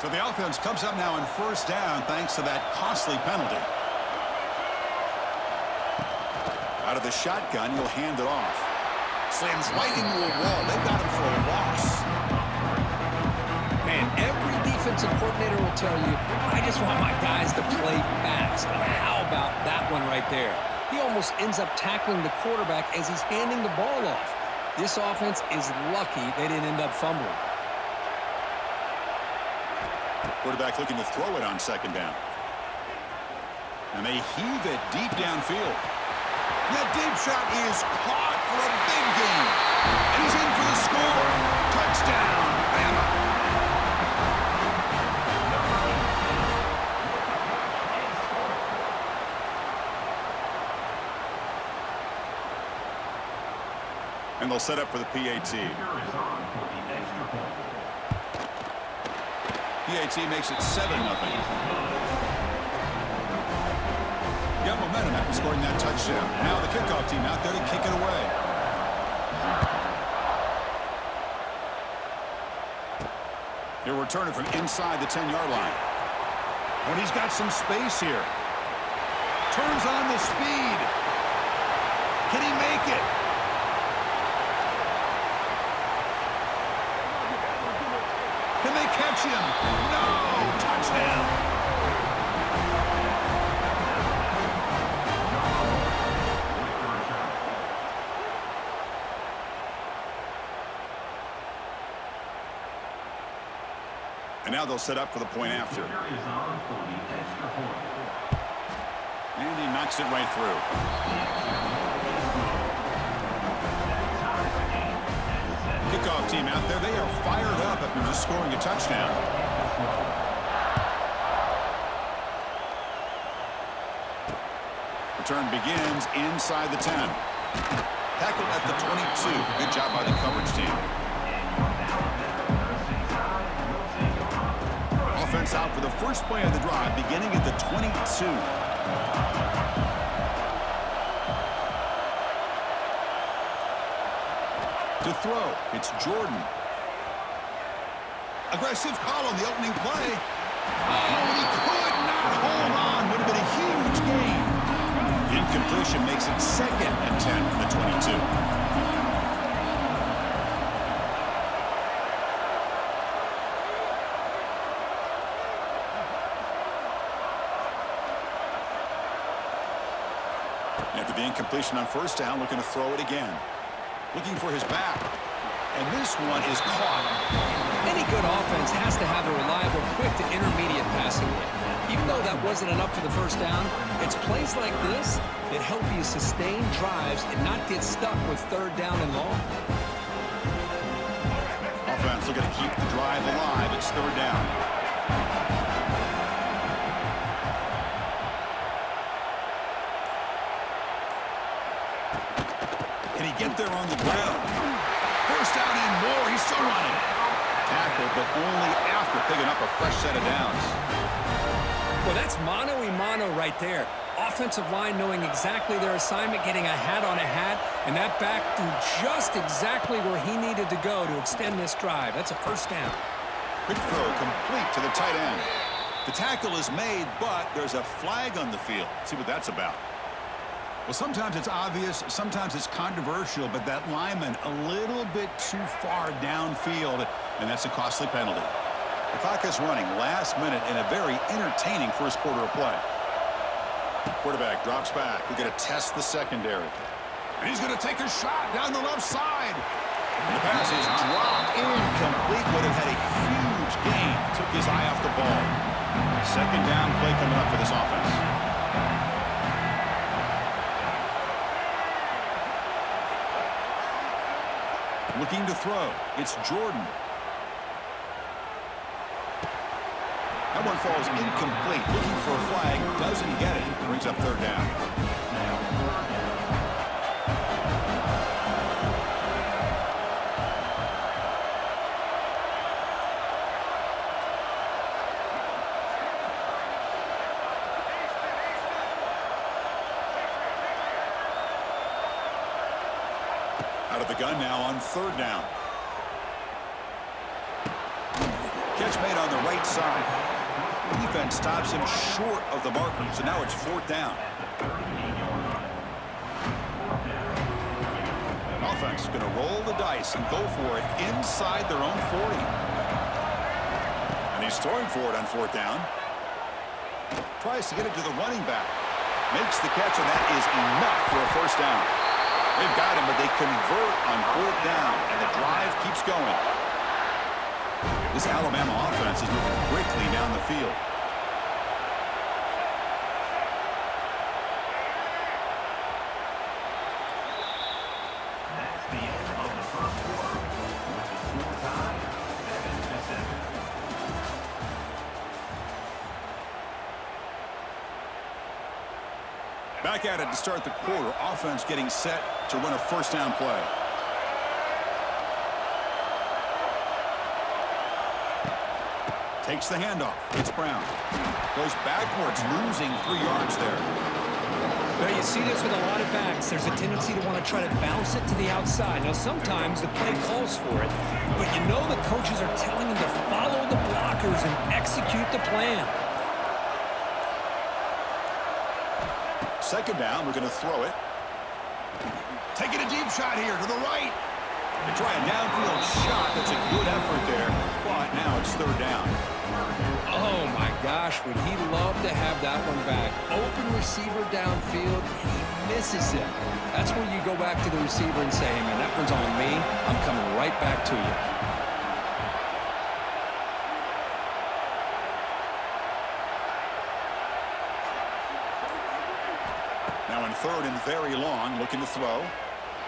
So the offense comes up now in first down thanks to that costly penalty. Out of the shotgun, he'll hand it off. Slams right into a wall. They've got him for a loss. Man, every defensive coordinator will tell you, I just want my guys to play fast. And how about that one right there? He almost ends up tackling the quarterback as he's handing the ball off. This offense is lucky they didn't end up fumbling. Quarterback looking to throw it on second down. And they heave it deep downfield. That deep shot is caught for a big gain. And he's in for the score. Touchdown, Bama. And they'll set up for the PAT. PAT makes it 7-0. Got momentum after scoring that touchdown. Now the kickoff team out there to kick it away. He'll return it from inside the 10-yard line. When he's got some space here. Turns on the speed. Can he make it? Can they catch him? No! Touchdown! And now they'll set up for the point after. And he knocks it right through. Kickoff team out there. They are fired up after just scoring a touchdown. Return begins inside the 10. Tackled at the 22. Good job by the coverage team. Offense out for the first play of the drive, beginning at the 22. To throw, it's Jordan. Aggressive call on the opening play. Oh, he could not hold on. Would have been a huge gain. The incompletion makes it 2nd and 10 from the 22. After the incompletion on first down, looking to throw it again. Looking for his back. And this one is caught. Any good offense has to have a reliable, quick to intermediate passing game. Even though that wasn't enough for the first down, it's plays like this that help you sustain drives and not get stuck with 3rd down and long. Offense looking to keep the drive alive. It's 3rd down. Can he get there on the ground? First down and more. He's still running. Tackle, but only after picking up a fresh set of downs. Well, that's mano-a-mano right there. Offensive line knowing exactly their assignment, getting a hat on a hat, and that back to just exactly where he needed to go to extend this drive. That's a first down. Quick throw complete to the tight end. The tackle is made, but there's a flag on the field. Let's see what that's about. Well, sometimes it's obvious, sometimes it's controversial, but that lineman a little bit too far downfield, and that's a costly penalty. The clock is running last minute in a very entertaining first quarter of play. Quarterback drops back. We're going to test the secondary. And he's going to take a shot down the left side. And the pass is dropped incomplete. Would have had a huge gain. Took his eye off the ball. 2nd down play coming up for this offense. Looking to throw. It's Jordan. That one falls incomplete. Looking for a flag. Doesn't get it. Brings up 3rd down. Out of the gun now on 3rd down. Catch made on the right side. The defense stops him short of the marker, so now it's 4th down. Offense is going to roll the dice and go for it inside their own 40. And he's throwing for it on 4th down. Tries to get it to the running back. Makes the catch, and that is enough for a first down. They've got him, but they convert on 4th down, and the drive keeps going. This Alabama offense is moving quickly down the field. That's the end of the first quarter, with the score tied 7-7. Back at it to start the quarter. Offense getting set to run a first down play. Takes the handoff. It's Brown. Goes backwards, losing 3 yards there. Well, you see this with a lot of backs. There's a tendency to want to try to bounce it to the outside. Now, sometimes the play calls for it, but you know the coaches are telling them to follow the blockers and execute the plan. Second down, we're going to throw it. Taking a deep shot here to the right. They try a downfield shot. That's a good effort there, but now it's third down. Oh, my gosh, would he love to have that one back. Open receiver downfield, and he misses it. That's where you go back to the receiver and say, hey, man, that one's on me. I'm coming right back to you. Now in third and very long, looking to throw.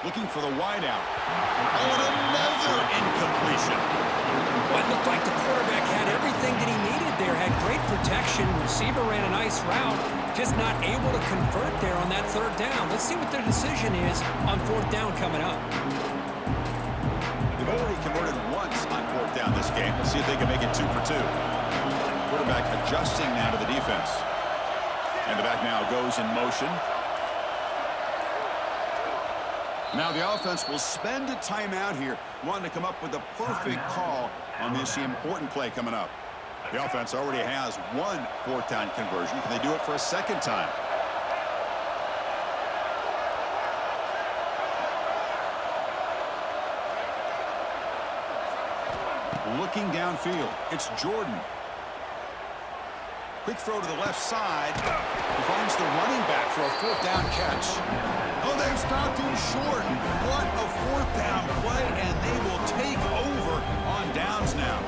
Looking for the wideout. Oh, and another incompletion. Well, it looked like the quarterback had everything that he needed there. Had great protection. Receiver ran a nice route. Just not able to convert there on that third down. Let's see what their decision is on fourth down coming up. They've already converted once on fourth down this game. Let's see if they can make it 2 for 2. Quarterback adjusting now to the defense. And the back now goes in motion. Now the offense will spend a timeout here, wanting to come up with a perfect call on this important play coming up. The offense already has 1 fourth down conversion. Can they do it for a second time? Looking downfield, it's Jordan. Quick throw to the left side. He finds the running back for a fourth down catch. Oh, they've stopped him short. What a fourth down play, and they will take over on downs now.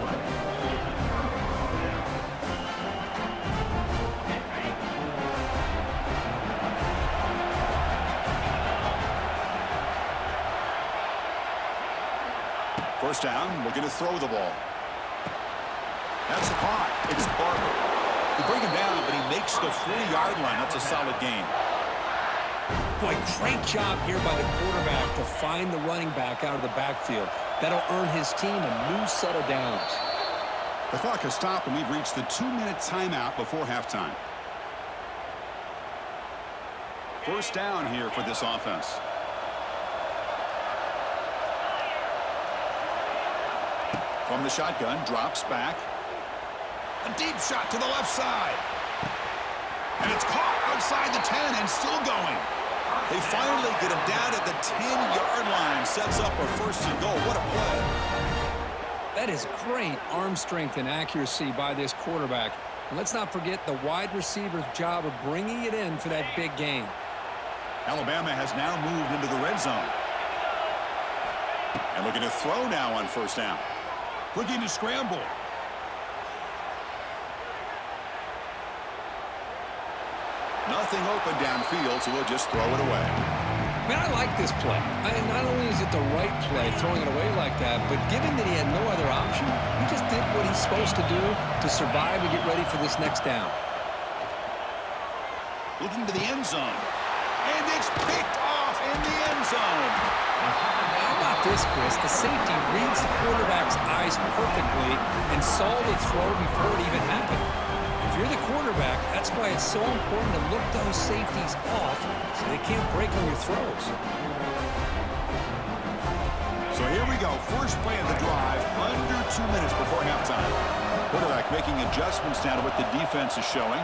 First down, we're going to throw the ball. That's caught. It's Barber. They bring him down, but he makes the 40-yard line. That's a solid gain. Boy, great job here by the quarterback to find the running back out of the backfield. That'll earn his team a new set of downs. The clock has stopped, and we've reached the 2-minute timeout before halftime. First down here for this offense. From the shotgun, drops back. A deep shot to the left side. And it's caught outside the 10 and still going. They finally get him down at the 10-yard line. Sets up a first and goal. What a play. That is great arm strength and accuracy by this quarterback. And let's not forget the wide receiver's job of bringing it in for that big gain. Alabama has now moved into the red zone. And looking to throw now on first down. Looking to scramble. Nothing open downfield, so we'll just throw it away. Man, I like this play. Not only is it the right play, throwing it away like that, but given that he had no other option, he just did what he's supposed to do to survive and get ready for this next down. Looking to the end zone. And it's picked off in the end zone. How about this, Chris? The safety reads the quarterback's eyes perfectly and saw the throw before it even happened. If you're the quarterback, that's why it's so important to look those safeties off so they can't break on your throws. So here we go. First play of the drive, under 2 minutes before halftime. Quarterback making adjustments now to what the defense is showing.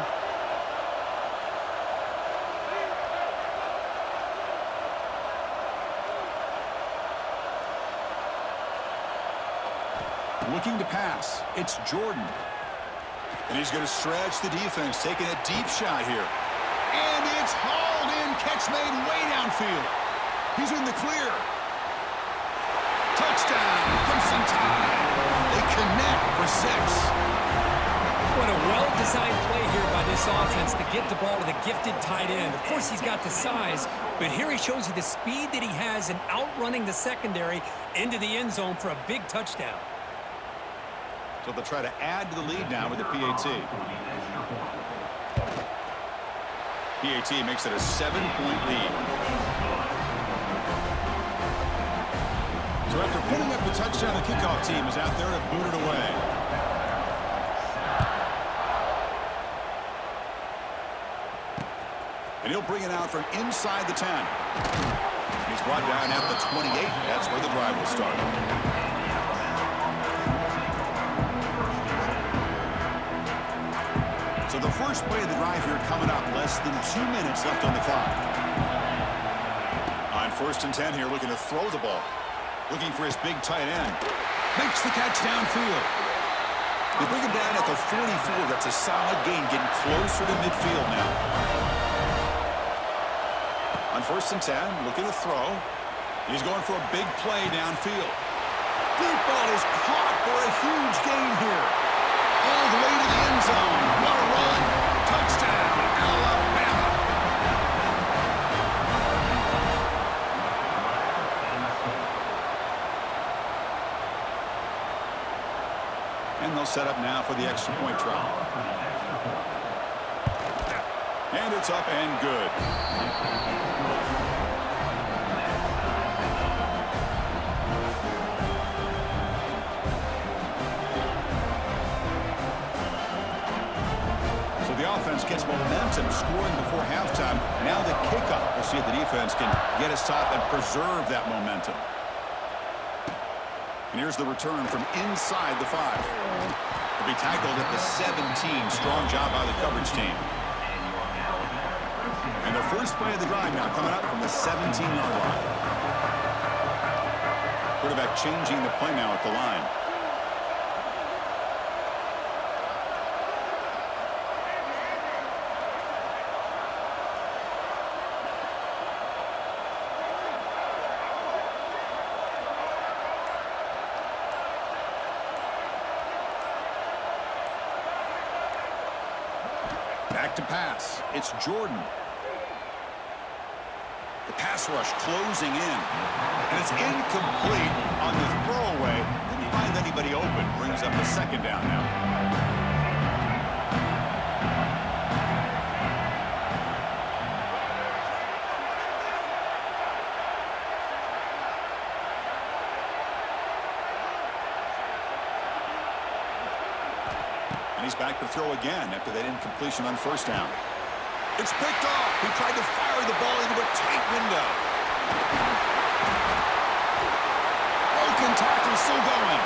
Looking to pass. It's Jordan. And he's going to stretch the defense, taking a deep shot here. And it's hauled in. Catch made way downfield. He's in the clear. Touchdown, Crimson Tide. They connect for 6. What a well-designed play here by this offense to get the ball to the gifted tight end. Of course, he's got the size, but here he shows you the speed that he has in outrunning the secondary into the end zone for a big touchdown. So they'll try to add to the lead now with the PAT. PAT makes it a 7-point lead. So after putting up the touchdown, the kickoff team is out there to boot it away. And he'll bring it out from inside the 10. He's brought down at the 28. That's where the drive will start. So the first play of the drive here coming up. Less than 2 minutes left on the clock. On 1st and 10 here, looking to throw the ball. Looking for his big tight end. Makes the catch downfield. They bring him down at the 44. That's a solid gain, getting closer to midfield now. On 1st and 10, looking to throw. He's going for a big play downfield. Deep ball is caught for a huge gain here. All the way to the end zone. What a run. Touchdown, Alabama. And they'll set up now for the extra point try. And it's up and good. So the offense gets momentum, scoring before halftime. Now the kickoff. We'll see if the defense can get a stop and preserve that momentum. And here's the return from inside the 5. He'll be tackled at the 17. Strong job by the coverage team. And the first play of the drive now coming up from the 17-yard line. Quarterback changing the play now at the line. Back to pass. It's Jordan. The pass rush closing in. And it's incomplete on the throwaway. Didn't find anybody open. Brings up the 2nd down now. And he's back to throw again after that incompletion on 1st down. It's picked off. He tried to fire the ball into a tight window. Broken tackle still going.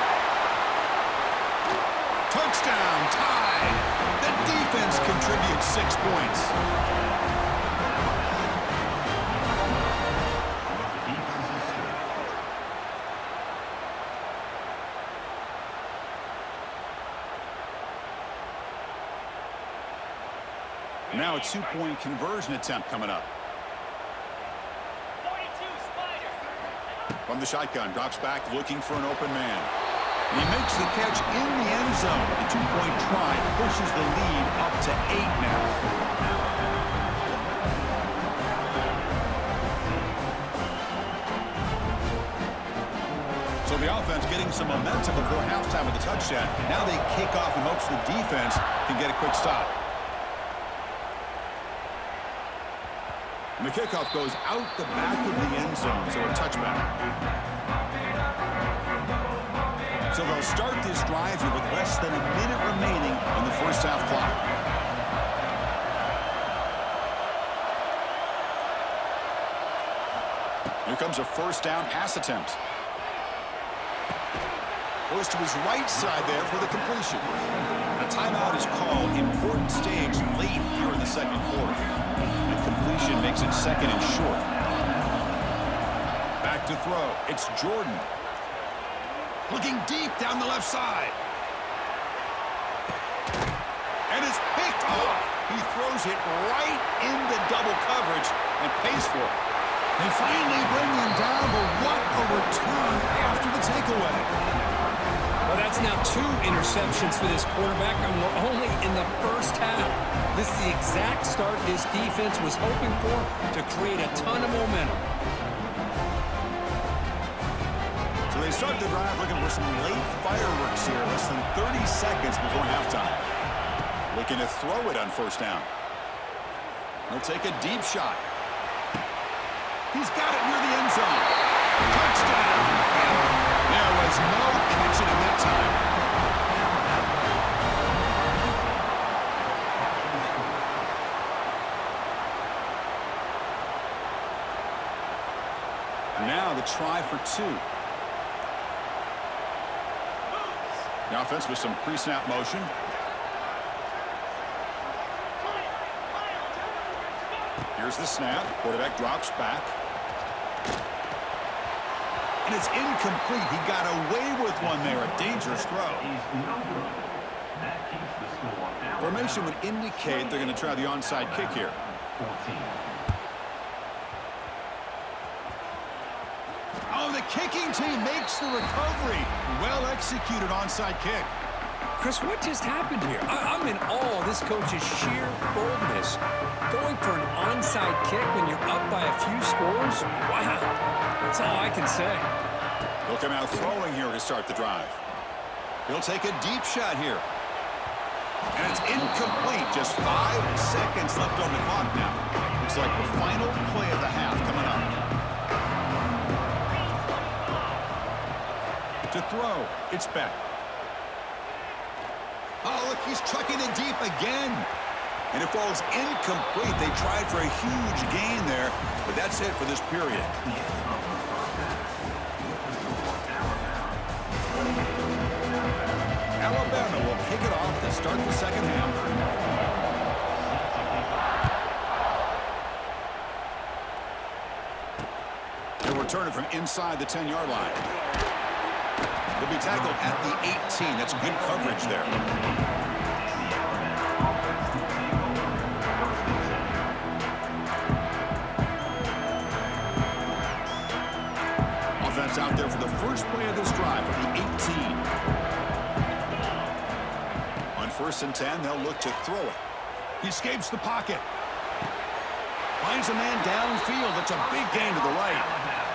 Touchdown, tied. The defense contributes 6 points. Now a 2-point conversion attempt coming up. From the shotgun, drops back looking for an open man. And he makes the catch in the end zone. The 2-point try pushes the lead up to 8 now. So the offense getting some momentum before halftime with the touchdown. Now they kick off in hopes the defense can get a quick stop. And the kickoff goes out the back of the end zone, so a touchback. So they'll start this drive here with less than a minute remaining on the first half clock. Here comes a 1st down pass attempt. Goes to his right side there for the completion. A timeout is called. Important stage late here in the 2nd quarter. Completion makes it 2nd and short. Back to throw. It's Jordan. Looking deep down the left side. And it's picked off. He throws it right into double coverage and pays for it. They finally bring him down, but what a return after the takeaway. Well, that's now 2 interceptions for this quarterback, and we're only in the first half. This is the exact start this defense was hoping for to create a ton of momentum. So they start the drive looking for some late fireworks here, less than 30 seconds before halftime. Looking to throw it on 1st down. He'll take a deep shot. He's got it near the end zone. Touchdown. There was no catching him that time. try for 2. The offense with some pre-snap motion. Here's the snap. Quarterback drops back. And it's incomplete. He got away with one there. A dangerous throw. Formation would indicate they're going to try the onside kick here. Oh, the kicking team makes the recovery. Well executed onside kick. Chris, what just happened here? I'm in awe of this coach's sheer boldness. Going for an onside kick when you're up by a few scores? Wow. That's all I can say. He'll come out throwing here to start the drive. He'll take a deep shot here. And it's incomplete. Just 5 seconds left on the clock now. Looks like the final play of the half coming up. To throw, it's Beck. Oh, look, he's chucking it deep again. And it falls incomplete. They tried for a huge gain there, but that's it for this period. Alabama will kick it off to start the second half. They'll return it from inside the 10-yard line. They'll be tackled at the 18. That's good coverage there. Offense out there for the first play of this drive from the 18. On 1st and 10, they'll look to throw it. He escapes the pocket. Finds a man downfield. That's a big gain to the right.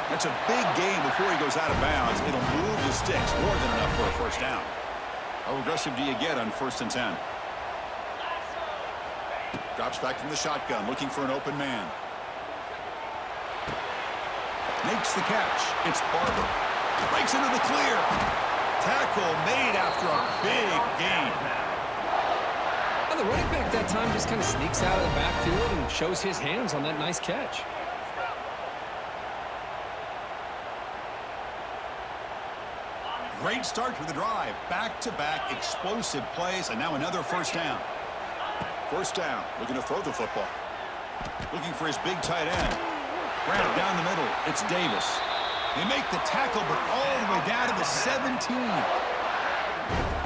That's a big gain before he goes out of bounds. It'll move the sticks. More than enough for a first down. How aggressive do you get on 1st and 10? Drops back from the shotgun, looking for an open man. Makes the catch. It's Barber. Breaks into the clear. Tackle made after a big gain. Well, the running back that time just kind of sneaks out of the backfield and shows his hands on that nice catch. Great start to the drive. Back-to-back explosive plays, and now another first down. First down, looking to throw the football. Looking for his big tight end. Grab down the middle. It's Davis. They make the tackle, but all the way down to the 17.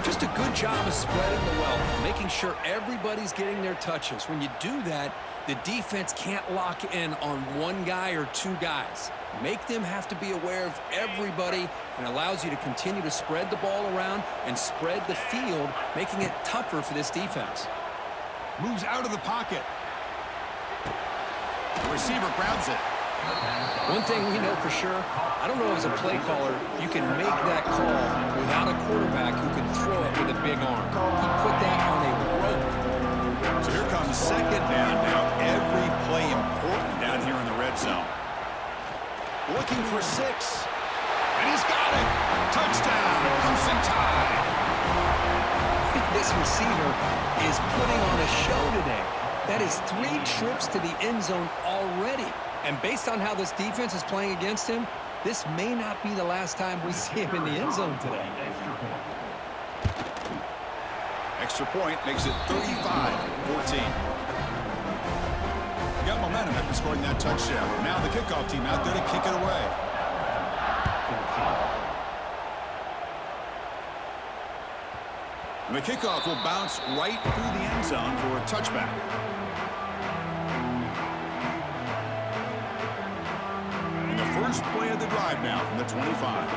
Just a good job of spreading the wealth, making sure everybody's getting their touches. When you do that, the defense can't lock in on one guy or 2 guys. Make them have to be aware of everybody, and allows you to continue to spread the ball around and spread the field, making it tougher for this defense. Moves out of the pocket. The receiver grabs it. One thing we know for sure, I don't know as a play caller, you can make that call without a quarterback who can throw it with a big arm. He put that on a rope. So here comes second down. Now every play important down here in the red zone. Looking for 6. And he's got it. Touchdown. Ncaa. This receiver is putting on a show today. That is 3 trips to the end zone already. And based on how this defense is playing against him, this may not be the last time we see him in the end zone today. Extra point makes it 35-14. Got momentum after scoring that touchdown. Now the kickoff team out there to kick it away. And the kickoff will bounce right through the end zone for a touchback. And the first play of the drive now from the 25.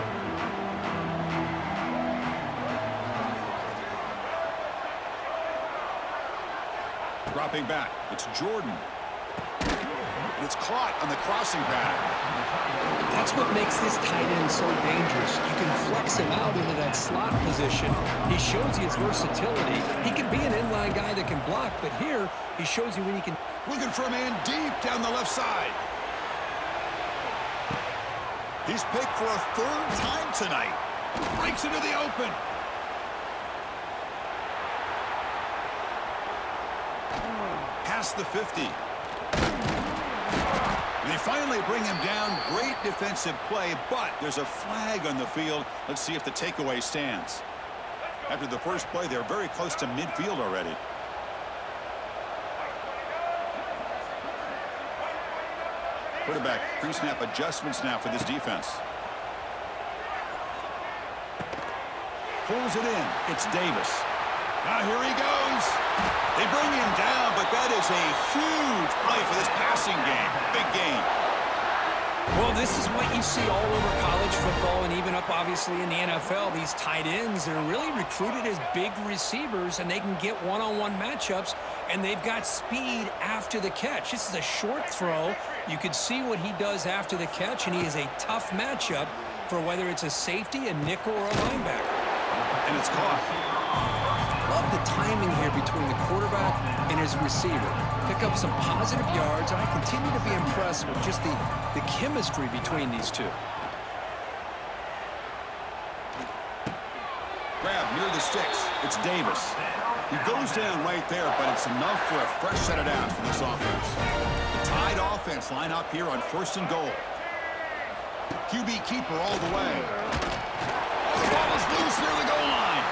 Dropping back, it's Jordan. And it's caught on the crossing pattern. That's what makes this tight end so dangerous. You can flex him out into that slot position. He shows you his versatility. He can be an inline guy that can block, but here he shows you when he can. Looking for a man deep down the left side. He's picked for a 3rd time tonight. Breaks into the open. Past the 50. They finally bring him down. Great defensive play, but there's a flag on the field. Let's see if the takeaway stands. After the first play, they're very close to midfield already. Quarterback pre-snap adjustments now for this defense. Pulls it in. It's Davis. Now here he goes. They bring him down, but that is a huge play for this passing game. Big game. Well, this is what you see all over college football and even up, obviously, in the NFL. These tight ends are really recruited as big receivers, and they can get one-on-one matchups, and they've got speed after the catch. This is a short throw. You can see what he does after the catch, and he is a tough matchup for whether it's a safety, a nickel, or a linebacker. And it's caught. Love the timing here between the quarterback and his receiver. Pick up some positive yards, and I continue to be impressed with just the chemistry between these two. Grab near the sticks. It's Davis. He goes down right there, but it's enough for a fresh set of downs for this offense. The tied offense line up here on 1st and goal. QB keeper all the way. The ball is loose near the goal line.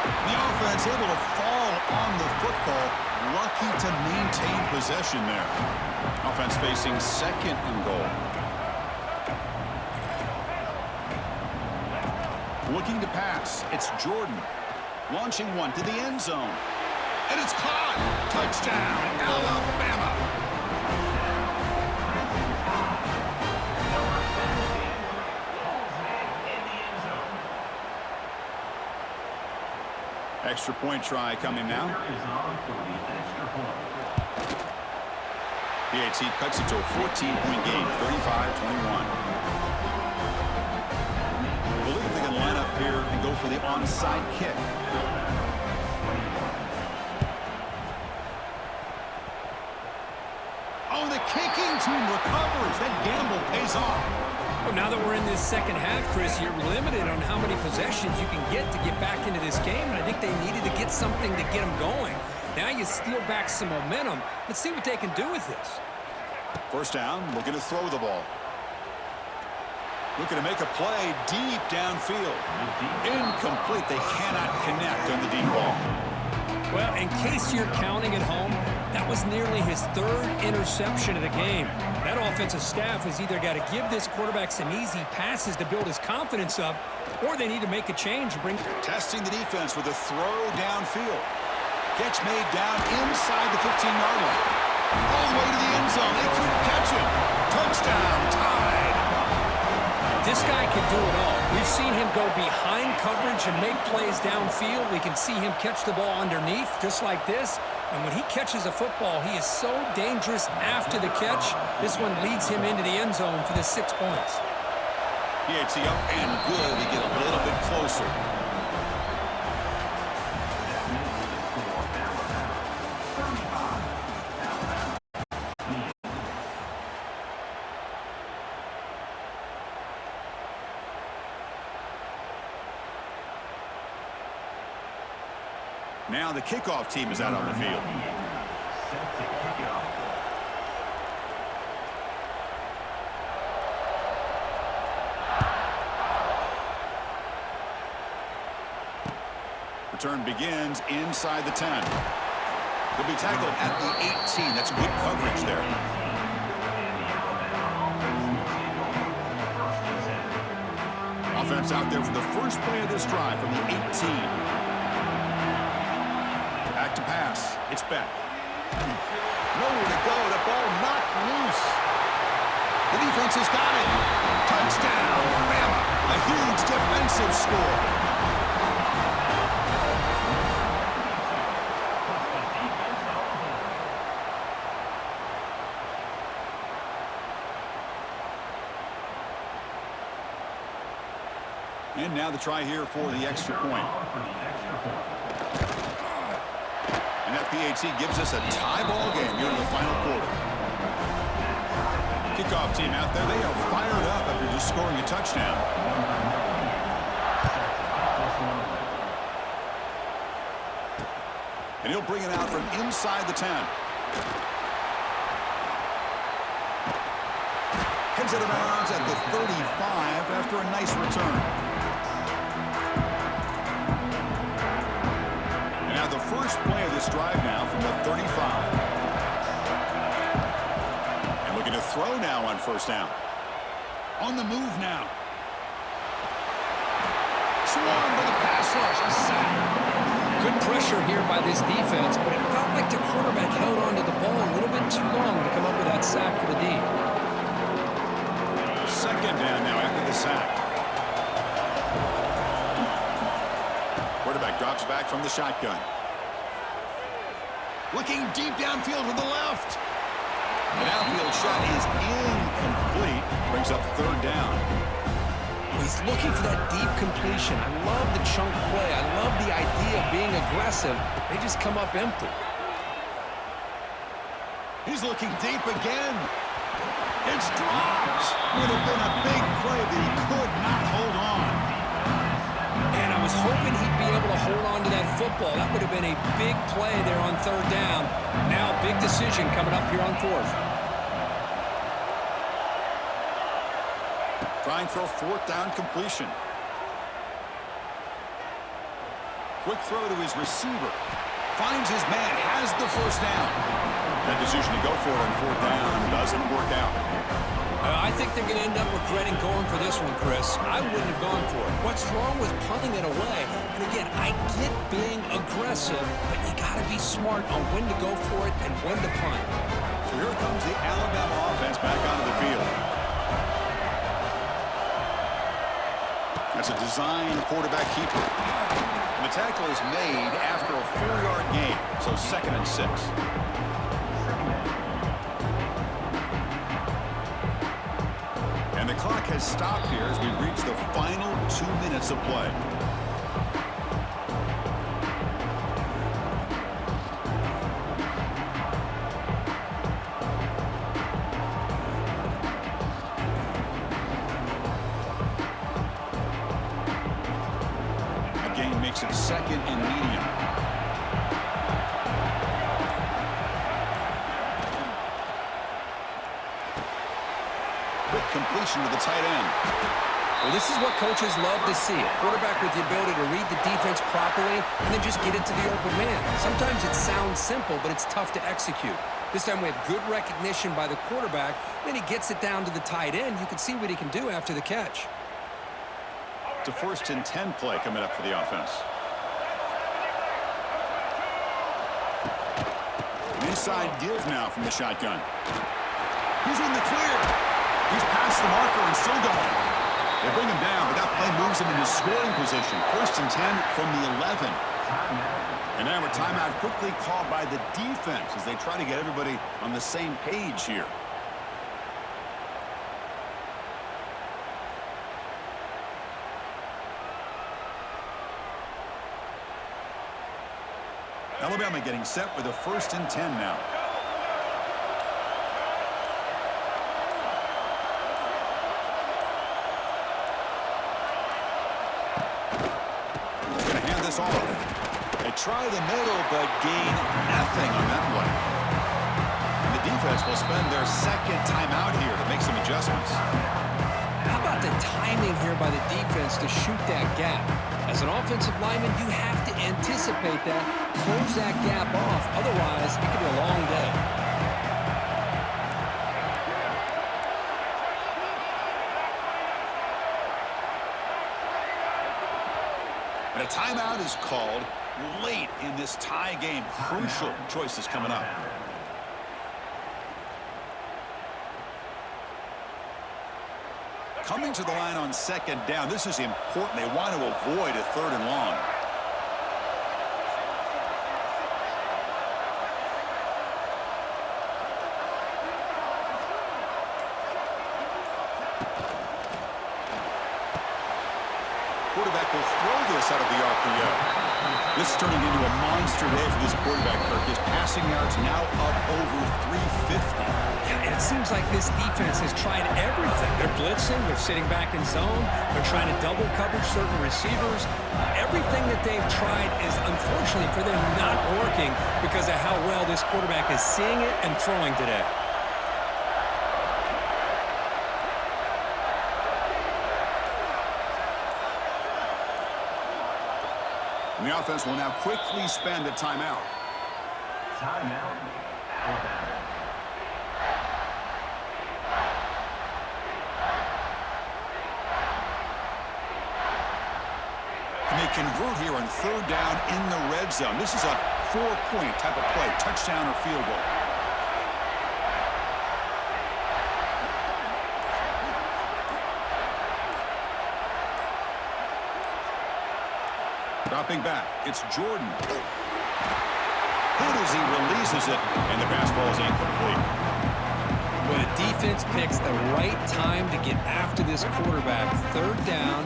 The offense able to fall on the football. Lucky to maintain possession there. Offense facing 2nd and goal. Looking to pass. It's Jordan. Launching one to the end zone. And it's caught. Touchdown, Alabama. Extra point try coming now. PAT cuts it to a 14-point game, 35-21. Believe they can line up here and go for the onside kick. Oh, the kicking team recovers. That gamble pays off. Well, now that we're in this second half, Chris, you're limited on how many possessions you can get to get back into this game, and I think they needed to get something to get them going. Now you steal back some momentum. Let's see what they can do with this. First down, looking to throw the ball. Looking to make a play deep downfield. Incomplete. They cannot connect on the deep ball. Well, in case you're counting at home, that was nearly his 3rd interception of the game. That offensive staff has either got to give this quarterback some easy passes to build his confidence up, or they need to make a change and bring... Testing the defense with a throw downfield. Catch made down inside the 15-yard line. All the way to the end zone. They couldn't catch him. Touchdown, tied. This guy can do it all. We've seen him go behind coverage and make plays downfield. We can see him catch the ball underneath, just like this. And when he catches a football, he is so dangerous after the catch. This one leads him into the end zone for the 6 points. PAT up and good to get a little bit closer. Now the kickoff team is out on the field. Return begins inside the 10. He'll be tackled at the 18. That's good coverage there. Offense out there for the first play of this drive from the 18. Back to pass. It's Beck. Nowhere to go. The ball knocked loose. The defense has got it. Touchdown, Bama. A huge defensive score. And now the try here for the extra point. And that PAT gives us a tie ball game here in the final quarter. Kickoff team out there, they are fired up after just scoring a touchdown. And he'll bring it out from inside the 10. Heads out of bounds at the 35 after a nice return. And now the first play of this drive now from the 35. And looking to throw now on first down. On the move now. Swarmed by the pass rush. A sack. Good pressure here by this defense, but it felt like the quarterback held on to the ball a little bit too long to come up with that sack for the D. Second down now after the sack. Quarterback drops back from the shotgun. Looking deep downfield to the left. An outfield shot is incomplete. Brings up third down. He's looking for that deep completion. I love the chunk play. I love the idea of being aggressive. They just come up empty. He's looking deep again. It's dropped. Would have been a big play that he could not hold on. And I was hoping he'd be able to hold on to that football. That would have been a big play there on third down. Now, big decision coming up here on fourth. Trying for a fourth down completion. Quick throw to his receiver. Finds his man, has the first down. That decision to go for it on fourth down doesn't work out. I think they're going to end up regretting going for this one, Chris. I wouldn't have gone for it. What's wrong with punting it away? And again, I get being aggressive, but you got to be smart on when to go for it and when to punt. So here comes the Alabama offense back onto the field. That's a design quarterback keeper. And the tackle is made after a 4-yard gain, so 2nd and 6. And the clock has stopped here as we reach the final 2 minutes of play. Makes it 2nd and medium. Quick completion to the tight end. Well, this is what coaches love to see. A quarterback with the ability to read the defense properly and then just get it to the open man. Sometimes it sounds simple, but it's tough to execute. This time we have good recognition by the quarterback. Then he gets it down to the tight end. You can see what he can do after the catch. It's a 1st and 10 play coming up for the offense. Inside give now from the shotgun. He's in the clear. He's past the marker and still going. They bring him down, but that play moves him into scoring position. 1st and 10 from the 11. And now a timeout quickly called by the defense as they try to get everybody on the same page here. Alabama getting set with a 1st and 10 now. He's going to hand this off. They try the middle, but gain nothing on that one. And the defense will spend their 2nd timeout here to make some adjustments. How about the timing here by the defense to shoot that gap? As an offensive lineman, you have to anticipate that, close that gap off. Otherwise, it could be a long day. And a timeout is called late in this tie game. Crucial choices coming up. Coming to the line on 2nd down. This is important. They want to avoid a 3rd and long. Quarterback will throw this out of the RPO. This is turning into a monster day for this quarterback, Kirk. His passing yards now up over 350. Yeah, and it seems like this defense has tried everything. They're blitzing, they're sitting back in zone, they're trying to double cover certain receivers. Everything that they've tried is, unfortunately for them, not working because of how well this quarterback is seeing it and throwing today. the offense will now quickly spend a timeout. Timeout, Alabama. And they convert here on third down in the red zone. This is a 4-point type of play, touchdown or field goal. Dropping back, it's Jordan. Hit as he releases it, and the pass ball is incomplete. When a defense picks the right time to get after this quarterback, third down,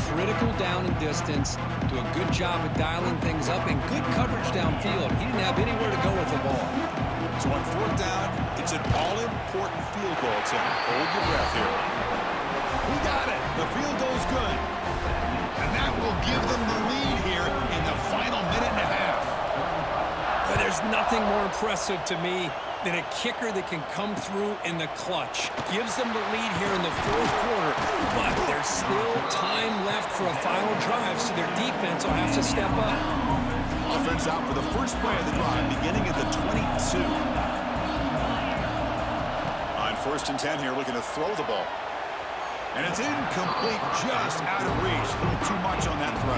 critical down and distance, do a good job of dialing things up, and good coverage downfield. He didn't have anywhere to go with the ball. So on fourth down, it's an all-important field goal attempt. Hold your breath here. He got it. The field goal's good. And that will give them the lead here in the final minute and a half. But there's nothing more impressive to me than a kicker that can come through in the clutch. Gives them the lead here in the fourth quarter, but there's still time left for a final drive, so their defense will have to step up. Offense out for the first play of the drive, beginning at the 22. On 1st and 10 here, looking to throw the ball. And it's incomplete, just out of reach. A little too much on that throw.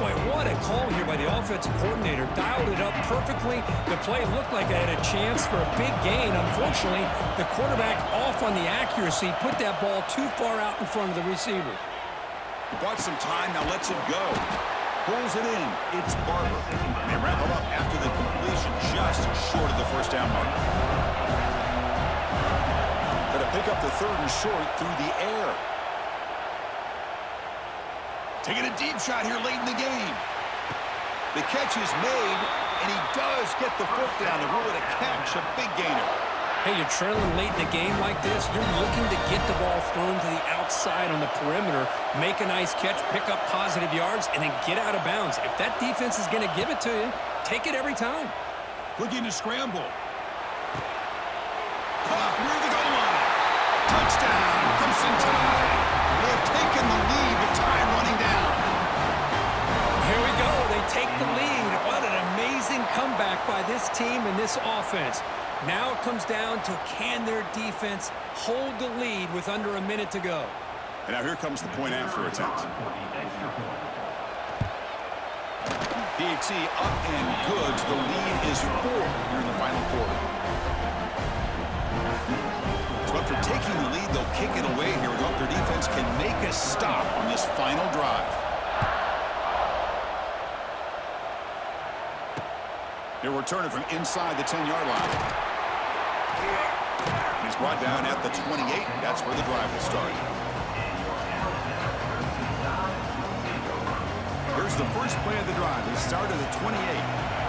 Boy, what a call here by the offensive coordinator. Dialed it up perfectly. The play looked like it had a chance for a big gain. Unfortunately, the quarterback off on the accuracy, put that ball too far out in front of the receiver. He bought some time, now lets it go. Pulls it in. It's Barber. They wrap him up after the completion, just short of the first down mark. Going to pick up the third and short through the air. Taking a deep shot here late in the game. The catch is made, and he does get the foot down to rule it a catch, a big gainer. Hey, you're trailing late in the game like this, you're looking to get the ball thrown to the outside on the perimeter, make a nice catch, pick up positive yards, and then get out of bounds. If that defense is going to give it to you, take it every time. Looking to scramble. Caught near the goal line. Touchdown, Crimson Tide. They have taken the lead, but time running down. Here we go. They take the lead. What an amazing comeback by this team and this offense. Now it comes down to, can their defense hold the lead with under a minute to go? And now here comes the point after attempt. DHC up and good. The lead is 4 here in the final quarter. So after taking the lead, they'll kick it away here and hope their defense can make a stop on this final drive. They're returning from inside the 10-yard line. He's brought down at the 28. That's where the drive will start. Here's the first play of the drive. He started at 28.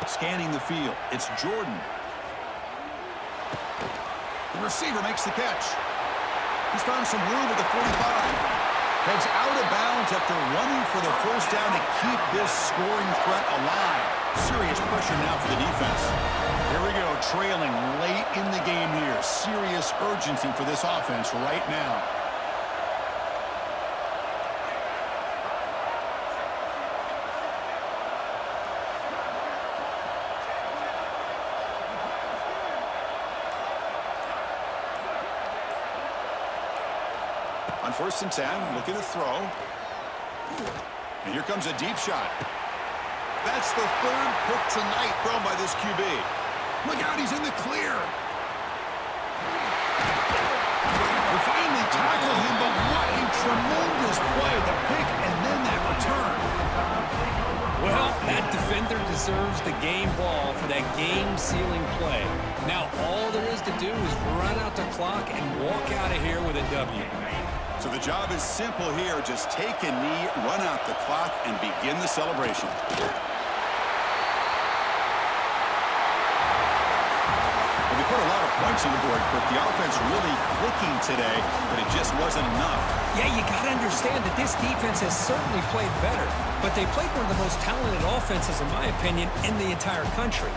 Scanning the field, it's Jordan. The receiver makes the catch. He's found some room at the 45. Heads out of bounds after running for the first down to keep this scoring threat alive. Serious pressure now for the defense. Here we go, trailing late in the game here. Serious urgency for this offense right now. On 1st and 10, looking to throw. And here comes a deep shot. That's the third pick tonight thrown by this QB. Look out, he's in the clear. They finally tackle him, but what a tremendous play. The pick and then that return. Well, that defender deserves the game ball for that game-sealing play. Now, all there is to do is run out the clock and walk out of here with a W. So the job is simple here. Just take a knee, run out the clock, and begin the celebration. Well, they put a lot of points see the board, Kirk. The offense really clicking today, but it just wasn't enough. Yeah, you got to understand that this defense has certainly played better, but they played one of the most talented offenses, in my opinion, in the entire country.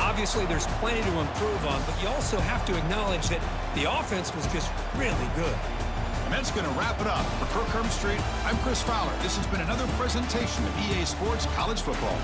Obviously, there's plenty to improve on, but you also have to acknowledge that the offense was just really good. And that's going to wrap it up. For Kirk Street, I'm Chris Fowler. This has been another presentation of EA Sports College Football.